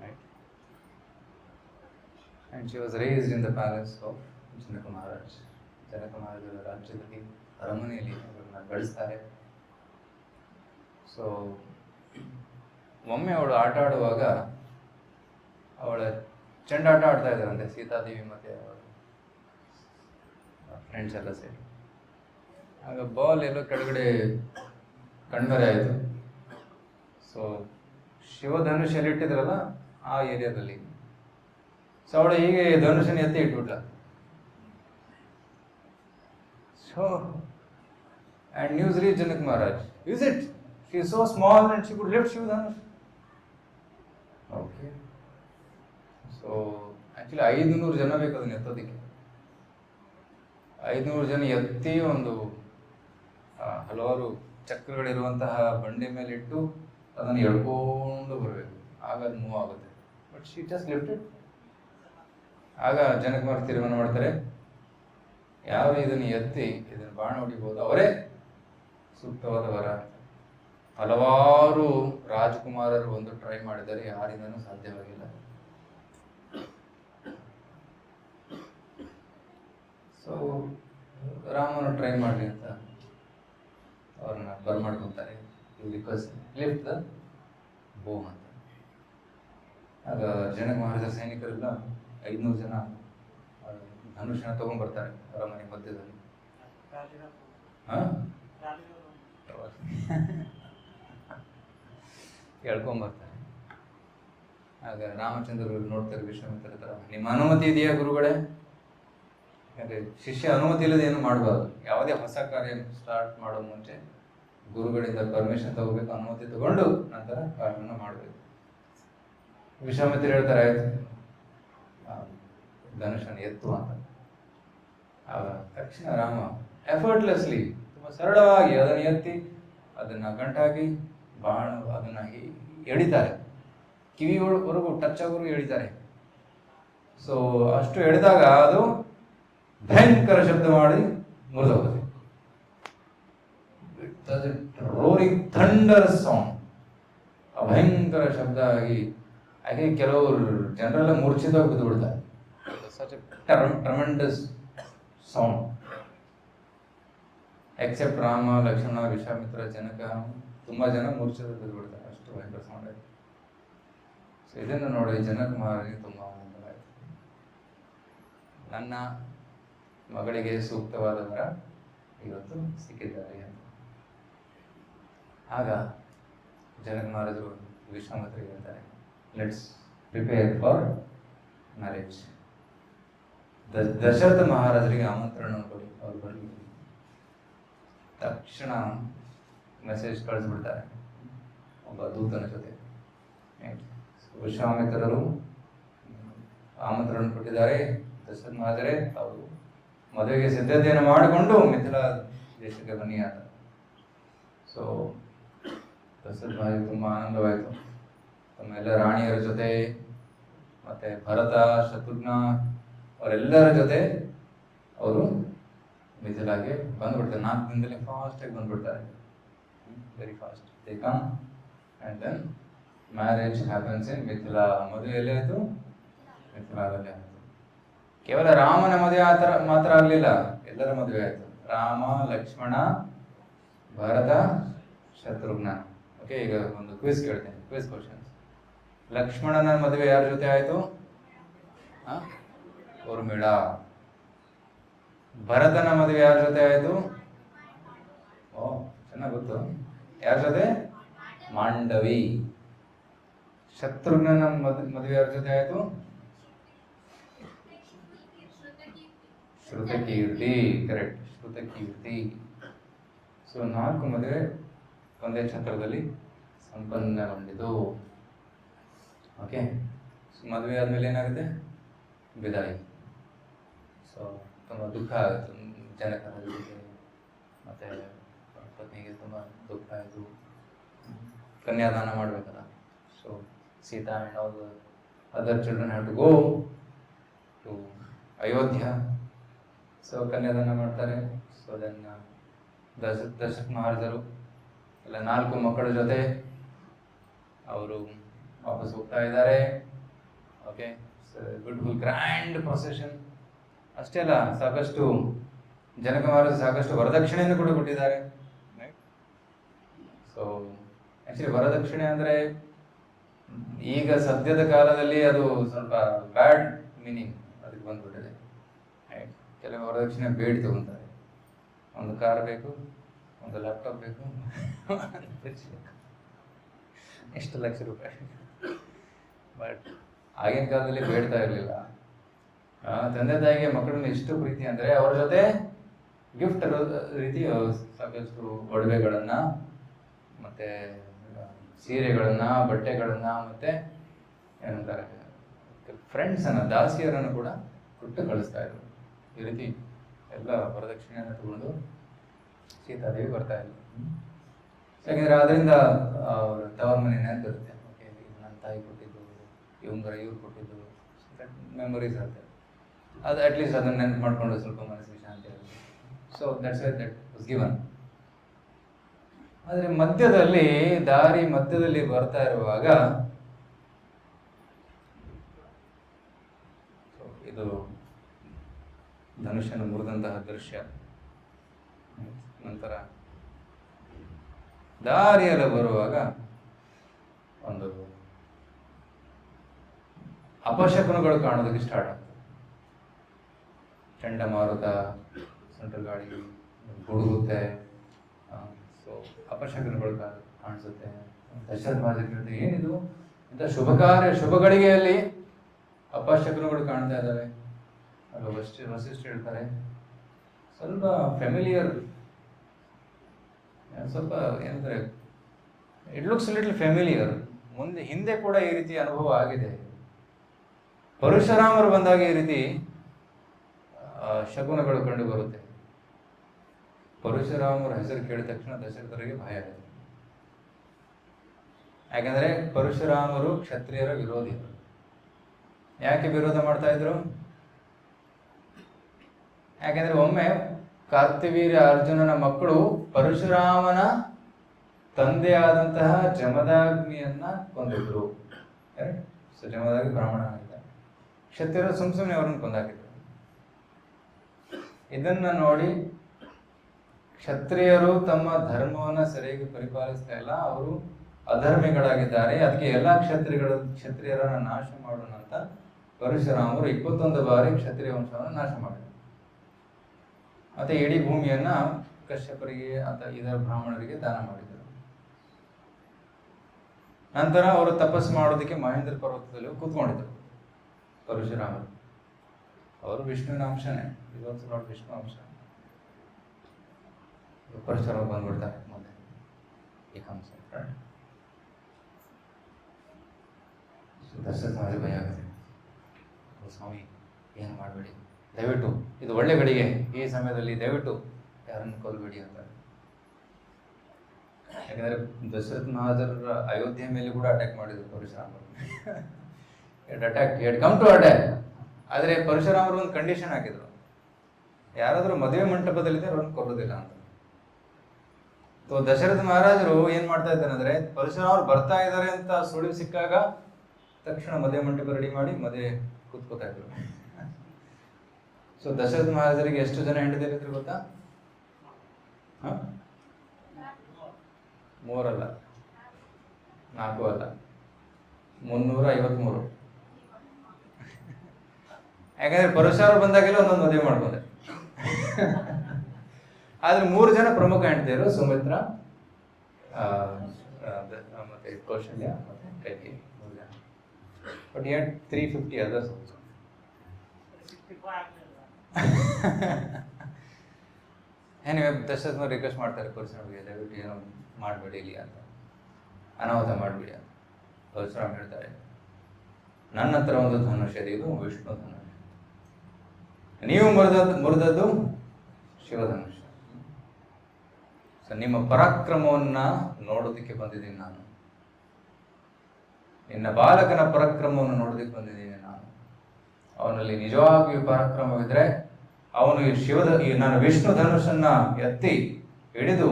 right? And she was raised in the palace of Janaka Maharaj. ಜನಕ ಮಹಾರಾಜರ ರಾಜ್ಯದಲ್ಲಿ, ಅರಮನೆಯಲ್ಲಿ ಅವರನ್ನ ಬೆಳೆಸ್ತಾರೆ. ಸೊ ಒಮ್ಮೆ ಅವಳು ಆಟ ಆಡುವಾಗ ಅವಳ ಚೆಂಡಾಟ ಆಡ್ತಾ ಇದ್ದಾರಂತೆ ಸೀತಾದೇವಿ ಮತ್ತು ಅವಳ ಫ್ರೆಂಡ್ಸ್ ಎಲ್ಲ ಸೇರಿ. ಆಗ ಬಾಲ್ ಎಲ್ಲೋ ಕೆಳಗಡೆ ಕಣ್ಮರೆ ಆಯಿತು. ಸೊ ಶಿವಧನುಷ್ ಎಲ್ಲಿಟ್ಟಿದ್ರಲ್ಲ ಆ ಏರಿಯಾದಲ್ಲಿ. ಸೊ ಅವಳು ಹೀಗೆ ಧನುಷನ ಎತ್ತಿ ಇಟ್ಬಿಟ್ಲ. So and news reach Janak Maharaj, is it she is so small and she could lift Shivadhanush. Okay. So actually 500 ಜನ ಬೇಕು ಅದನ್ನ ಎತ್ತೋದಕ್ಕೆ. 500 ಜನ ಎತ್ತಿ ಒಂದು ಹಲವಾರು ಚಕ್ರಗಳಿರುವಂತಹ ಬಂಡಿ ಮೇಲೆ ಇಟ್ಟು ಅದನ್ನು ಎಳ್ಕೊಂಡು ಬರಬೇಕು, ಆಗ ಅದು ಮೂವ್ ಆಗುತ್ತೆ. But she just lifted. ಆಗ ಜನಕುಮಾರ್ ತೀರ್ಮಾನ ಮಾಡ್ತಾರೆ, ಯಾರು ಇದನ್ನು ಎತ್ತಿ ಇದನ್ನು ಬಾಣ ಹೊಡಿಬೋದು ಅವರೇ ಸೂಕ್ತವಾದ ವರ. ಹಲವಾರು ರಾಜಕುಮಾರರು ಒಂದು ಟ್ರೈ ಮಾಡಿದರೆ ಯಾರಿಂದನೂ ಸಾಧ್ಯವಾಗಿಲ್ಲ. ಸೊ ರಾಮನು ಟ್ರೈ ಮಾಡಲಿ ಅಂತ ಅವ್ರನ್ನ ಬರ್ಮಾಡ್ಕೊತಾರೆ. ರಿಕ್ವೆಸ್ಟ್ ಲಿಫ್ಟ್ ದ ಬೋ ಅಂತ. ಆಗ ಜನಕ ಮಹಾರಾಜರ ಸೈನಿಕರೆಲ್ಲ 500 ಜನ ಧನುಷನ ತಗೊಂಡ್ಬರ್ತಾರೆ ಅರಮನೆ ಮಧ್ಯದಲ್ಲಿ. ಹೇಳ್ಕೊಂಬರ್ತಾರೆ. ಆಗ ರಾಮಚಂದ್ರರು ನೋಡ್ತಾರೆ ವಿಶ್ವಾಮಿತ್ರ ಹತ್ರ, ನಿಮ್ಮ ಅನುಮತಿ ಇದೆಯಾ ಗುರುಗಳೇ? ಯಾಕಂದ್ರೆ ಶಿಷ್ಯ ಅನುಮತಿ ಇಲ್ಲದೆ ಏನು ಮಾಡಬಾರ್ದು. ಯಾವುದೇ ಹೊಸ ಕಾರ್ಯ ಸ್ಟಾರ್ಟ್ ಮಾಡೋ ಮುಂಚೆ ಗುರುಗಳಿಂದ ಪರ್ಮಿಷನ್ ತಗೋಬೇಕು, ಅನುಮತಿ ತಗೊಂಡು ನಂತರ ಕಾರ್ಯವನ್ನು ಮಾಡಬೇಕು. ವಿಶ್ವಾಮಿತ್ರ ಹೇಳ್ತಾರೆ, ಆಯ್ತು ಧನುಷನ್ನು ಎತ್ತು ಅಂತ. ಆಗ ತಕ್ಷಣ ರಾಮ ಎಫರ್ಟ್ಲೆಸ್ಲಿ ತುಂಬಾ ಸರಳವಾಗಿ ಅದನ್ನು ಎತ್ತಿ ಅದನ್ನ ಗಂಟಾಗಿ ಬಾಣ ಅದನ್ನ ಎಳಿತಾರೆ, ಕಿವಿವರೆಗೂ ಟಚ್ ಆಗೋರು ಎಳಿತಾರೆ. ಸೊ ಅಷ್ಟು ಎಳೆದಾಗ ಅದು ಭಯಂಕರ ಶಬ್ದ ಮಾಡಿ ಮುರಿದೋಗುತ್ತೆ. ರೋರಿಂಗ್ ಥಂಡರ್ ಸೌಂಡ್, ಭಯಂಕರ ಶಬ್ದ ಆಗಿ ಹಾಗೆ ಕೆಲವರು ಜನರೆಲ್ಲ ಮೂರ್ಛಿತವಾಗಿ ಬಿದ್ದು ಬಿಡ್ತಾರೆ. Such a tremendous sound. Except Rama, Lakshmana, Vishwamitra, Janaka, ತುಂಬಾ ಜನ ಮೂರ್ಛಿತ ಬಿದ್ದು ಬಿಡ್ತಾರೆ. ಅಷ್ಟು ಭಯಂಕರ ಸೌಂಡ್ ಆಯ್ತು. ಸೊ ಇದನ್ನು ನೋಡಿ ಜನಕುಮಾರನಿಗೆ ತುಂಬಾ ಆನಂದವಾಯಿತು. ನನ್ನ ಮಗಳಿಗೆ ಸೂಕ್ತವಾದ ವರ ಇವತ್ತು ಸಿಕ್ಕಿದ್ದಾರೆ ಅಂತ. ಆಗ ಜನಕ ಮಹಾರಾಜರು ವಿಶ್ವಾಮಿತ್ರರಿಗೆ ಹೇಳ್ತಾರೆ, let's prepare for marriage. Dasharatha ಮಹಾರಾಜರಿಗೆ ಆಮಂತ್ರಣ ಕೊಡಿ, ಅವ್ರು ಬರಲಿ. ತಕ್ಷಣ ಮೆಸೇಜ್ ಕಳಿಸ್ಬಿಡ್ತಾರೆ ಒಬ್ಬ ದೂತನ ಜೊತೆ. ವಿಶ್ವಾಮಿತ್ರರು ಆಮಂತ್ರಣ ಕೊಟ್ಟಿದ್ದಾರೆ, ದಶರಥ ಮಹಾರಾಜರೇ ಅವರು ಮದುವೆಗೆ ಸಿದ್ಧತೆಯನ್ನು ಮಾಡಿಕೊಂಡು ಮಿಥಿಲಾ ದೇಶಕ್ಕೆ ಬನ್ನಿ ಅಂತ. ಸೊ ದಶರಥ ಮಹಾರಾಜ ತುಂಬಾ ಆನಂದವಾಯಿತು. ತಮ್ಮ ಎಲ್ಲ ರಾಣಿಯರ ಜೊತೆ ಮತ್ತೆ ಭರತ, ಶತ್ರುಘ್ನ ಅವರೆಲ್ಲರ ಜೊತೆ ಅವರು ಮಿಥಿಲಾಗೆ ಬಂದ್ಬಿಡ್ತಾರೆ. 4 ದಿನದಲ್ಲಿ ಫಾಸ್ಟ್ ಆಗಿ ಬಂದ್ಬಿಡ್ತಾರೆ, very fast. They come and then marriage happens in Mithila. ಮದುವೆ ಎಲ್ಲೇ ಆಯಿತು? ಮಿಥಿಲಾದಲ್ಲೇ ಆಯಿತು. ಕೇವಲ ರಾಮನ ಮದುವೆ ಮಾತ್ರ ಆಗಲಿಲ್ಲ, ಎಲ್ಲರ ಮದುವೆ ಆಯಿತು. ರಾಮ, ಲಕ್ಷ್ಮಣ, ಭರತ, ಶತ್ರುಘ್ನ. ಓಕೆ, ಈಗ ಒಂದು ಕ್ವಿಜ್ ಕೇಳ್ತೇನೆ, ಕ್ವಿಜ್ ಕ್ವಶನ್ಸ್. ಲಕ್ಷ್ಮಣನ ಮದುವೆ ಯಾರ ಜೊತೆ ಆಯಿತು? ಊರ್ಮಿಳಾ. ಭರತನ ಮದುವೆ ಯಾರ ಜೊತೆ ಆಯಿತು? ಓ ಚೆನ್ನಾಗಿ ಗೊತ್ತು. ಯಾರ ಜೊತೆ? ಮಾಂಡವಿ. ಶತ್ರುಘ್ನನ ಮದುವೆ ಯಾರ ಜೊತೆ ಆಯಿತು? ಶ್ರುತಕೀರ್ತಿ. ಕರೆಕ್ಟ್, ಶ್ರುತಕೀರ್ತಿ. ಸೊ 4 ಮದುವೆ ಒಂದೇ ಛತ್ರದಲ್ಲಿ ಸಂಪನ್ನಗೊಂಡಿತು. ಓಕೆ, ಮದುವೆ ಆದಮೇಲೆ ಏನಾಗುತ್ತೆ? ಬಿದಾಯಿ. ಸೊ ತುಂಬ ದುಃಖ ಆಯಿತು ಜನಕನಿಗೆ, ಮತ್ತು ಪತ್ನಿಗೆ ತುಂಬ ದುಃಖ ಆಯಿತು. ಕನ್ಯಾದಾನ ಮಾಡಬೇಕಲ್ಲ. So Sita and all other children have to go to Ayodhya. So ಕನ್ಯಾದಾನ ಮಾಡ್ತಾರೆ. ಸೊ ದೆನ್ ದಶರಥ ಮಹಾರಾಜರು ಎಲ್ಲ 4 ಮಕ್ಕಳ ಜೊತೆ ಅವರು ವಾಪಸ್ ಹೋಗ್ತಾ ಇದ್ದಾರೆ. Okay, beautiful grand procession. ಅಷ್ಟೇ ಅಲ್ಲ, ಸಾಕಷ್ಟು ಜನಕ ಮಹಾರಾಜ ಸಾಕಷ್ಟು ವರದಕ್ಷಿಣೆಯನ್ನು ಕೂಡ ಕೊಟ್ಟಿದ್ದಾರೆ. ಸೊ ಆ್ಯಕ್ಚುಲಿ ವರದಕ್ಷಿಣೆ ಅಂದರೆ ಈಗ ಸದ್ಯದ ಕಾಲದಲ್ಲಿ ಅದು ಸ್ವಲ್ಪ ಬ್ಯಾಡ್ ಮೀನಿಂಗ್ ಅದಕ್ಕೆ ಬಂದ್ಬಿಟ್ಟಿದೆ. ಕೆಲವು ವರದಕ್ಷಿಣೆ ಬೇಡಿ ತಗೊಂತಾರೆ. ಒಂದು ಕಾರ್ ಬೇಕು, ಒಂದು ಲ್ಯಾಪ್ಟಾಪ್ ಬೇಕು, ಎಷ್ಟು ಲಕ್ಷ ರೂಪಾಯಿ. ಬಟ್ ಆಗಿನ ಕಾಲದಲ್ಲಿ ಬೇಡ್ತಾ ಇರಲಿಲ್ಲ. ತಂದೆ ತಾಯಿಗೆ ಮಕ್ಕಳನ್ನ ಎಷ್ಟು ಪ್ರೀತಿ ಅಂದರೆ ಅವ್ರ ಜೊತೆ ಗಿಫ್ಟ್ ರೀತಿ ಸಾಕಷ್ಟು ಒಡವೆಗಳನ್ನ, ಮತ್ತೆ ಸೀರೆಗಳನ್ನ, ಬಟ್ಟೆಗಳನ್ನ, ಮತ್ತೆ ಏನಂತಾರೆ ಫ್ರೆಂಡ್ಸನ್ನು, ದಾಸಿಯರನ್ನು ಕೂಡ ಕೊಟ್ಟು ಕಳಿಸ್ತಾ ಇದ್ರು. ಈ ರೀತಿ ಎಲ್ಲ ವರದಕ್ಷಿಣೆಯನ್ನು ತಗೊಂಡು ಸೀತಾದೇವಿ ಬರ್ತಾ ಇಲ್ಲ. ಯಾಕೆಂದರೆ ಅದರಿಂದ ಅವ್ರ ತವರ ಮನೆ ನೆನಪಿರುತ್ತೆ. ಓಕೆ, ನನ್ನ ತಾಯಿ ಕೊಟ್ಟಿದ್ದು, ಇವ್ರು ಕೊಟ್ಟಿದ್ದು, ಮೆಮೊರೀಸ್ ಇರುತ್ತೆ. ಅದು ಅಟ್ಲೀಸ್ಟ್ ಅದನ್ನು ನೆನಪು ಮಾಡಿಕೊಂಡು ಸ್ವಲ್ಪ ಮನಸ್ಸಿಗೆ ಶಾಂತಿ ಆಗುತ್ತೆ. So that's why that was given. ಆದರೆ ದಾರಿ ಮಧ್ಯದಲ್ಲಿ ಬರ್ತಾ ಇರುವಾಗ ಇದು ಧನುಷನ್ನು ಮುರಿದಂತಹ ದೃಶ್ಯ. ನಂತರ ದಾರಿಯಲ್ಲಿ ಬರುವಾಗ ಒಂದು ಅಪಶಕುನಗಳು ಕಾಣೋದಕ್ಕೆ ಸ್ಟಾರ್ಟ್ ಆಗ್ತದೆ. ಚಂಡಮಾರುತ, ಸುಂಟರ ಗಾಳಿ, ಗುಡುಗುತ್ತೆ. ಸೊ ಅಪಶಕುನಗಳು ಕಾಣಿಸುತ್ತೆ. ದಶರಥ ಮಹಾರಾಜ ಏನಿದು ಇಂಥ ಶುಭ ಗಳಿಗೆಯಲ್ಲಿ ಅಪಶಕುನಗಳು ಕಾಣ್ತಾ ಇದ್ದಾವೆ. ಅಲ್ಲ ವಸಿಷ್ಠ ಹೇಳ್ತಾರೆ, ಸ್ವಲ್ಪ ಫೆಮಿಲಿಯರ್, ಸ್ವಲ್ಪ ಏನಂತಾರೆ, ಇಟ್ ಲುಕ್ಸ್ ಲಿಟಲ್ ಫೆಮಿಲಿಯರ್. ಹಿಂದೆ ಕೂಡ ಈ ರೀತಿ ಅನುಭವ ಆಗಿದೆ. ಪರಶುರಾಮರು ಬಂದಾಗ ಈ ರೀತಿ ಶಕುನಗಳು ಕಂಡು ಬರುತ್ತೆ. ಪರಶುರಾಮರ ಹೆಸರು ಕೇಳಿದ ತಕ್ಷಣ ದಶರಥರಿಗೆ ಭಯ ಆಗಿದೆ. ಯಾಕಂದ್ರೆ ಪರಶುರಾಮರು ಕ್ಷತ್ರಿಯರ ವಿರೋಧಿ. ಯಾಕೆ ವಿರೋಧ ಮಾಡ್ತಾ ಇದ್ರು? ಯಾಕೆಂದ್ರೆ ಒಮ್ಮೆ ಕಾರ್ತಿವೀರ್ಯ ಅರ್ಜುನನ ಮಕ್ಕಳು ಪರಶುರಾಮನ ತಂದೆಯಾದಂತಹ ಜಮದಾಗ್ನಿಯನ್ನ ಕೊಂದಿದ್ರು. ಜಮದಾಗ್ನಿ ಬ್ರಾಹ್ಮಣ ಆಗಿದ್ದ. ಕ್ಷತ್ರಿಯರು ಸುಮ್ಮನೆ ಅವರನ್ನು ಕೊಂದಾಕಿದ್ರು. ಇದನ್ನ ನೋಡಿ ಕ್ಷತ್ರಿಯರು ತಮ್ಮ ಧರ್ಮವನ್ನ ಸರಿಯಾಗಿ ಪರಿಪಾಲಿಸ್ತಾ ಇಲ್ಲ, ಅವರು ಅಧರ್ಮಿಗಳಾಗಿದ್ದಾರೆ, ಅದಕ್ಕೆ ಎಲ್ಲಾ ಕ್ಷತ್ರಿಯರನ್ನ ನಾಶ ಮಾಡೋಣ ಅಂತ ಪರಶುರಾಮರು 21 ಬಾರಿ ಕ್ಷತ್ರಿಯ ವಂಶವನ್ನು ನಾಶ ಮಾಡಿದರು. ಮತ್ತೆ ಇಡೀ ಭೂಮಿಯನ್ನ ಕಶ್ಯಪರಿಗೆ ಅಥವಾ ಇದರ ಬ್ರಾಹ್ಮಣರಿಗೆ ದಾನ ಮಾಡಿದರು. ನಂತರ ಅವರು ತಪಸ್ಸು ಮಾಡೋದಕ್ಕೆ ಮಹೇಂದ್ರ ಪರ್ವತದಲ್ಲಿ ಕೂತ್ಕೊಂಡಿದ್ದರು ಪರಶುರಾಮರು. ಅವರು ವಿಷ್ಣುವಿನ ಅಂಶನೇ, ವಿಷ್ಣು ಅಂಶ. ಪರಶುರಾಮ ಬಂದ್ಬಿಡ್ತಾರೆ ಮುಂದೆ ಈ ಅಂಶ. ದಶರಥ ಮಹಾರಾಜ ಭಯ ಆಗುತ್ತೆ. ಸ್ವಾಮಿ ಏನು ಮಾಡಬೇಡಿ, ದಯವಿಟ್ಟು ಇದು ಒಳ್ಳೆ ಗಳಿಗೆ, ಈ ಸಮಯದಲ್ಲಿ ದಯವಿಟ್ಟು ಯಾರನ್ನು ಕೊಲ್ಲಬೇಡಿ ಅಂತ. ಯಾಕಂದ್ರೆ ದಶರಥ ಮಹಾರಾಜರ ಅಯೋಧ್ಯೆ ಮೇಲೆ ಕೂಡ ಅಟ್ಯಾಕ್ ಮಾಡಿದ್ರು ಪರಶುರಾಮರು. Come to attack. ಆದರೆ ಪರಶುರಾಮರು ಒಂದು ಕಂಡೀಷನ್ ಹಾಕಿದ್ರು, ಯಾರಾದರೂ ಮದುವೆ ಮಂಟಪದಲ್ಲಿದ್ದರೆ ಅವ್ರನ್ನ ಕೊಲ್ಲೋದಿಲ್ಲ ಅಂತ. ದಶರಥ ಮಹಾರಾಜರು ಏನ್ ಮಾಡ್ತಾ ಇದ್ದಾರೆ ಅಂದ್ರೆ, ಪರಶುರಾಮರು ಬರ್ತಾ ಇದ್ದಾರೆ ಅಂತ ಸುಳಿವು ಸಿಕ್ಕಾಗ ತಕ್ಷಣ ಮದುವೆ ಮಂಟಪ ರೆಡಿ ಮಾಡಿ ಮದುವೆ ಕೂತ್ಕೋತಾ ಇದ್ರು. ಸೊ ದಶರಥ ಮಹಾರಾಜರಿಗೆ ಎಷ್ಟು ಜನ ಹೆಂಡತಿಯರಿದ್ರು ಗೊತ್ತಾ? 3 ಅಲ್ಲ, 4 ಅಲ್ಲ, 353. ಯಾಕಂದ್ರೆ ಪರಶುರಾಮರು ಬಂದಾಗೆಲ್ಲ ಒಂದೊಂದು ಮದುವೆ ಮಾಡ್ಕೊಂಡೆ. ಆದ್ರೆ 3 ಜನ ಪ್ರಮುಖ ಹೆಂಡತಿಯರು, ಸುಮಿತ್ರ, ಮತ್ತೆ ಕೌಶಲ್ಯ, ಮತ್ತೆ ಕೈಕೇಯಿ. 3 ಜನ. But he had 350 others also. ಏನಿವೆ ದಶರಥ ರಿಕ್ವೆಸ್ಟ್ ಮಾಡ್ತಾರೆ ಪರಶುರಾಮರಿಗೆ, ದಯವಿಟ್ಟು ಏನೋ ಮಾಡಬೇಡಿ ಇಲ್ಲಿ ಅಂತ, ಅನಾಹುತ ಮಾಡಬೇಡಿ ಅಂತ. ಪರಶುರಾಮ ಹೇಳ್ತಾರೆ, ನನ್ನ ಹತ್ರ ಒಂದು ಧನುಷ ಇದೆ, ಇದು ವಿಷ್ಣು ಧನುಷ. ನೀವು ಮುರಿದದ್ದು ಶಿವಧನುಷ. ನಿಮ್ಮ ಪರಾಕ್ರಮವನ್ನ ನೋಡೋದಕ್ಕೆ ಬಂದಿದ್ದೀನಿ ನಾನು. ನಿನ್ನ ಬಾಲಕನ ಪರಾಕ್ರಮವನ್ನು ನೋಡೋದಕ್ಕೆ ಬಂದಿದ್ದೀನಿ ನಾನು. ಅವನಲ್ಲಿ ನಿಜವಾಗಿಯೂ ಪರಾಕ್ರಮವಿದ್ರೆ ಅವನು ನಾನು ವಿಷ್ಣು ಧನುಷನ್ನ ಎತ್ತಿ ಹಿಡಿದು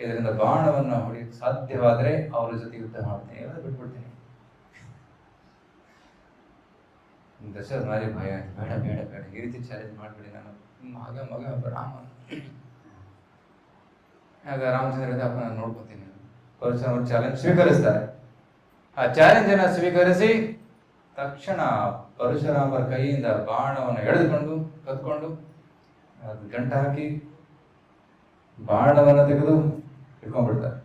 ಇದರಿಂದ ಬಾಣವನ್ನು ಹೊಡೆಯಕ್ಕೆ ಸಾಧ್ಯವಾದರೆ ಅವರ ಜೊತೆ ಯುದ್ಧ ಮಾಡ್ತೀನಿ, ಎಲ್ಲ ಬಿಟ್ಬಿಡ್ತೀನಿ. ದಶರಥ ಮಾರಿ ಭಯ ಆಯ್ತು, ಬೇಡ ಬೇಡ ಬೇಡ, ಈ ರೀತಿ ಚಾಲೆಂಜ್ ಮಾಡ್ಬೇಡಿ, ನಾನು ಮಗ ರಾಮ. ಆಗ ರಾಮಚಂದ್ರ ಅಪ್ಪ ನಾನು ನೋಡ್ಕೊತೀನಿ. ಪರಶುರಾಮರು ಚಾಲೆಂಜ್ ಸ್ವೀಕರಿಸ್ತಾರೆ. ಆ ಚಾಲೆಂಜ್ ಅನ್ನ ಸ್ವೀಕರಿಸಿ ತಕ್ಷಣ ಪರಶುರಾಮರ ಕೈಯಿಂದ ಬಾಣವನ್ನು ಎಳೆದುಕೊಂಡು ಕತ್ಕೊಂಡು ಗಂಟು ಹಾಕಿ ಬಾಣವನ್ನು ತೆಗೆದು ಇಟ್ಕೊಂಡ್ಬಿಡ್ತಾರೆ.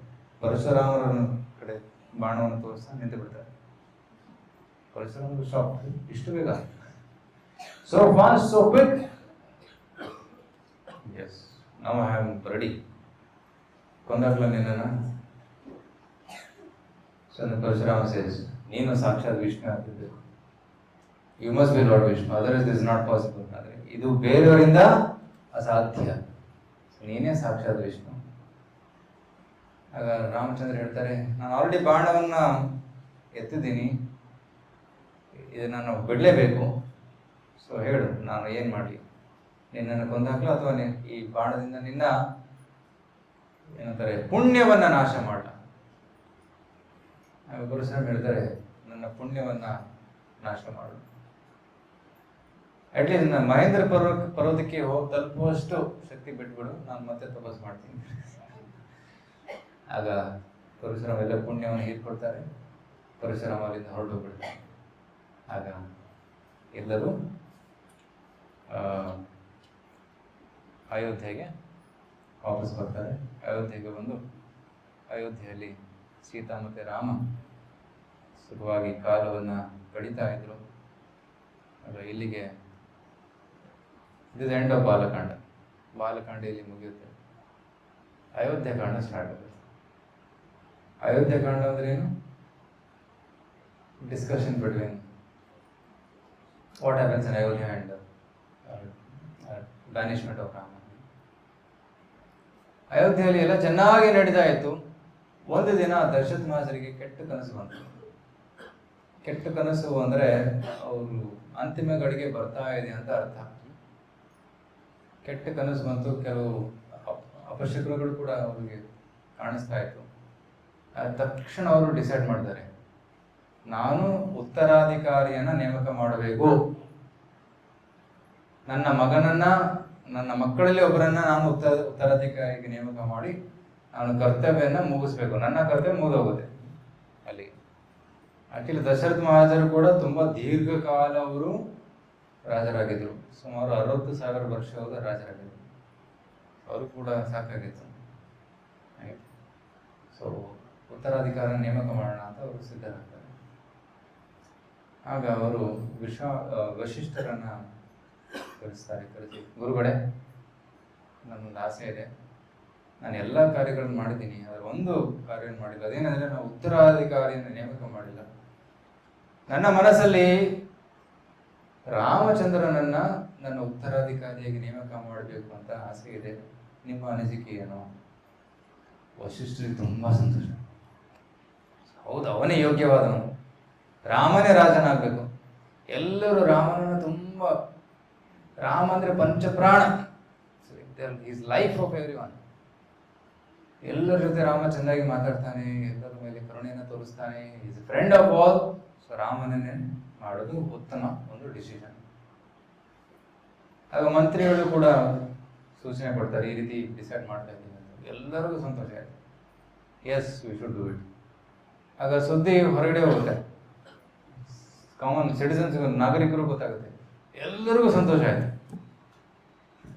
ಪರಶುರಾಮರ ಕಡೆ ಬಾಣವನ್ನು ತೋರಿಸ್ತಾ ನಿಂತು ಬಿಡ್ತಾರೆ. ಪರಶುರಾಮರು ಶಾಕ್, ಇಷ್ಟು ಬೇಗ, so fast, so quick. Yes, now I am ready. ಕೊಂದಾಗ್ಲ ನಿನ್ನ. ಪರಶುರಾಮ ಸೇಸ್, ನೀನು ಸಾಕ್ಷಾತ್ ವಿಷ್ಣು ಆಗಿರ್ಬೇಕು. You must be lord Vishnu, otherwise this is not possible. ಆದರೆ ಇದು ಬೇರೆಯವರಿಂದ ಅಸಾಧ್ಯ, ನೀನೇ ಸಾಕ್ಷಾತ್ ವಿಷ್ಣು. ಆಗ ರಾಮಚಂದ್ರ ಹೇಳ್ತಾರೆ, ನಾನು ಆಲ್ರೆಡಿ ಬಾಣವನ್ನ ಎತ್ತಿದ್ದೀನಿ, ಇದು ನಾನು ಬಿಡಲೇಬೇಕು. ಸೊ ಹೇಳು, ನಾನು ಏನು ಮಾಡಲಿ? ನಿನ್ನನ್ನು ಕೊಂದಾಕ್ಲ ಅಥವಾ ಈ ಬಾಣದಿಂದ ನಿನ್ನ ಏನಂತಾರೆ ಪುಣ್ಯವನ್ನ ನಾಶ ಮಾಡಲ? ಗುರುಸ್ವಾಮಿ ಹೇಳ್ತಾರೆ, ನನ್ನ ಪುಣ್ಯವನ್ನ ನಾಶ ಮಾಡು. ಅಟ್ಲೀಸ್ಟ್ ನಾನು ಮಹೇಂದ್ರ ಪರ್ವತಕ್ಕೆ ಹೋಗಿ ತಲುಪುವಷ್ಟು ಶಕ್ತಿ ಬಿಟ್ಬಿಡು, ನಾನು ಮತ್ತೆ ತಪಸ್ ಮಾಡ್ತೀನಿ. ಆಗ ಪರಶುರಾಮ ಎಲ್ಲ ಪುಣ್ಯವನ್ನು ಹೀರ್ಕೊಳ್ತಾರೆ. ಪರಶುರಾಮ ಅಲ್ಲಿಂದ ಹೊರಟೋಗ್ಬಿಡ್ತಾರೆ. ಆಗ ಎಲ್ಲರೂ ಅಯೋಧ್ಯೆಗೆ ವಾಪಸ್ ಬರ್ತಾರೆ. ಅಯೋಧ್ಯೆಗೆ ಬಂದು ಅಯೋಧ್ಯೆಯಲ್ಲಿ ಸೀತಾ ಮತ್ತು ರಾಮ ಸುಖವಾಗಿ ಕಾಲವನ್ನು ಕಳೀತಾ ಇದ್ರು. ಆಗ ಇಲ್ಲಿಗೆ ಇದು ಎಂಡ್ ಆಫ್ ಬಾಲಕಾಂಡ. ಬಾಲಕಾಂಡ ಇಲ್ಲಿ ಮುಗಿಯುತ್ತೆ. ಅಯೋಧ್ಯೆಕಾಂಡ ಸ್ಟಾರ್ಟ್ ಆಗುತ್ತೆ. ಅಯೋಧ್ಯೆಕಾಂಡ ಅಂದ್ರೆ ಏನು? Discussion between what happens in Ayodhya and banishment of Rama. ಅಯೋಧ್ಯೆಯಲ್ಲಿ ಎಲ್ಲ ಚೆನ್ನಾಗಿ ನಡೀತಾ ಇತ್ತು. ಒಂದು ದಿನ ದಶರಥ ಮಹಾರಾಜರಿಗೆ ಕೆಟ್ಟ ಕನಸು ಬಂತು. ಕೆಟ್ಟ ಕನಸು ಅಂದ್ರೆ ಅವರು ಅಂತಿಮ ಗಳಿಗೆ ಬರ್ತಾ ಇದೆ ಅಂತ ಅರ್ಥ. ಕೆಟ್ಟ ಕನಸು ಬಂತು. ಕೆಲವು ಅಪಶಕುನಗಳು ಕೂಡ ಅವರಿಗೆ ಕಾಣಿಸ್ತಾ ಇತ್ತು. ತಕ್ಷಣ ಅವರು ಡಿಸೈಡ್ ಮಾಡ್ತಾರೆ, ನಾನು ಉತ್ತರಾಧಿಕಾರಿಯನ್ನ ನೇಮಕ ಮಾಡಬೇಕು. ನನ್ನ ಮಗನನ್ನ, ನನ್ನ ಮಕ್ಕಳಲ್ಲಿ ಒಬ್ಬರನ್ನ ನಾನು ಉತ್ತರಾಧಿಕಾರಿಗೆ ನೇಮಕ ಮಾಡಿ ನಾನು ಕರ್ತವ್ಯನ ಮುಗಿಸ್ಬೇಕು. ನನ್ನ ಕರ್ತವ್ಯ ಮುಗಿದೋಗುತ್ತೆ ಅಲ್ಲಿ. ಆಕ್ಚುಲಿ ದಶರಥ ಮಹಾರಾಜರು ಕೂಡ ತುಂಬಾ ದೀರ್ಘಕಾಲ ಅವರು ರಾಜರಾಗಿದ್ರು. ಸುಮಾರು 60,000 ವರ್ಷ ರಾಜರಾಗಿದ್ರು. ಅವರು ಕೂಡ ಸಾಕಾಗಿತ್ತು. ಸೊ ಉತ್ತರಾಧಿಕಾರ ನೇಮಕ ಮಾಡೋಣ ಅಂತ ಅವರು ಸಿದ್ಧರಾಗ್ತಾರೆ. ಆಗ ಅವರು ವಶಿಷ್ಠರನ್ನ ಕರೆಸ್ತಾರೆ. ಕರೆಸಿ, ಗುರುಗಳೇ, ನನ್ನೊಂದು ಆಸೆ ಇದೆ. ನಾನು ಎಲ್ಲ ಕಾರ್ಯಗಳನ್ನು ಮಾಡಿದ್ದೀನಿ, ಆದರೆ ಒಂದು ಕಾರ್ಯ ಮಾಡಿಲ್ಲ. ಅದೇನಂದ್ರೆ ನಾವು ಉತ್ತರಾಧಿಕಾರಿಯನ್ನು ನೇಮಕ ಮಾಡಿಲ್ಲ. ನನ್ನ ಮನಸ್ಸಲ್ಲಿ ರಾಮಚಂದ್ರನನ್ನ ನನ್ನ ಉತ್ತರಾಧಿಕಾರಿಯಾಗಿ ನೇಮಕ ಮಾಡಬೇಕು ಅಂತ ಆಸೆ ಇದೆ. ನಿಮ್ಮ ಅನಿಸಿಕೆ ಏನು? ವಶಿಷ್ಠರಿಗೆ ತುಂಬಾ ಸಂತೋಷ. ಹೌದು, ಅವನೇ ಯೋಗ್ಯವಾದವನು, ರಾಮನೇ ರಾಜನಾಗಬೇಕು. ಎಲ್ಲರೂ ರಾಮನನ್ನ ತುಂಬಾ, ರಾಮ ಅಂದ್ರೆ ಪಂಚಪ್ರಾಣ, is life of everyone. ಎಲ್ಲರ ಜೊತೆ ರಾಮ ಚೆನ್ನಾಗಿ ಮಾತಾಡ್ತಾನೆ, ಎಲ್ಲರ ಮೇಲೆ ಕರುಣೆಯನ್ನು ತೋರಿಸ್ತಾನೆ, is friend of all. So ರಾಮನನ್ನೇ ಮಾಡೋದು ಉತ್ತಮ ಒಂದು ಡಿಸಿಷನ್. ಆಗ ಮಂತ್ರಿಗಳು ಕೂಡ ಸೂಚನೆ ಕೊಡ್ತಾರೆ, ಈ ರೀತಿ ಡಿಸೈಡ್ ಮಾಡ್ತಾ ಇದ್ದೀನಿ ಅಂತ. ಎಲ್ಲರಿಗೂ ಸಂತೋಷ ಆಯ್ತು. Yes, we should do it. ಆಗ ಸುದ್ದಿ ಹೊರಗಡೆ ಹೋಗುತ್ತೆ, ಕಾಮನ್ ಸಿಟಿಸನ್ಸ್, ನಾಗರಿಕರು ಗೊತ್ತಾಗುತ್ತೆ. ಎಲ್ಲರಿಗೂ ಸಂತೋಷ ಆಯ್ತು.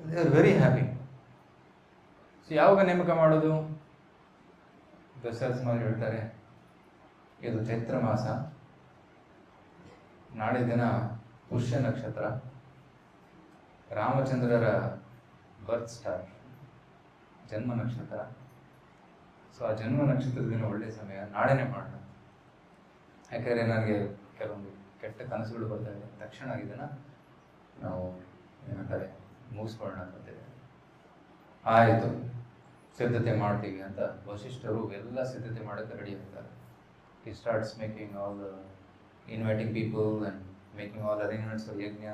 They are very happy. So ಯಾವಾಗ ನೇಮಕ ಮಾಡೋದು? ದಶರಥ ಮಹಾರಾಜರು ಹೇಳ್ತಾರೆ, ಇದು ಚೈತ್ರ ಮಾಸ, ನಾಳೆ ದಿನ ಪುಷ್ಯ ನಕ್ಷತ್ರ, ರಾಮಚಂದ್ರರ ಬರ್ತ್ ಸ್ಟಾರ್, ಜನ್ಮ ನಕ್ಷತ್ರ. ಸೊ ಆ ಜನ್ಮ ನಕ್ಷತ್ರದ ದಿನ ಒಳ್ಳೆಯ ಸಮಯ, ನಾಳೆನೇ ಮಾಡೋಣ. ಯಾಕಂದರೆ ನನಗೆ ಕೆಲವೊಂದು ಕೆಟ್ಟ ಕನಸುಗಳು ಬರ್ತಾ ಇದೆ. ತಕ್ಷಣ ಇದನ್ನು ನಾವು ಏನಂತಾರೆ ಮುಗಿಸ್ಕೊಳ್ಳೋಣ ಅಂತಿದೆ. ಆಯಿತು, ಸಿದ್ಧತೆ ಮಾಡ್ತೀವಿ ಅಂತ ವಶಿಷ್ಠರು ಎಲ್ಲ ಸಿದ್ಧತೆ ಮಾಡೋಕ್ಕೆ ರೆಡಿ ಆಗ್ತಾರೆ. He starts making all the inviting people and making all arrangements for yagna.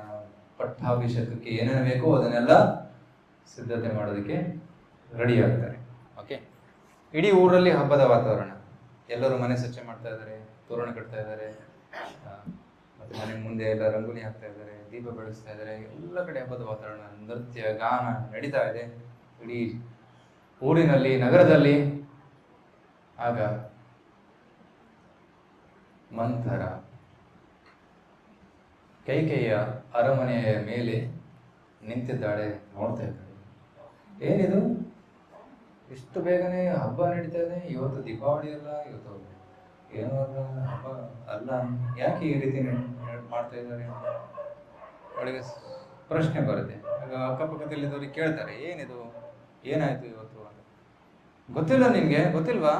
ಪಟ್ಟಾಭಿಷೇಕಕ್ಕೆ ಏನೇನು ಬೇಕೋ ಅದನ್ನೆಲ್ಲ ಸಿದ್ಧತೆ ಮಾಡೋದಕ್ಕೆ ರೆಡಿ ಆಗ್ತಾರೆ. ಓಕೆ, ಇಡೀ ಊರಲ್ಲಿ ಹಬ್ಬದ ವಾತಾವರಣ. ಎಲ್ಲರೂ ಮನೆ ಸ್ವಚ್ಛ ಮಾಡ್ತಾ ಇದ್ದಾರೆ, ತೋರಣ ಕಟ್ತಾ ಇದ್ದಾರೆ, ಮತ್ತು ಮನೆ ಮುಂದೆ ಎಲ್ಲ ರಂಗೋಲಿ ಹಾಕ್ತಾ ಇದ್ದಾರೆ, ದೀಪ ಬೆಳೆಸ್ತಾ ಇದ್ದಾರೆ. ಎಲ್ಲ ಕಡೆ ಹಬ್ಬದ ವಾತಾವರಣ, ನೃತ್ಯ ಗಾನ ನಡೀತಾ ಇದೆ ಇಡೀ ಊರಿನಲ್ಲಿ, ನಗರದಲ್ಲಿ. ಆಗ ಮಂಥರ ಕೈಕೇಯಿಯ ಅರಮನೆಯ ಮೇಲೆ ನಿಂತಿದ್ದಾಳೆ, ನೋಡ್ತಾ ಇದ್ದಾಳೆ. ಏನಿದು, ಇಷ್ಟು ಬೇಗನೆ ಹಬ್ಬ ನಡೀತಾ ಇದೆ? ಇವತ್ತು ದೀಪಾವಳಿ ಅಲ್ಲ, ಇವತ್ತು ಏನೋ ಹಬ್ಬ ಅಲ್ಲ, ಯಾಕೆ ಈ ರೀತಿ ಮಾಡ್ತಾ ಇದ್ದಾರೆ? ಅವಳಿಗೆ ಪ್ರಶ್ನೆ ಬರುತ್ತೆ. ಆಗ ಅಕ್ಕಪಕ್ಕದಲ್ಲಿದ್ದವ್ರಿಗೆ ಕೇಳ್ತಾರೆ, ಏನಿದು, ಏನಾಯ್ತು ಇವತ್ತು ಅಂತ. ಗೊತ್ತಿಲ್ಲ ನಿಮ್ಗೆ? ಗೊತ್ತಿಲ್ವಾ?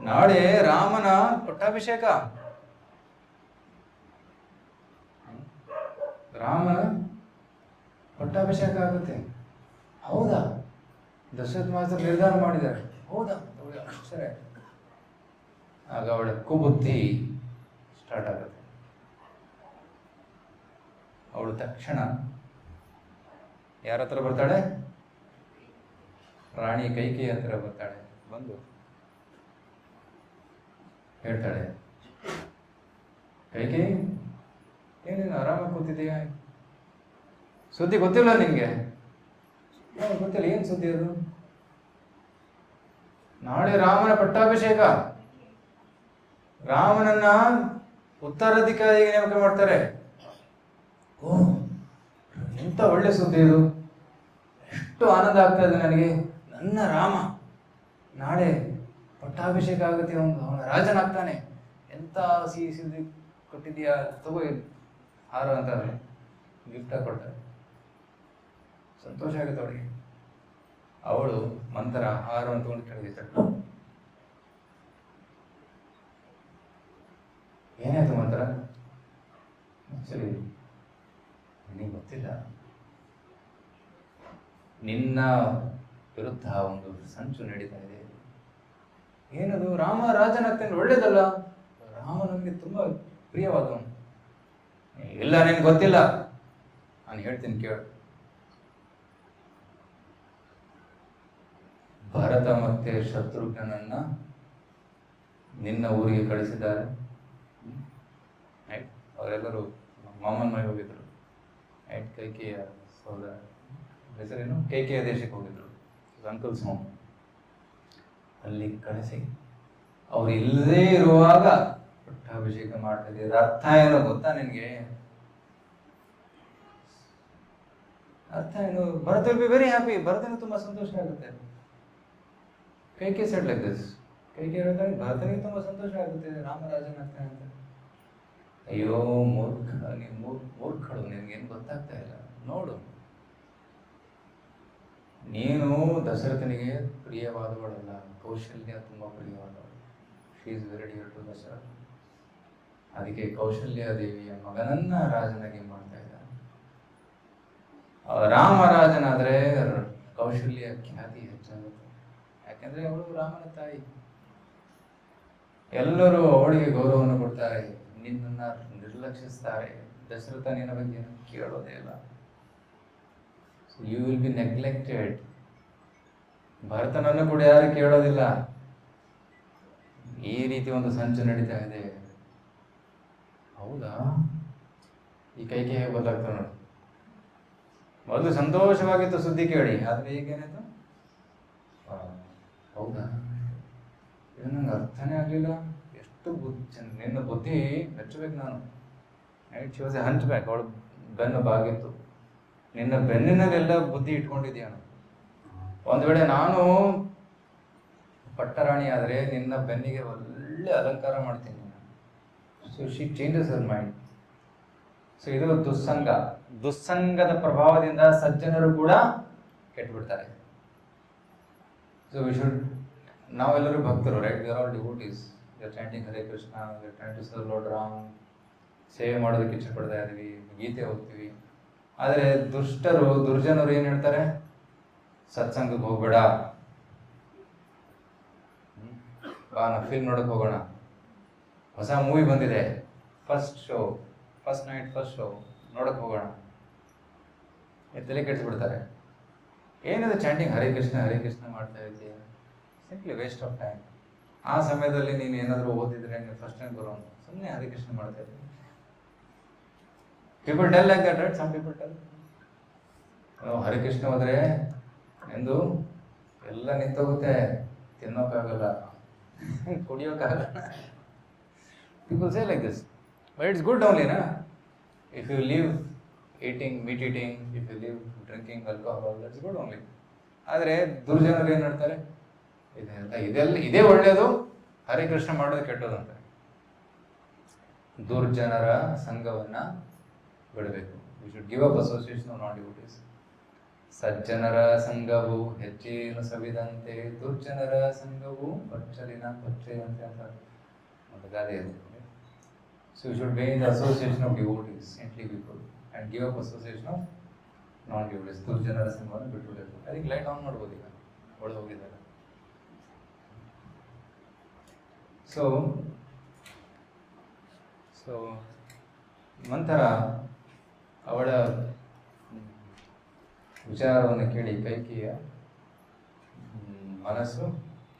ನಾಳೆ ರಾಮನ ಪಟ್ಟಾಭಿಷೇಕ. ರಾಮನ ಪಟ್ಟಾಭಿಷೇಕ ಆಗುತ್ತೆ. ಹೌದಾ, ದಶರಥ ಮಾಸ್ತರ್ ನಿರ್ಧಾರ ಮಾಡಿದ್ದಾರೆ. ಹೌದಾ, ಸರಿ. ಆಗ ಅವಳ ಕುಬುದ್ಧಿ ಸ್ಟಾರ್ಟ್ ಆಗುತ್ತೆ. ಅವಳು ತಕ್ಷಣ ಯಾರ ಹತ್ರ ಬರ್ತಾಳೆ? ರಾಣಿ ಕೈಕೇಯಿ ಹತ್ರ ಬರ್ತಾಳೆ. ಬಂದು ಹೇಳ್ತಾಳೆ, ಕೈಕೇಯಿ, ಏನೇನು ಆರಾಮಾಗಿ ಕೂತಿದೆಯಾ? ಸುದ್ದಿ ಗೊತ್ತಿಲ್ಲ ನಿನ್ಗೆ? ಗೊತ್ತಿಲ್ಲ. ಏನ್ ಸುದ್ದಿ ಅದು? ನಾಳೆ ರಾಮನ ಪಟ್ಟಾಭಿಷೇಕ. ರಾಮನನ್ನ ಉತ್ತರಾಧಿಕಾರಿಗೆ ನೇಮಕ ಮಾಡ್ತಾರೆ. ಓ, ಎಂತ ಒಳ್ಳೆ ಸುದ್ದಿ ಇದು. ಎಷ್ಟು ಆನಂದ ಆಗ್ತಾ ಇದೆ ನನಗೆ. ನನ್ನ ರಾಮ ನಾಳೆ ಪಟ್ಟಾಭಿಷೇಕ ಆಗುತ್ತೆ, ಅವನ ರಾಜನಾಗ್ತಾನೆ. ಎಂತ ಸಿಹಿ ಸುದ್ದಿ ಕೊಟ್ಟಿದ್ಯಾ, ತಗೋ ಹಾರ ಅಂತ ಗಿಫ್ಟ್ ಕೊಡ್ತಾರೆ. ಸಂತೋಷ ಆಗುತ್ತೆ ಅವಳಿಗೆ. ಅವಳು ಮಂತ್ರ ಹಾರವನ್ನು ತಗೊಂಡು ಕೆಳಗಿದ್ದಾಳೆ. ಏನಾಯ್ತು ಮಂತ್ರ? ಸರಿ, ನಿನಗೆ ಗೊತ್ತಿಲ್ಲ, ನಿನ್ನ ವಿರುದ್ಧ ಒಂದು ಸಂಚು ನಡೀತಾ ಇದೆ. ಏನದು? ರಾಮ ರಾಜನಾಗ್ತಾನೆ, ಒಳ್ಳೇದಲ್ಲ. ರಾಮ ನನಗೆ ತುಂಬಾ ಪ್ರಿಯವಾದವನು. ಇಲ್ಲ, ನಿನ್ಗೆ ಗೊತ್ತಿಲ್ಲ. ನಾನು ಹೇಳ್ತೀನಿ ಕೇಳು. ಭರತ ಮತ್ತೆ ಶತ್ರುಘ್ನನ್ನ ನಿನ್ನ ಊರಿಗೆ ಕಳಿಸಿದ್ದಾರೆ. ಅವರೆಲ್ಲರೂ ಮಾಮನ ಮನೆಗೆ ಹೋಗಿದ್ರು. ಕೈಕೇಯ ಸೋದರ ಹೆಸರೇನು? ಕೈಕೇಯ ದೇಶಕ್ಕೆ ಹೋಗಿದ್ರು. Uncles home. ಅಲ್ಲಿ ಕಳಿಸಿ ಅವ್ರು ಇಲ್ಲದೇ ಇರುವಾಗ ಪಟ್ಟಾಭಿಷೇಕ ಮಾಡ್ತಾ ಇದ್ದೀರ. ಅರ್ಥ ಏನೋ ಗೊತ್ತಾ ನಿನ್ಗೆ? ಅರ್ಥ ಏನು? Bharata will be very happy. ಭರತನಿಗೆ ತುಂಬಾ ಸಂತೋಷ ಆಗುತ್ತೆ. Kaikeyi said like this. Kaikeyi ಹೇಳ್ತಾರೆ, ಭರತನಿಗೆ ತುಂಬಾ ಸಂತೋಷ ಆಗುತ್ತೆ, ರಾಮರಾಜನಾಗ್ತಾನೆ ಅಂತ. ಅಯ್ಯೋ ಮೂರ್ಖ, ನೀವು ಮೂರ್ಖಳು, ನಿನ್ಗೇನು ಗೊತ್ತಾಗ್ತಾ ಇಲ್ಲ. ನೋಡು, ನೀನು ದಶರಥನಿಗೆ ಪ್ರಿಯವಾದವಳಲ್ಲ, ಕೌಶಲ್ಯ ತುಂಬಾ ಪ್ರಿಯವಾದವಳು. She is very dear to Dasharatha. ಅದಕ್ಕೆ ಕೌಶಲ್ಯ ದೇವಿಯ ಮಗನನ್ನ ರಾಜನಾಗಿ ಮಾಡ್ತಾ ಇದ್ದಾನೆ. ರಾಮರಾಜನಾದ್ರೆ ಕೌಶಲ್ಯ ಖ್ಯಾತಿ ಹೆಚ್ಚಾಗುತ್ತೆ. ಯಾಕಂದ್ರೆ ಅವಳು ರಾಮನ ತಾಯಿ. ಎಲ್ಲರೂ ಅವಳಿಗೆ ಗೌರವವನ್ನು ಕೊಡ್ತಾರೆ, ನಿನ್ನನ್ನ ನಿರ್ಲಕ್ಷಿಸ್ತಾರೆ. ದಶರಥ ನಿನ್ನ ಬಗ್ಗೆ ಕೇಳೋದೇ ಇಲ್ಲ. You will be neglected. ಭರತನನ್ನು ಕೂಡ ಯಾರು ಕೇಳೋದಿಲ್ಲ. ಈ ರೀತಿ ಒಂದು ಸಂಚು ನಡೀತಾ ಇದೆ. ಹೌದಾ? ಈ ಕೈಗೆ ಹೇಗೆ ಬದಲಾಗ್ತಾವೆ ನೋಡಿ. ಮೊದಲು ಸಂತೋಷವಾಗಿತ್ತು ಸುದ್ದಿ ಕೇಳಿ, ಆದ್ರೆ ಈಗೇನಾಯ್ತು? ಹೌದಾ? ಇದು ನಂಗೆ ಅರ್ಥನೇ ಆಗಲಿಲ್ಲ. ಎಷ್ಟು ನಿನ್ನ ಬುದ್ಧಿ ಮೆಚ್ಚಬೇಕು ನಾನು. Night she was a hunchback. ಅವಳು ಬೆನ್ನು ಬಾಗಿತ್ತು. ನಿನ್ನ ಬೆನ್ನಿನಲ್ಲೆಲ್ಲ ಬುದ್ಧಿ ಇಟ್ಕೊಂಡಿದ್ಯಾನ. ಒಂದು ವೇಳೆ ನಾನು ಪಟ್ಟರಾಣಿ ಆದರೆ ನಿನ್ನ ಬೆನ್ನಿಗೆ ಒಳ್ಳೆ ಅಲಂಕಾರ ಮಾಡ್ತೀನಿ. So she changes Har mind. So ಇದು ದುಸ್ಸಂಗ. ದುಸ್ಸಂಗದ ಪ್ರಭಾವದಿಂದ ಸಜ್ಜನರು ಕೂಡ ಕೆಟ್ಟುಬಿಡ್ತಾರೆ. ಸೊ ವಿ ಶುಡ್, ನಾವೆಲ್ಲರೂ ಭಕ್ತರು, right? We are all devotees. We are chanting Hare Krishna, we are trying to serve Lord Ram. ಸೇವೆ ಮಾಡೋದಕ್ಕೆ ಇಚ್ಛೆ ಪಡ್ತಾ ಇದ್ದೀವಿ, ಗೀತೆ ಓದ್ತೀವಿ. ಆದರೆ ದುಷ್ಟರು, ದುರ್ಜನರು ಏನು ಹೇಳ್ತಾರೆ? ಸತ್ಸಂಗಕ್ಕೆ ಹೋಗ್ಬೇಡ, ಬಾ ನಾ ಫಿಲ್ಮ್ ನೋಡಕ್ಕೆ ಹೋಗೋಣ, ಹೊಸ ಮೂವಿ ಬಂದಿದೆ, ಫಸ್ಟ್ ನೈಟ್ ಫಸ್ಟ್ ಶೋ ನೋಡಕ್ಕೆ ಹೋಗೋಣ, ತಲೆ ಕೆಡಿಸ್ಬಿಡ್ತಾರೆ. ಏನಿದೆ ಚಾಂಟಿಂಗ್ ಹರೇ ಕೃಷ್ಣ ಮಾಡ್ತಾ ಇದ್ದೀಯ? Simply waste of time. ಆ ಸಮಯದಲ್ಲಿ ನೀನು ಏನಾದರೂ ಓದಿದ್ರೆ ನೀನು ಫಸ್ಟ್ ಟೈಮ್ ಬರೋನು, ಸುಮ್ಮನೆ ಹರೇ ಕೃಷ್ಣ ಮಾಡ್ತಾ ಇದ್ದೀನಿ. People tell like that, right? Some people tell, Hare Krishna ಹೋದ್ರೆ ಎಂದು ಎಲ್ಲ ನಿಂತೋಗುತ್ತೆ, ತಿನ್ನೋಕ್ಕಾಗಲ್ಲ, ಕುಡಿಯೋಕ್ಕಾಗಲ್ಲ. People say like this, but it's good only, na? If you leave meat eating, if you leave drinking alcohol, that's good only. ಆದರೆ ದುರ್ಜನರು ಏನು ಮಾಡ್ತಾರೆ? ಇದೇ ಒಳ್ಳೆಯದು, ಹರೇ ಕೃಷ್ಣ ಮಾಡೋದು ಕೆಟ್ಟದು ಅಂತ. ದುರ್ಜನರ ಸಂಘವನ್ನ ಬಿಡಬೇಕು. We should give up association of not devotees. ಸಜ್ಜನರ ಸಂಘವು ಹೆಚ್ಚೇನು ಸವಿದಂತೆ, ದುರ್ಜನರ ಸಂಘವು ಬಚ್ಚಲಿನ ಪಚ್ಚೆಯಂತೆ ಅಂತ ಒಂದು ಗಾದೆ ಇದೆ. So you should be in the association of devotees, saintly people. And give up association of non devotees. ದುರ್ಜನರ ಸಂಘವನ್ನು ಬಿಟ್ಟುಬಿಡಬೇಕು. ಅದಕ್ಕೆ ಲೈಟ್ ಆನ್ ಮಾಡ್ಬೋದು ಈಗ, ಒಳಗೆ ಹೋಗಿದ್ದಾರೆ. ಸೊ ನಂತರ ಅವಳ ವಿಚಾರವನ್ನು ಕೇಳಿ ಕೈಕೇಯಿಯ ಮನಸ್ಸು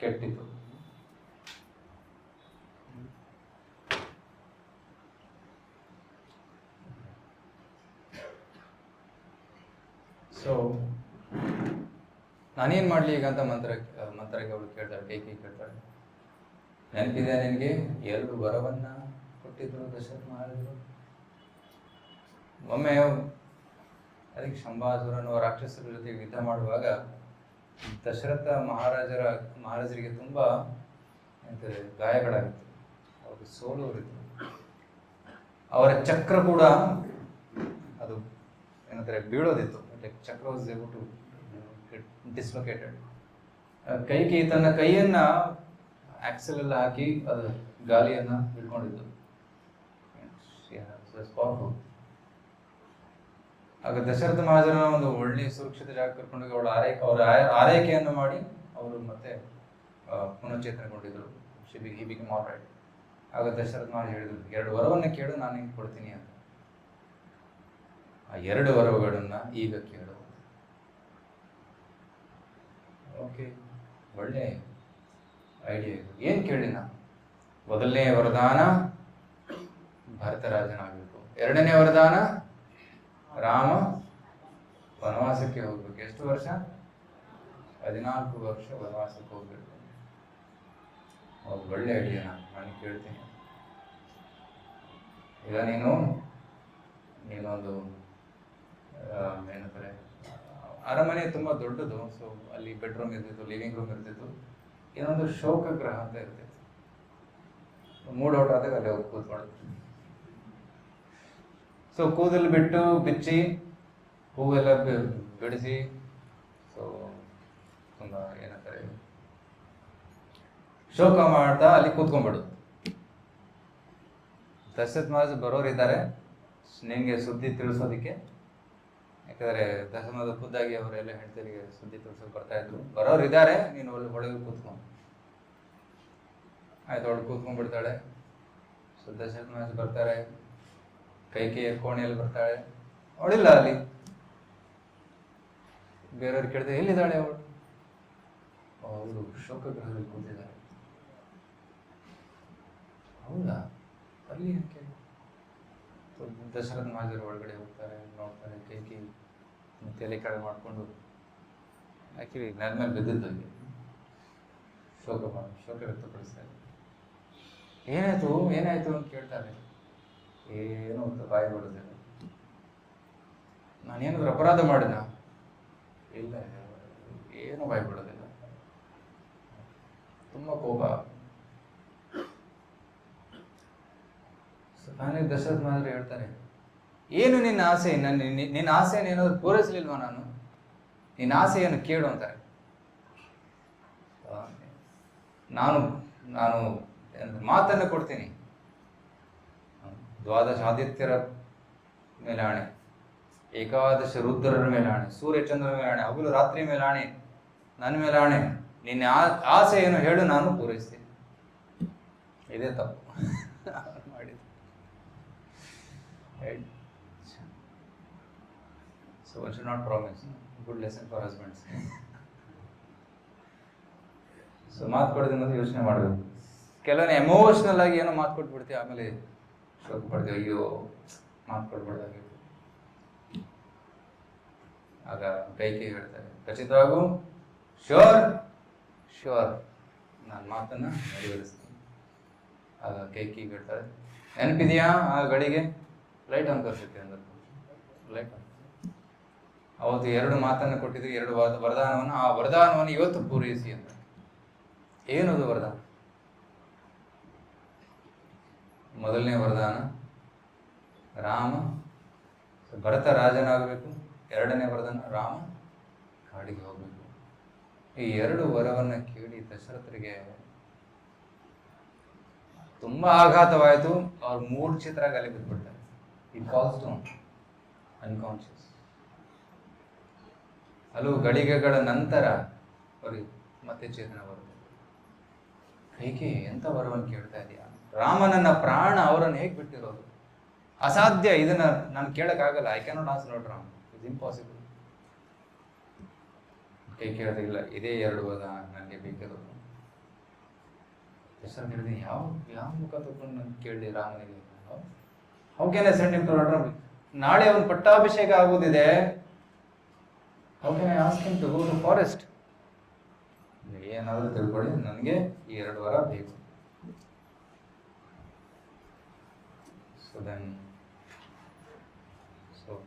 ಕೆಟ್ಟಿತು. ಸೊ ನಾನೇನು ಮಾಡಲಿ ಈಗ ಅಂತ ಮಂತ್ರಕ್ಕೆ ಅವಳು ಕೇಳ್ತಾಳೆ, ಕೈಕೇಯಿ ಕೇಳ್ತಾಳೆ, ನೆನಪಿದೆ ನಿನಗೆ 2 ವರವನ್ನ ಕೊಟ್ಟಿದ್ರು ದಶರಥ ಮಹಾರಾಜರು? ಒಮ್ಮೆ ಅದಕ್ಕೆ ಶಂಭಾಸುರನು ರಾಕ್ಷಸರ ಜೊತೆಗೆ ಯುದ್ಧ ಮಾಡುವಾಗ ದಶರಥ ಮಹಾರಾಜರಿಗೆ ತುಂಬ ಗಾಯಗಳಾಗಿತ್ತು, ಅವ್ರಿಗೆ ಸೋಲು ಹೊರಿತು. ಅವರ ಚಕ್ರ ಕೂಡ ಅದು ಏನಂತಾರೆ ಬೀಳೋದಿತ್ತು. ಚಕ್ರ ವಾಸ್ ಏಬಲ್ ಟು ಡಿಸ್ಲೊಕೇಟೆಡ್. ಕೈಕೇಯಿ ತನ್ನ ಕೈಯನ್ನ ಆಕ್ಸೆಲ್ ಎಲ್ಲ ಹಾಕಿ ಅದು ಗಾಲಿಯನ್ನ ಹಿಡ್ಕೊಂಡಿದ್ದು. ಆಗ ದಶರಥ ಮಹಾರಾಜನ ಒಂದು ಒಳ್ಳೆ ಸುರಕ್ಷಿತ ಜಾಗ ಕರ್ಕೊಂಡೋಗಿ ಅವರ ಆರೈಕೆಯನ್ನು ಮಾಡಿ ಅವರು ಮತ್ತೆ ಪುನಶ್ಚೇತನಗೊಂಡಿದ್ರು. He become all right. ಆಗ ದಶರಥ ಮಹಾರಾಜ ಹೇಳಿದ್ರು, 2 ವರವನ್ನ ಕೇಳು, ನಾನು ನಿಂಗೆ ಕೊಡ್ತೀನಿ ಅಂತ. ಆ 2 ವರವುಗಳನ್ನ ಈಗ ಕೇಳು. ಓಕೆ, ಒಳ್ಳೆ ಐಡಿಯಾ ಇದು. ಏನು ಕೇಳಿ ನಾನು? ಮೊದಲನೇ ವರದಾನ ಭರತರಾಜನಾಗಬೇಕು. 2ನೇ ವರದಾನ ರಾಮ ವನವಾಸಕ್ಕೆ ಹೋಗ್ಬೇಕು. ಎಷ್ಟು ವರ್ಷ? 14 ವರ್ಷ ವನವಾಸಕ್ಕೆ ಹೋಗ್ಬೇಕು. ಒಳ್ಳೆ ಐಡಿಯಾ. ನಾನು ಕೇಳ್ತೀನಿ. ಈಗ ನೀನೊಂದು ಏನಂತಾರೆ, ಅರಮನೆ ತುಂಬ ದೊಡ್ಡದು. ಸೊ ಅಲ್ಲಿ ಬೆಡ್ರೂಮ್ ಇರ್ತಿತ್ತು, ಲಿವಿಂಗ್ ರೂಮ್ ಇರ್ತಿತ್ತು, ಏನೊಂದು ಶೋಕಗ್ರಹ ಅಂತ ಇರ್ತಿತ್ತು. ಮೂಡ್ ಔಟ್ ಆದಾಗ ಅಲ್ಲಿ ಹೋಗಿ ಕೂತ್ಕೊಳ್ಳೋದು. ಸೊ ಕೂದಲು ಬಿಟ್ಟು ಬಿಚ್ಚಿ ಹೂವೆಲ್ಲ ಬಿಡಿಸಿ, ಸೊ ತುಂಬ ಏನಂತಾರೆ ಶೋಕ ಮಾಡ್ತಾ ಅಲ್ಲಿ ಕೂತ್ಕೊಂಡ್ಬಿಡು. ದಶರಥ ಮಹಾರಾಜ ಬರೋರಿದ್ದಾರೆ ನಿನಗೆ ಸುದ್ದಿ ತಿಳಿಸೋದಕ್ಕೆ. ಯಾಕಂದರೆ ದಶರಥದ ಖುದ್ದಾಗಿ ಅವರೆಲ್ಲ ಹೆಂಡತಿಯರಿಗೆ ಸುದ್ದಿ ತಿಳಿಸೋಕೆ ಬರ್ತಾ ಇದ್ರು. ಬರೋರಿದ್ದಾರೆ, ನೀನು ಒಳಗೆ ಕೂತ್ಕೊಂಡು. ಆಯ್ತು, ಅವಳು ಕೂತ್ಕೊಂಡ್ಬಿಡ್ತಾಳೆ. ಸೊ ದಶರಥ ಮಹಾರಾಜ ಬರ್ತಾರೆ, ಕೈಕೇಯಿಯ ಕೋಣೆಯಲ್ಲಿ ಬರ್ತಾಳೆ. ಅವಳಿಲ್ಲ ಅಲ್ಲಿ. ಬೇರೆಯವ್ರು ಕೇಳಿದ್ರೆ ಎಲ್ಲಿದ್ದಾಳೆ ಅವಳು? ಅವರು ಶೋಕಗ್ರಹದಲ್ಲಿ ಕೂತಿದ್ದಾರೆ. ಹೌದಾ, ಅಲ್ಲಿ ಯಾಕೆ? ದಶರಥ ಮಹಾರಾಜರು ಒಳಗಡೆ ಹೋಗ್ತಾರೆ, ನೋಡ್ತಾರೆ. ಕೈಕೇಯಿ ತಲೆ ಕೆಳಗೆ ಮಾಡಿಕೊಂಡು ಆ್ಯಕ್ಚುಲಿ ನೆಲ ಮೇಲೆ ಬಿದ್ದಿದ್ದಂಗೆ ಶೋಕ ವ್ಯಕ್ತಪಡಿಸ್ತಾರೆ. ಏನಾಯ್ತು ಅಂತ ಕೇಳ್ತಾರೆ. ಏನೋ ಬಾಯಿ ಬಿಡೋದಿಲ್ಲ. ನಾನೇನಾದ್ರೂ ಅಪರಾಧ ಮಾಡಿದ? ಇಲ್ಲ, ಏನೂ ಬಾಯಿ ಬಿಡೋದಿಲ್ಲ. ತುಂಬ ಕೋಪ. ನಾನೇ ದಶರಥ ಮಹಾರಾಜರು ಹೇಳ್ತಾರೆ, ಏನು ನಿನ್ನ ಆಸೆ? ನಿನ್ನ ಆಸೆಯನ್ನು ಏನಾದ್ರು ಪೂರೈಸಲಿಲ್ವಾ ನಾನು? ನಿನ್ನ ಆಸೆಯನ್ನು ಕೇಳು ಅಂತಾರೆ. ನಾನು ಮಾತನ್ನು ಕೊಡ್ತೀನಿ. 12 ಆದಿತ್ಯರ ಮೇಲೆ ಆಣೆ, 11 ರುದ್ರರ ಮೇಲೆ ಆಣೆ, ಸೂರ್ಯಚಂದ್ರರ ಮೇಲೆ ಆಣೆ, ಹಗಲು ರಾತ್ರಿ ಮೇಲೆ ಆಣೆ, ನನ್ನ ಮೇಲೆ ಆಣೆ, ನಿನ್ನ ಆಸೆ ಏನು ಹೇಳು, ನಾನು ಪೂರೈಸ್ತೀನಿ. ಇದೇ ತಪ್ಪು ಮಾಡಿದ್ದು. So one should not promise. Good lesson for husbands. So ಮಾತು ಕೊಡೋದನ್ನ ಯೋಚನೆ ಮಾಡಬೇಕು. ಕೆಲವೊಂದು ಎಮೋಷ್ನಲ್ ಆಗಿ ಏನೋ ಮಾತು ಕೊಟ್ಬಿಡ್ತೀವಿ, ಆಮೇಲೆ ಶೋಕ ಪಡ್ತೀವಿ, ಅಯ್ಯೋ ಮಾತು ಕೊಡ್ಬಾರ್ದಾಗಿತ್ತು. ಆಗ ಕೈಕೇಯಿ ಹೇಳ್ತಾರೆ, ಖಚಿತವಾಗೂ ಶ್ಯೂರ್ ನಾನು ಮಾತನ್ನು ನೆರವೇರಿಸ್ತೀನಿ. ಆಗ ಕೈಕೇಯಿ ಹೇಳ್ತಾರೆ, ನೆನಪಿದೆಯಾ ಆ ಗಳಿಗೆ? ಲೈಟ್ ಆನ್ ಕರ್ಸುತ್ತೆ ಅಂದ್ರೆ ಲೈಟ್ ಆನ್. ಅವತ್ತು 2 ಮಾತನ್ನು ಕೊಟ್ಟಿದ್ದು, 2 ವರದಾನವನ್ನು. ಆ ವರದಾನವನ್ನು ಇವತ್ತು ಪೂರೈಸಿ ಅಂತ. ಏನದು ವರದಾನ? ಮೊದಲನೇ ವರದಾನ ರಾಮ ಭರತ ರಾಜನಾಗಬೇಕು. 2ನೇ ವರದಾನ ರಾಮ ಕಾಡಿಗೆ ಹೋಗಬೇಕು. ಈ 2 ವರವನ್ನು ಕೇಳಿ ದಶರಥರಿಗೆ ತುಂಬಾ ಆಘಾತವಾಯಿತು. ಅವ್ರು ಮೂರ್ಛಿತರಾಗಿ ಅಲ್ಲಿ ಬಿದ್ದುಬಿಡ್ತಾರೆ. ಈ ಕಾಲ್ಸ್ ಡೌನ್. ಅನ್ಕಾನ್ಶಿಯಸ್. ಹಲವು ಗಳಿಗೆಗಳ ನಂತರ ಅವ್ರಿಗೆ ಮತ್ತೆ ಚೇತನ ಬರುತ್ತೆ. ಕೈಕೆ ಎಂತ ವರವನ್ನು ಕೇಳ್ತಾ ಇದೆಯಾ? ರಾಮನನ್ನ ಪ್ರಾಣ ಅವರನ್ನು ಹೇಗೆ ಬಿಟ್ಟಿರೋದು? ಅಸಾಧ್ಯ, ಇದನ್ನ ನಾನು ಕೇಳಕ್ಕಾಗಲ್ಲ. I cannot ask lord Ram, it's impossible. ಕೈ ಕೇಳೋದಿಲ್ಲ, ಇದೇ 2 ವರ ನನಗೆ ಬೇಕಿರೋದು. ದಶರಥ ಹೇಳಿದೆ, ಯಾವ ಯಾವ ಮುಖ ತಗೊಂಡು ನಾನು ಕೇಳಲಿ ರಾಮನಿಗೆ? How can I send him to lord Ram? ನಾಳೆ ಅವನ ಪಟ್ಟಾಭಿಷೇಕ ಆಗುವುದಿದೆ. How can I ask him to go to forest? ಏನಾದರೂ ತಿಳ್ಕೊಳ್ಳಿ, ನನಗೆ ಈ 2 ವರ ಬೇಕು. ಸೊ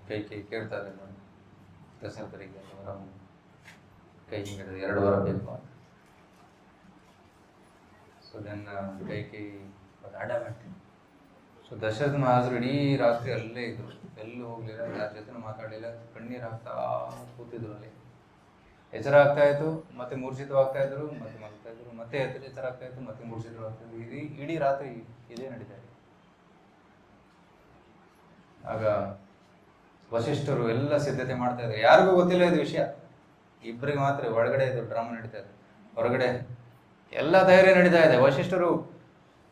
ಕೈ ಕೇಳ್ತಾರೆ ದಶರಥರಿಗೆ ವರ. ಕೈ ಹಿಡಿದು 2 ವರ ಬೇಕು ಅಂತ. So then Kaikeyi adamant. So Dasharatha ಮಹಾರಾಜರು ಇಡೀ ರಾತ್ರಿ ಅಲ್ಲೇ ಇದ್ರು, ಎಲ್ಲೂ ಹೋಗ್ಲಿಲ್ಲ, ಯಾರ ಜೊತೆ ಮಾತಾಡಲಿಲ್ಲ, ಕಣ್ಣೀರು ಹಾಕ್ತಾ ಕೂತಿದ್ರು ಅಲ್ಲಿ. ಎಚ್ಚರ ಆಗ್ತಾ ಇತ್ತು, ಮತ್ತೆ ಮೂರ್ಛಿತವಾಗ್ತಾ ಇದ್ರು, ಮತ್ತೆ ಮಲ್ತಾ ಇದ್ರು, ಮತ್ತೆ ಎಚ್ಚರ ಆಗ್ತಾ ಇತ್ತು, ಮತ್ತೆ ಮೂರ್ಛಿತವಾಗ್ತಾ ಇದ್ರು. ಇಡೀ ರಾತ್ರಿ ಇದೇ ನಡೀತಾ ಇದೆ. ಆಗ ವಸಿಷ್ಠರು ಎಲ್ಲ ಸಿದ್ಧತೆ ಮಾಡ್ತಾ ಇದ್ದಾರೆ. ಯಾರಿಗೂ ಗೊತ್ತಿಲ್ಲ ಇದು ವಿಷಯ, ಇಬ್ಬರಿಗೆ ಮಾತ್ರ. ಒಳಗಡೆ ಇದು ಡ್ರಾಮಾ ನಡೀತಾ ಇದೆ, ಹೊರಗಡೆ ಎಲ್ಲ ತಯಾರಿ ನಡೀತಾ ಇದೆ. ವಸಿಷ್ಠರು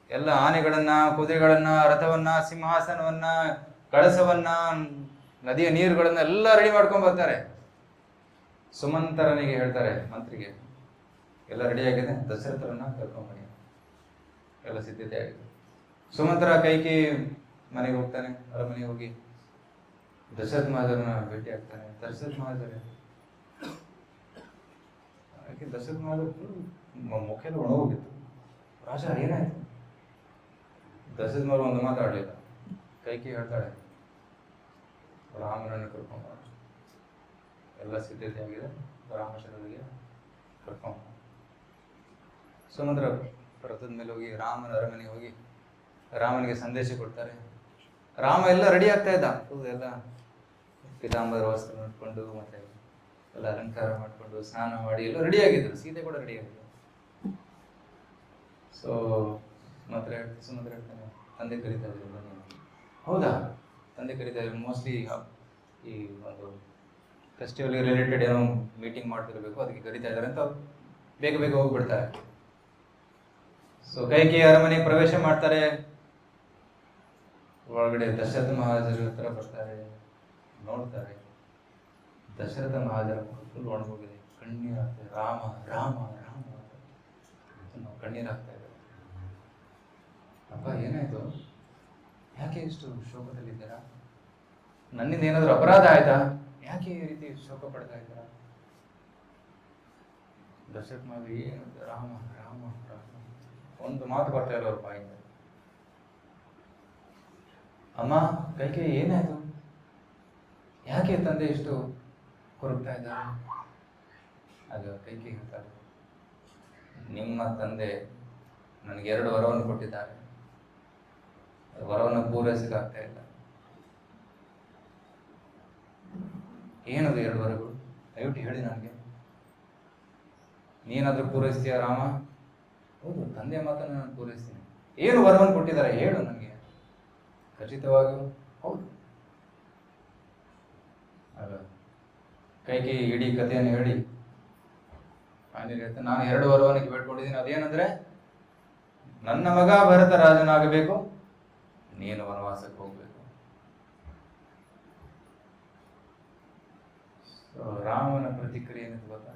ಎಲ್ಲ ಆನೆಗಳನ್ನ, ಕುದುರೆಗಳನ್ನ, ರಥವನ್ನ, ಸಿಂಹಾಸನವನ್ನ, ಕಳಸವನ್ನ, ನದಿಯ ನೀರುಗಳನ್ನ ಎಲ್ಲ ರೆಡಿ ಮಾಡ್ಕೊಂಡ್ ಬರ್ತಾರೆ. ಸುಮಂತರನಿಗೆ ಹೇಳ್ತಾರೆ, ಮಂತ್ರಿಗೆ, ಎಲ್ಲ ರೆಡಿ ಆಗಿದೆ, ದಶರಥರನ್ನ ಕರ್ಕೊಂಡ್ಬನ್ನಿ. ಎಲ್ಲ ಸಿದ್ಧತೆ ಆಗಿದೆ. ಸುಮಂತರ ಕೈಕೇಯಿ ಮನೆಗೆ ಹೋಗ್ತಾನೆ, ಅರಮನೆಗೆ ಹೋಗಿ ದಶರಥ ಮಹಾರಾಜರನ್ನ ಭೇಟಿ ಆಗ್ತಾನೆ. ದಶರಥ ಮಹಾರಾಜರೇ ದಶರಥ ಮಹಾರಾಜರು ಮುಖ್ಯದ ಒಣಗೋಗಿತ್ತು. ರಾಜ ಏನಾಯ್ತು? ದಶರಥ ಮಹಾರಾಜ ಒಂದು ಮಾತಾಡಲಿಲ್ಲ. ಕೈಕೇಯಿ ಹೇಳ್ತಾಳೆ, ರಾಮನನ್ನು ಕರ್ಕೊಂಡ, ಎಲ್ಲ ಸಿದ್ಧತೆ ಆಗಿದೆ, ರಾಮಚಂದ್ರನಿಗೆ ಕರ್ಕೊಂಡ. ಸುಮಂತ್ರ ರಥದ ಮೇಲೆ ಹೋಗಿ ರಾಮನ ಅರಮನೆಗೆ ಹೋಗಿ ರಾಮನಿಗೆ ಸಂದೇಶ ಕೊಡ್ತಾರೆ. ರಾಮ ಎಲ್ಲ ರೆಡಿ ಆಗ್ತಾ ಇದ್ದ, ಎಲ್ಲ ಪೀತಾಂಬರ ವಸ್ತ್ರ ನೋಡ್ಕೊಂಡು, ಮತ್ತೆ ಎಲ್ಲ ಅಲಂಕಾರ ಮಾಡ್ಕೊಂಡು, ಸ್ನಾನ ಮಾಡಿ ಎಲ್ಲ ರೆಡಿ ಆಗಿದ್ರು. ಸೀತೆ ಕೂಡ ರೆಡಿ ಆಗಿದ್ರು. ಸೊ ಸುಮಂತ್ರ ಹೇಳ್ತಾನೆ, ತಂದೆ ಕರೀತಾ ಇದ್ರು. ಹೌದಾ, ತಂದೆ ಕರೀತಾ ಇದ್ರು. ಮೋಸ್ಟ್ಲಿ ಈ ಒಂದು ಫೆಸ್ಟಿವಲ್ ರಿಲೇಟೆಡ್ ಏನೋ ಮೀಟಿಂಗ್ ಮಾಡ್ತಿರ್ಬೇಕು, ಅದಕ್ಕೆ ಕರೀತಾ ಇದ್ದಾರೆ ಅಂತ ಬೇಗ ಬೇಗ ಹೋಗ್ಬಿಡ್ತಾರೆ. ಸೊ ಕೈಕೇಯಿ ಅರಮನೆಗೆ ಪ್ರವೇಶ ಮಾಡ್ತಾರೆ. ಒಳಗಡೆ ದಶರಥ ಮಹಾರಾಜರ ಹತ್ರ ಬರ್ತಾರೆ, ನೋಡ್ತಾರೆ. ದಶರಥ ಮಹಾರಾಜರ ಫುಲ್ ಒಣಗೋಗಿದೆ, ಕಣ್ಣೀರು ಆಗ್ತಾ ಇದೆ. ರಾಮ ರಾಮ ರಾಮ ನಾವು ಕಣ್ಣೀರು ಆಗ್ತಾ ಇದ್ದಾರೆ. ಅಪ್ಪ ಏನಾಯ್ತು? ಯಾಕೆ ಇಷ್ಟು ಶೋಕದಲ್ಲಿದ್ದೀರಾ? ನನ್ನಿಂದ ಏನಾದರೂ ಅಪರಾಧ ಆಯ್ತಾ? ಯಾಕೆ ಈ ರೀತಿ ಶೋಕ ಪಡ್ತಾ ಇದ್ದೀರಾ? ದಶರಥ ಮಹಾರಾಜ ಏನು ರಾಮ ರಾಮ ರಾಮ ಒಂದು ಮಾತು ಬರ್ತಾ ಇಲ್ಲ ಅವ್ರ ಬಾಯಿಂದ. ಅಮ್ಮ ಕೈಕೇಯಿ ಏನಾಯ್ತು? ಯಾಕೆ ತಂದೆ ಇಷ್ಟು ಕೊರಗ್ತಾ ಇದ್ದಾರೆ? ಆಗ ಕೈಕೇಯಿ ಹೇಳ್ತಾರೆ, ನಿಮ್ಮ ತಂದೆ ನನಗೆ 2 ವರವನ್ನು ಕೊಟ್ಟಿದ್ದಾರೆ, ವರವನ್ನು ಪೂರೈಸಲಿಕ್ಕಾಗ್ತಾ ಇಲ್ಲ. ಏನದು 2 ವರಗಳು? ದಯವಿಟ್ಟು ಹೇಳಿ ನನಗೆ. ನೀನಾದ್ರೂ ಪೂರೈಸ್ತೀಯ ರಾಮ? ಹೌದು, ತಂದೆ ಮಾತನ್ನು ನಾನು ಪೂರೈಸ್ತೀನಿ. ಏನು ವರವನ್ನು ಕೊಟ್ಟಿದ್ದಾರೆ ಹೇಳು ನನಗೆ. ಖಚಿತವಾಗಿಯೂ ಹೌದು. ಆಗ ಕೈಕೇಯಿ ಇಡೀ ಕಥೆಯನ್ನು ಹೇಳಿ ಆಂಜನೇಯ ಹೇಳ್ತಾನೆ, ನಾನು 2 ವರವನಿಗೆ ಬೇಡ್ಕೊಂಡಿದ್ದೀನಿ. ಅದೇನಂದ್ರೆ, ನನ್ನ ಮಗ ಭರತ ರಾಜನಾಗಬೇಕು, ನೀನು ವನವಾಸಕ್ಕೆ ಹೋಗ್ಬೇಕು. ರಾಮನ ಪ್ರತಿಕ್ರಿಯೆ ಏನಿದೆ ಗೊತ್ತಾ?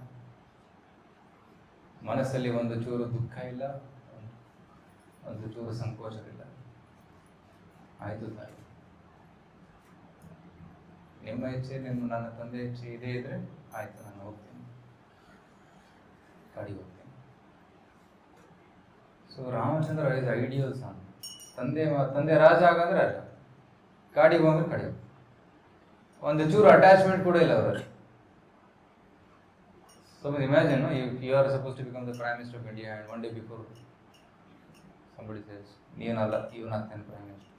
ಮನಸ್ಸಲ್ಲಿ ಒಂದು ಚೂರು ದುಃಖ ಇಲ್ಲ, ಒಂದು ಚೂರು ಸಂಕೋಚವಿಲ್ಲ. ಆಯ್ತು ತಾಯಿ, ನಿಮ್ಮ ಇಚ್ಛೆ, ನನ್ನ ತಂದೆ ಇಚ್ಛೆ ಇದೇ ಇದ್ರೆ ಆಯ್ತು, ನಾನು ಹೋಗ್ತೀನಿ, ಕಾಡಿಗೆ ಹೋಗ್ತೀನಿ. ಸೊ ರಾಮಚಂದ್ರ ಇಸ್ ಐಡಿಯಲ್ ಸನ್. ತಂದೆ ರಾಜ ಆಗಂದ್ರೆ ರಾಜ, ಕಾಡಿಗೆ ಹೋಗಂದ್ರೆ ಕಾಡಿಗೆ. ಒಂದು ಚೂರು ಅಟ್ಯಾಚ್ಮೆಂಟ್ ಕೂಡ ಇಲ್ಲ ಅವರಲ್ಲಿ. So imagine, you are supposed to become the Prime Minister of India, and one day before somebody says, ನೀನಲ್ಲ, ಇವನಾಗ್ತಾನೆ ಪ್ರೈಮ್ ಮಿನಿಸ್ಟರ್.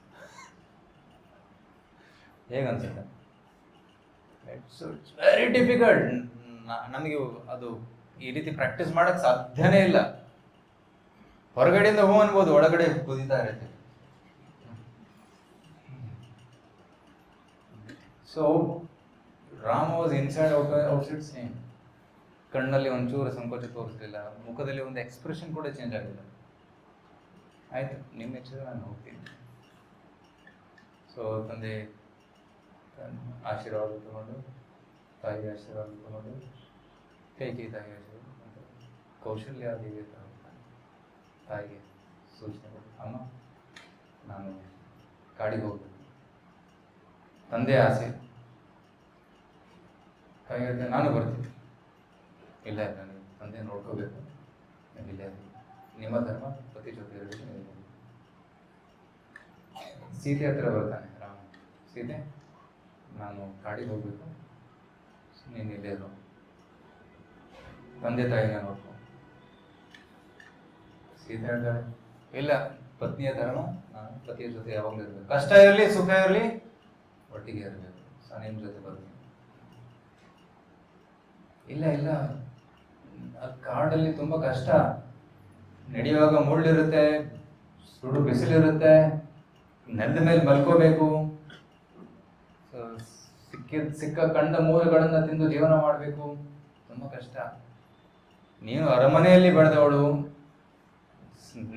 ಹೇಗನ್ಸುತ್ತೆ? So it's very difficult. ನಮಗೆ ಅದು ಈ ರೀತಿ ಪ್ರಾಕ್ಟೀಸ್ ಮಾಡಕ್ ಸಾಧ್ಯನೇ ಇಲ್ಲ. ಹೊರಗಡೆಯಿಂದ ಹೂ ಅನ್ಬೋದು, ಒಳಗಡೆ ಕುದೀತಾ ಇರುತ್ತೆ. So Rama was inside outside same. ಕಣ್ಣಲ್ಲಿ ಒಂಚೂರು ಸಂಕೋಚ ತೋರಿಸಲಿಲ್ಲ, ಮುಖದಲ್ಲಿ ಒಂದು ಎಕ್ಸ್ಪ್ರೆಷನ್ ಕೂಡ ಚೇಂಜ್ ಆಗಿಲ್ಲ. ಆಯ್ತು, ನಿಮ್ಮ ಹೆಚ್ಚಿಗೆ ನಾನು ಹೋಗ್ತೀನಿ. ಸೊ ತಂದೆ ಆಶೀರ್ವಾದ ತಗೊಂಡು, ತಾಯಿ ಆಶೀರ್ವಾದ ತಗೊಂಡು, ಕೈಕೇಯಿ ತಾಯಿ ಆಶೀರ್ವಾದ, ಕೌಶಲ್ಯ ದೇವಿ ಹತ್ರ ಹೋಗ್ತಾನೆ. ತಾಯಿಗೆ ಸೂಚನೆ ಕೊಡು, ಅಮ್ಮ ನಾನು ಕಾಡಿಗೆ ಹೋಗ್ಬೇಕು. ತಂದೆ ಆಸೆ. ತಾಯಿ ಹೇಳ್ತೇನೆ ನಾನು ಬರ್ತೀನಿ. ಇಲ್ಲ ಇಲ್ಲ, ನೀವು ತಂದೆ ನೋಡ್ಕೋಬೇಕು, ಇಲ್ಲ ನಿಮ್ಮ ಧರ್ಮ ಪತಿ ಜೊತೆ ಇರಬೇಕು. ಸೀತೆ ಹತ್ರ ಬರ್ತಾನೆ ರಾಮ. ಸೀತೆ, ನಾನು ಕಾಡಿಗೆ ಹೋಗ್ಬೇಕು, ನೀನು ಇಲ್ಲೇ ಇರೋ, ತಂದೆ ತಾಯಿನ ನೋಡ್ಕೊ. ಸೀತೆ ಹೇಳ್ತಾಳೆ, ಇಲ್ಲ, ಪತ್ನಿಯ ಧರ್ಮ, ನಾನು ಪತಿಯ ಜೊತೆ ಯಾವಾಗಲೂ ಇರಬೇಕು. ಕಷ್ಟ ಇರಲಿ ಸುಖ ಇರಲಿ ಒಟ್ಟಿಗೆ ಇರಬೇಕು, ನಿಮ್ಮ ಜೊತೆ ಬರ್ತೀನಿ. ಇಲ್ಲ ಇಲ್ಲ, ಕಾಡಲ್ಲಿ ತುಂಬಾ ಕಷ್ಟ, ನಡೆಯುವಾಗ ಮುಳ್ಳಿರುತ್ತೆ, ಸುಡು ಬಿಸಿಲಿರುತ್ತೆ, ನೆಲದ ಮೇಲೆ ಮಲ್ಕೋಬೇಕು, ಸಿಕ್ಕ ಕಂಡ ಮೂಲೆಗಳನ್ನ ತಿಂದು ಜೀವನ ಮಾಡಬೇಕು, ತುಂಬಾ ಕಷ್ಟ. ನೀನು ಅರಮನೆಯಲ್ಲಿ ಬೆಳೆದವಳು,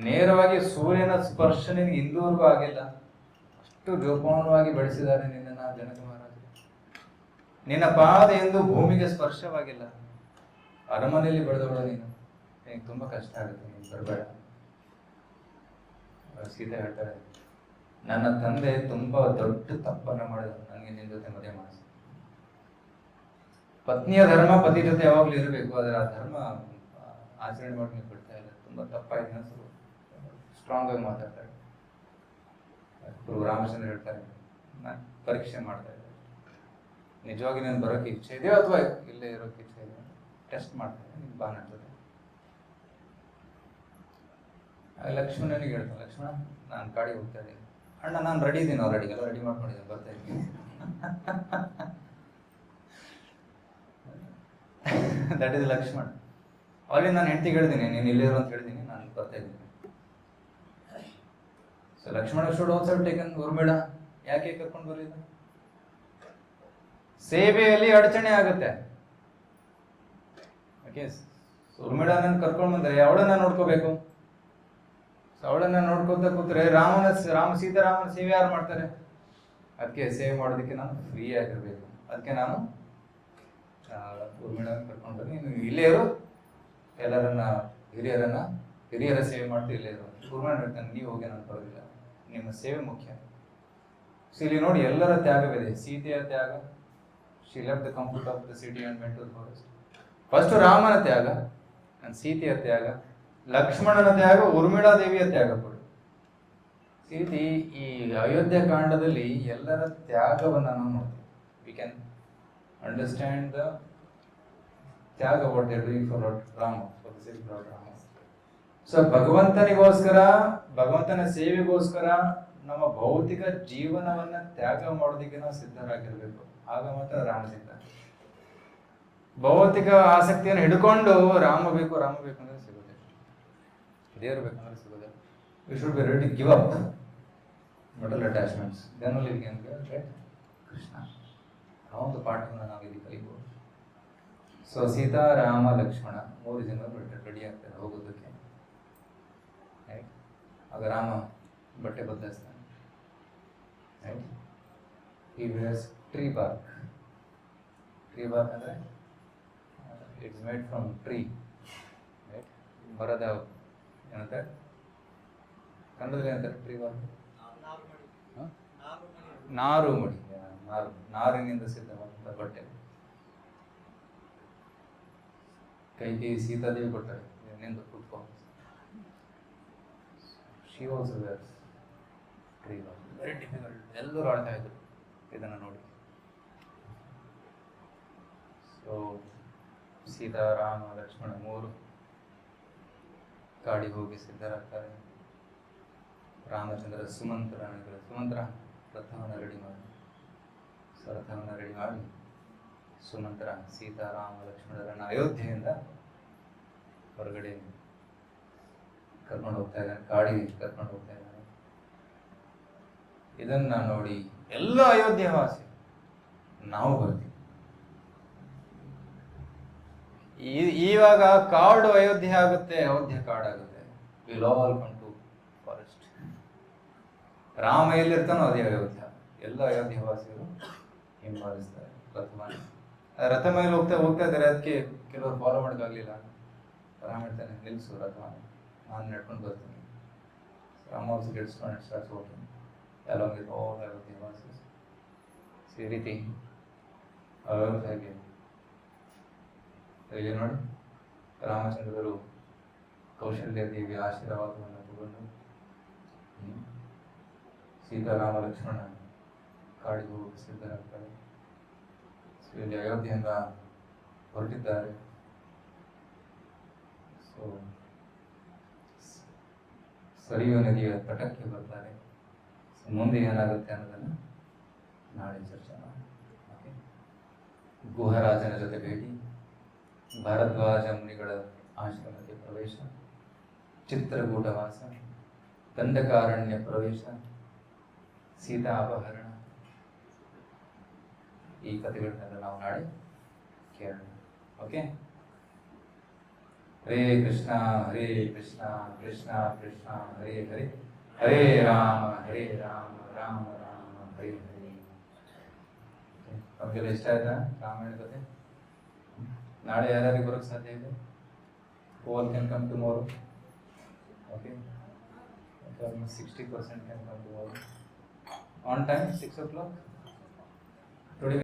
ನೇರವಾಗಿ ಸೂರ್ಯನ ಸ್ಪರ್ಶ ನಿನಗೆ ಇಂದುವರೆಗೂ ಆಗಿಲ್ಲ. ಅಷ್ಟು ಜೋಪಾನವಾಗಿ ಬೆಳೆಸಿದ್ದಾರೆ ನಿನ್ನನ್ನು ಜನಕ ಮಹಾರಾಜ. ನಿನ್ನ ಪಾದ ಎಂದು ಭೂಮಿಗೆ ಸ್ಪರ್ಶವಾಗಿಲ್ಲ. ಅರಮನೆಯಲ್ಲಿ ಬೆಳೆದವಳು ನೀನು, ನಿನಗೆ ತುಂಬಾ ಕಷ್ಟ ಆಗುತ್ತೆ, ನೀನು ಬರಬೇಡ. ಸೀತೆ ಹೇಳ್ತಾರೆ, ನನ್ನ ತಂದೆ ತುಂಬಾ ದೊಡ್ಡ ತಪ್ಪನ್ನ ಮಾಡಿದ, ನನಗೆ ನಿನ್ನ ಜೊತೆ ಮದುವೆ ಮಾಡಿಸಿ. ಪತ್ನಿಯ ಧರ್ಮ ಪತಿ ಜೊತೆ ಯಾವಾಗಲೂ ಇರಬೇಕು, ಅದರ ಧರ್ಮ ಆಚರಣೆ ಮಾಡಿ ನೀವು ಬಿಡ್ತಾ ಇಲ್ಲ, ತುಂಬಾ ತಪ್ಪಾಯ್ತು ಅನ್ಸು. ಸ್ಟ್ರಾಂಗ್ ಆಗಿ ಮಾತಾಡ್ತಾರೆ. ಗುರು ರಾಮಚಂದ್ರ ಹೇಳ್ತಾರೆ, ನಾನು ಪರೀಕ್ಷೆ ಮಾಡ್ತಾ ಇದ್ದೆ, ನಿಜವಾಗಿ ನಾನು ಬರೋಕ್ಕೆ ಇಚ್ಛೆ ಇದೆಯೋ ಅಥವಾ ಇಲ್ಲೇ ಇರೋಕ್ಕೆ ಇಚ್ಛೆ ಇದೆಯೋ ಟೆಸ್ಟ್ ಮಾಡ್ತಾ ಇದ್ದೆ, ನಿಮ್ಗೆ ಬಾ ನನ್ನ ಜೊತೆ. ಲಕ್ಷ್ಮಣನಿಗೆ ಹೇಳ್ತಾನೆ, ಲಕ್ಷ್ಮಣ ನಾನು ಕಾಡಿಗೆ ಹೋಗ್ತಾ ಇದ್ದೀನಿ. ಅಣ್ಣ ನಾನು ರೆಡಿ ಇದ್ದೀನಿ, ಆಲ್ರೆಡಿ ಎಲ್ಲ ರೆಡಿ ಮಾಡ್ಕೊಂಡಿದ್ದೀನಿ, ಬರ್ತಾ ಇದ್ದೀನಿ. That is Lakshmana. ಆಲ್ರೆಡಿ ನಾನು ಹೆಂಡತಿಗೆ ಹೇಳ್ತೀನಿ, ನೀನು ಇಲ್ಲಿರೋ ಅಂತ ಹೇಳ್ತೀನಿ, ನಾನು ಬರ್ತಾ ಇದ್ದೀನಿ. So Lakshmana should also taken Urmila. ಯಾಕೆ ಕರ್ಕೊಂಡು ಬರಲಿಲ್ಲ? ಸೇವೆಯಲ್ಲಿ ಅಡಚಣೆ ಆಗುತ್ತೆ. ಓಕೆ, ಊರ್ಮಿಳ ನನ್ನ ಕರ್ಕೊಂಡು ಬಂದ್ರೆ ಅವಳನ್ನ ನೋಡ್ಕೋಬೇಕು. ಅವಳನ್ನ ನೋಡ್ಕೊತ ಕೂತ್ರೆ ಸೀತಾರಾಮನ ಸೇವೆ ಯಾರು ಮಾಡ್ತಾರೆ? ಅದಕ್ಕೆ ಸೇವೆ ಮಾಡೋದಕ್ಕೆ ನಾನು ಫ್ರೀ ಆಗಿರ್ಬೇಕು. ಅದಕ್ಕೆ ನಾನು ಊರ್ಮಿಳ ಕರ್ಕೊಂಡು ಬಂದು, ನೀನು ಇಲ್ಲೇ ಇರು, ಎಲ್ಲರನ್ನ ಹಿರಿಯರ ಸೇವೆ ಮಾಡ್ತೀವಿ, ಇಲ್ಲೇ ಇರು. ಊರ್ಮಿಳ ಹೇಳ್ತಾನೆ, ನೀವು ಹೋಗಿ ನಾನು ಬರೋದಿಲ್ಲ, ನಿಮ್ಮ ಸೇವೆ ಮುಖ್ಯ. ಸೊ ಇಲ್ಲಿ ನೋಡಿ, ಎಲ್ಲರ ತ್ಯಾಗವಿದೆ. ಸೀತೆಯ ತ್ಯಾಗ, she left the comfort of the city and went to the forest. First ರಾಮನ ತ್ಯಾಗ, ಸೀತೆಯ ತ್ಯಾಗ, ಲಕ್ಷ್ಮಣನ ತ್ಯಾಗ, ಊರ್ಮಿಳಾ ದೇವಿಯ ತ್ಯಾಗ ಕೂಡ. ಸೀತೆ ಈ ಅಯೋಧ್ಯ ಕಾಂಡದಲ್ಲಿ ಎಲ್ಲರ ತ್ಯಾಗವನ್ನು ನಾವು ನೋಡ್ತೀವಿ. We can understand the tyaga what they are doing for Rama, for the sake of Rama. So ಭಗವಂತನಿಗೋಸ್ಕರ, ಭಗವಂತನ ಸೇವೆಗೋಸ್ಕರ ನಮ್ಮ ಭೌತಿಕ ಜೀವನವನ್ನ ತ್ಯಾಗ ಮಾಡೋದಕ್ಕೆ ನಾವು ಸಿದ್ಧರಾಗಿರ್ಬೇಕು. ಆಗ ಮಾತ್ರ ರಾಮ ಸಿದ್ಧ. ಭೌತಿಕ ಆಸಕ್ತಿಯನ್ನು ಹಿಡ್ಕೊಂಡು ರಾಮ ಬೇಕು ಅಂದ್ರೆ ಸಿಗುತ್ತೆ, ದೇವರು ಬೇಕಂದ್ರೆ ಸಿಗೋದಿಲ್ಲ. We should be ready to give up mental attachments, then only we can get Krishna. ಆ ಒಂದು ಪಾಠವನ್ನು ನಾವು ಇಲ್ಲಿ ಕಲಿಬಹುದು. ಸೊ ಸೀತಾ, ರಾಮ, ಲಕ್ಷ್ಮಣ 3 ಜನ ರೆಡಿ ಆಗ್ತಾರೆ ಹೋಗೋದಕ್ಕೆ. ಆಗ ರಾಮ ಬಟ್ಟೆ ಬದಲಾಯಿಸ್ತಾನೆ. He wears tree bark. Tree bark ಅಂದ್ರೆ ಇಟ್ಸ್ ಮೇಡ್ ಫ್ರಮ್ ಟ್ರೀ, ಮರದ ಏನಂತಾರೆ ಕನ್ನಡದಲ್ಲಿ ಏನಂತಾರೆ? ಟ್ರೀ ಬಾರ್ಕ್, ನಾರು ಮಡಿ, ನಾರಿನಿಂದ ಸಿದ್ಧವಾದಂಥ ಬಟ್ಟೆ. ಕೈಗೆ ಸೀತಾದೇವಿ ಕೊಡ್ತಾರೆ, ನಿಂದು ಕೂತ್ಕೊ. She also wears tree bark. Very difficult. ಎಲ್ಲರೂ ಆಡ್ತಾ ಇದ್ರು ಇದನ್ನು ನೋಡಿ. ಸೊ ಸೀತಾ, ರಾಮ, ಲಕ್ಷ್ಮಣ 3 ಕಾಡಿಗೆ ಹೋಗಿ ಸಿದ್ಧರಾಗ್ತಾರೆ. ರಾಮಚಂದ್ರ ಸುಮಂತ್ರ ರಥವನ್ನು ರೆಡಿ ಮಾಡಿ, ಸುಮಂತ್ರ ಸೀತಾ, ರಾಮ, ಲಕ್ಷ್ಮಣರನ್ನು ಅಯೋಧ್ಯೆಯಿಂದ ಹೊರಗಡೆ ಕರ್ಕೊಂಡು ಹೋಗ್ತಾ ಇದ್ದಾನೆ, ಕಾಡಿಗೆ ಕರ್ಕೊಂಡು ಹೋಗ್ತಾ ಇದ್ದಾನೆ. ಇದನ್ನ ನೋಡಿ ಎಲ್ಲ ಅಯೋಧ್ಯೆ ವಾಸಿ ನಾವು ಬರ್ತೀವಿ. ಇವಾಗ ಕಾಡು ಅಯೋಧ್ಯೆ ಆಗುತ್ತೆ, ಅಯೋಧ್ಯೆ ಕಾಡಾಗುತ್ತೆ. Will all come to forest. Rama ಎಲ್ಲಿರ್ತಾನೋ ಅದೇ ಅಯೋಧ್ಯ. ಎಲ್ಲ ಅಯೋಧ್ಯ ವಾಸಿಗಳು ಹಿಂಬಾಲಿಸ್ತಾರೆ ರಥವನ್ನು. ರಥ ಮೇಲೆ ಹೋಗ್ತಾ ಇದ್ದಾರೆ. ಅದಕ್ಕೆ ಕೆಲವರು ಫಾಲೋ ಮಾಡೋಕ್ಕಾಗಲಿಲ್ಲ. ರಾಮ ಹೇಳ್ತಾನೆ, ನಿಲ್ಲಿಸು ರಥವನ್ನು, ನಾನು ನಡ್ಕೊಂಡು ಬರ್ತೀನಿ. Rama also gets on starts walking along with all Ayodhya vasis. ಈ ರೀತಿ ಅಯೋಧ್ಯೆಗೆ ಇಲ್ಲಿ ನೋಡಿ, ರಾಮಚಂದ್ರರು ಕೌಶಲ್ಯ ದೇವಿ ಆಶೀರ್ವಾದವನ್ನು ತಗೊಂಡು ಸೀತಾರಾಮ ಲಕ್ಷ್ಮಣ ಕಾಡಿಗೆ ಹೋಗಿ ಸಿದ್ಧರಾಗ್ತಾರೆ. ಇಲ್ಲಿ ಅಯೋಧ್ಯೆಯಿಂದ ಹೊರಟಿದ್ದಾರೆ. ಸೊ ಸರಿಯು ನದಿಯ ತಟಕ್ಕೆ ಬರ್ತಾರೆ. ಮುಂದೆ ಏನಾಗುತ್ತೆ ಅನ್ನೋದನ್ನು ನಾಳೆ ಚರ್ಚೆ ಮಾಡೋಣ. ಓಕೆ. ಗುಹರಾಜನ ಜೊತೆ ಭೇಟಿ, ಭಾರದ್ವಾಜ ಮುನಿಗಳ ಆಶ್ರಮಕ್ಕೆ ಪ್ರವೇಶ, ಚಿತ್ರಕೂಟವಾಸ, ದಂಡಕಾರಣ್ಯ ಪ್ರವೇಶ, ಸೀತಾ ಅಪಹರಣ, ಈ ಕಥೆಗಳನ್ನೆಲ್ಲ ನಾವು ನಾಳೆ ಕೇಳೋಣ. ಓಕೆ. ಹರೇ ಕೃಷ್ಣ ಕೃಷ್ಣ ಕೃಷ್ಣ ಹರೇ ಹರೇ, ಹರೇ ರಾಮ ರಾಮ ರಾಮ ಹರೇ ಹರೇ. ನಮಗೆಲ್ಲ ಇಷ್ಟ ಆಯ್ತಾ ರಾಮಾಯಣ ಕಥೆ? ನಾಳೆ ಯಾರ್ಯಾರಿಗೆ ಬರೋಕ್ಕೆ ಸಾಧ್ಯ ಇದೆ? all can come tomorrow. Okay. Almost 60% can come tomorrow. On time, 6 o'clock. Today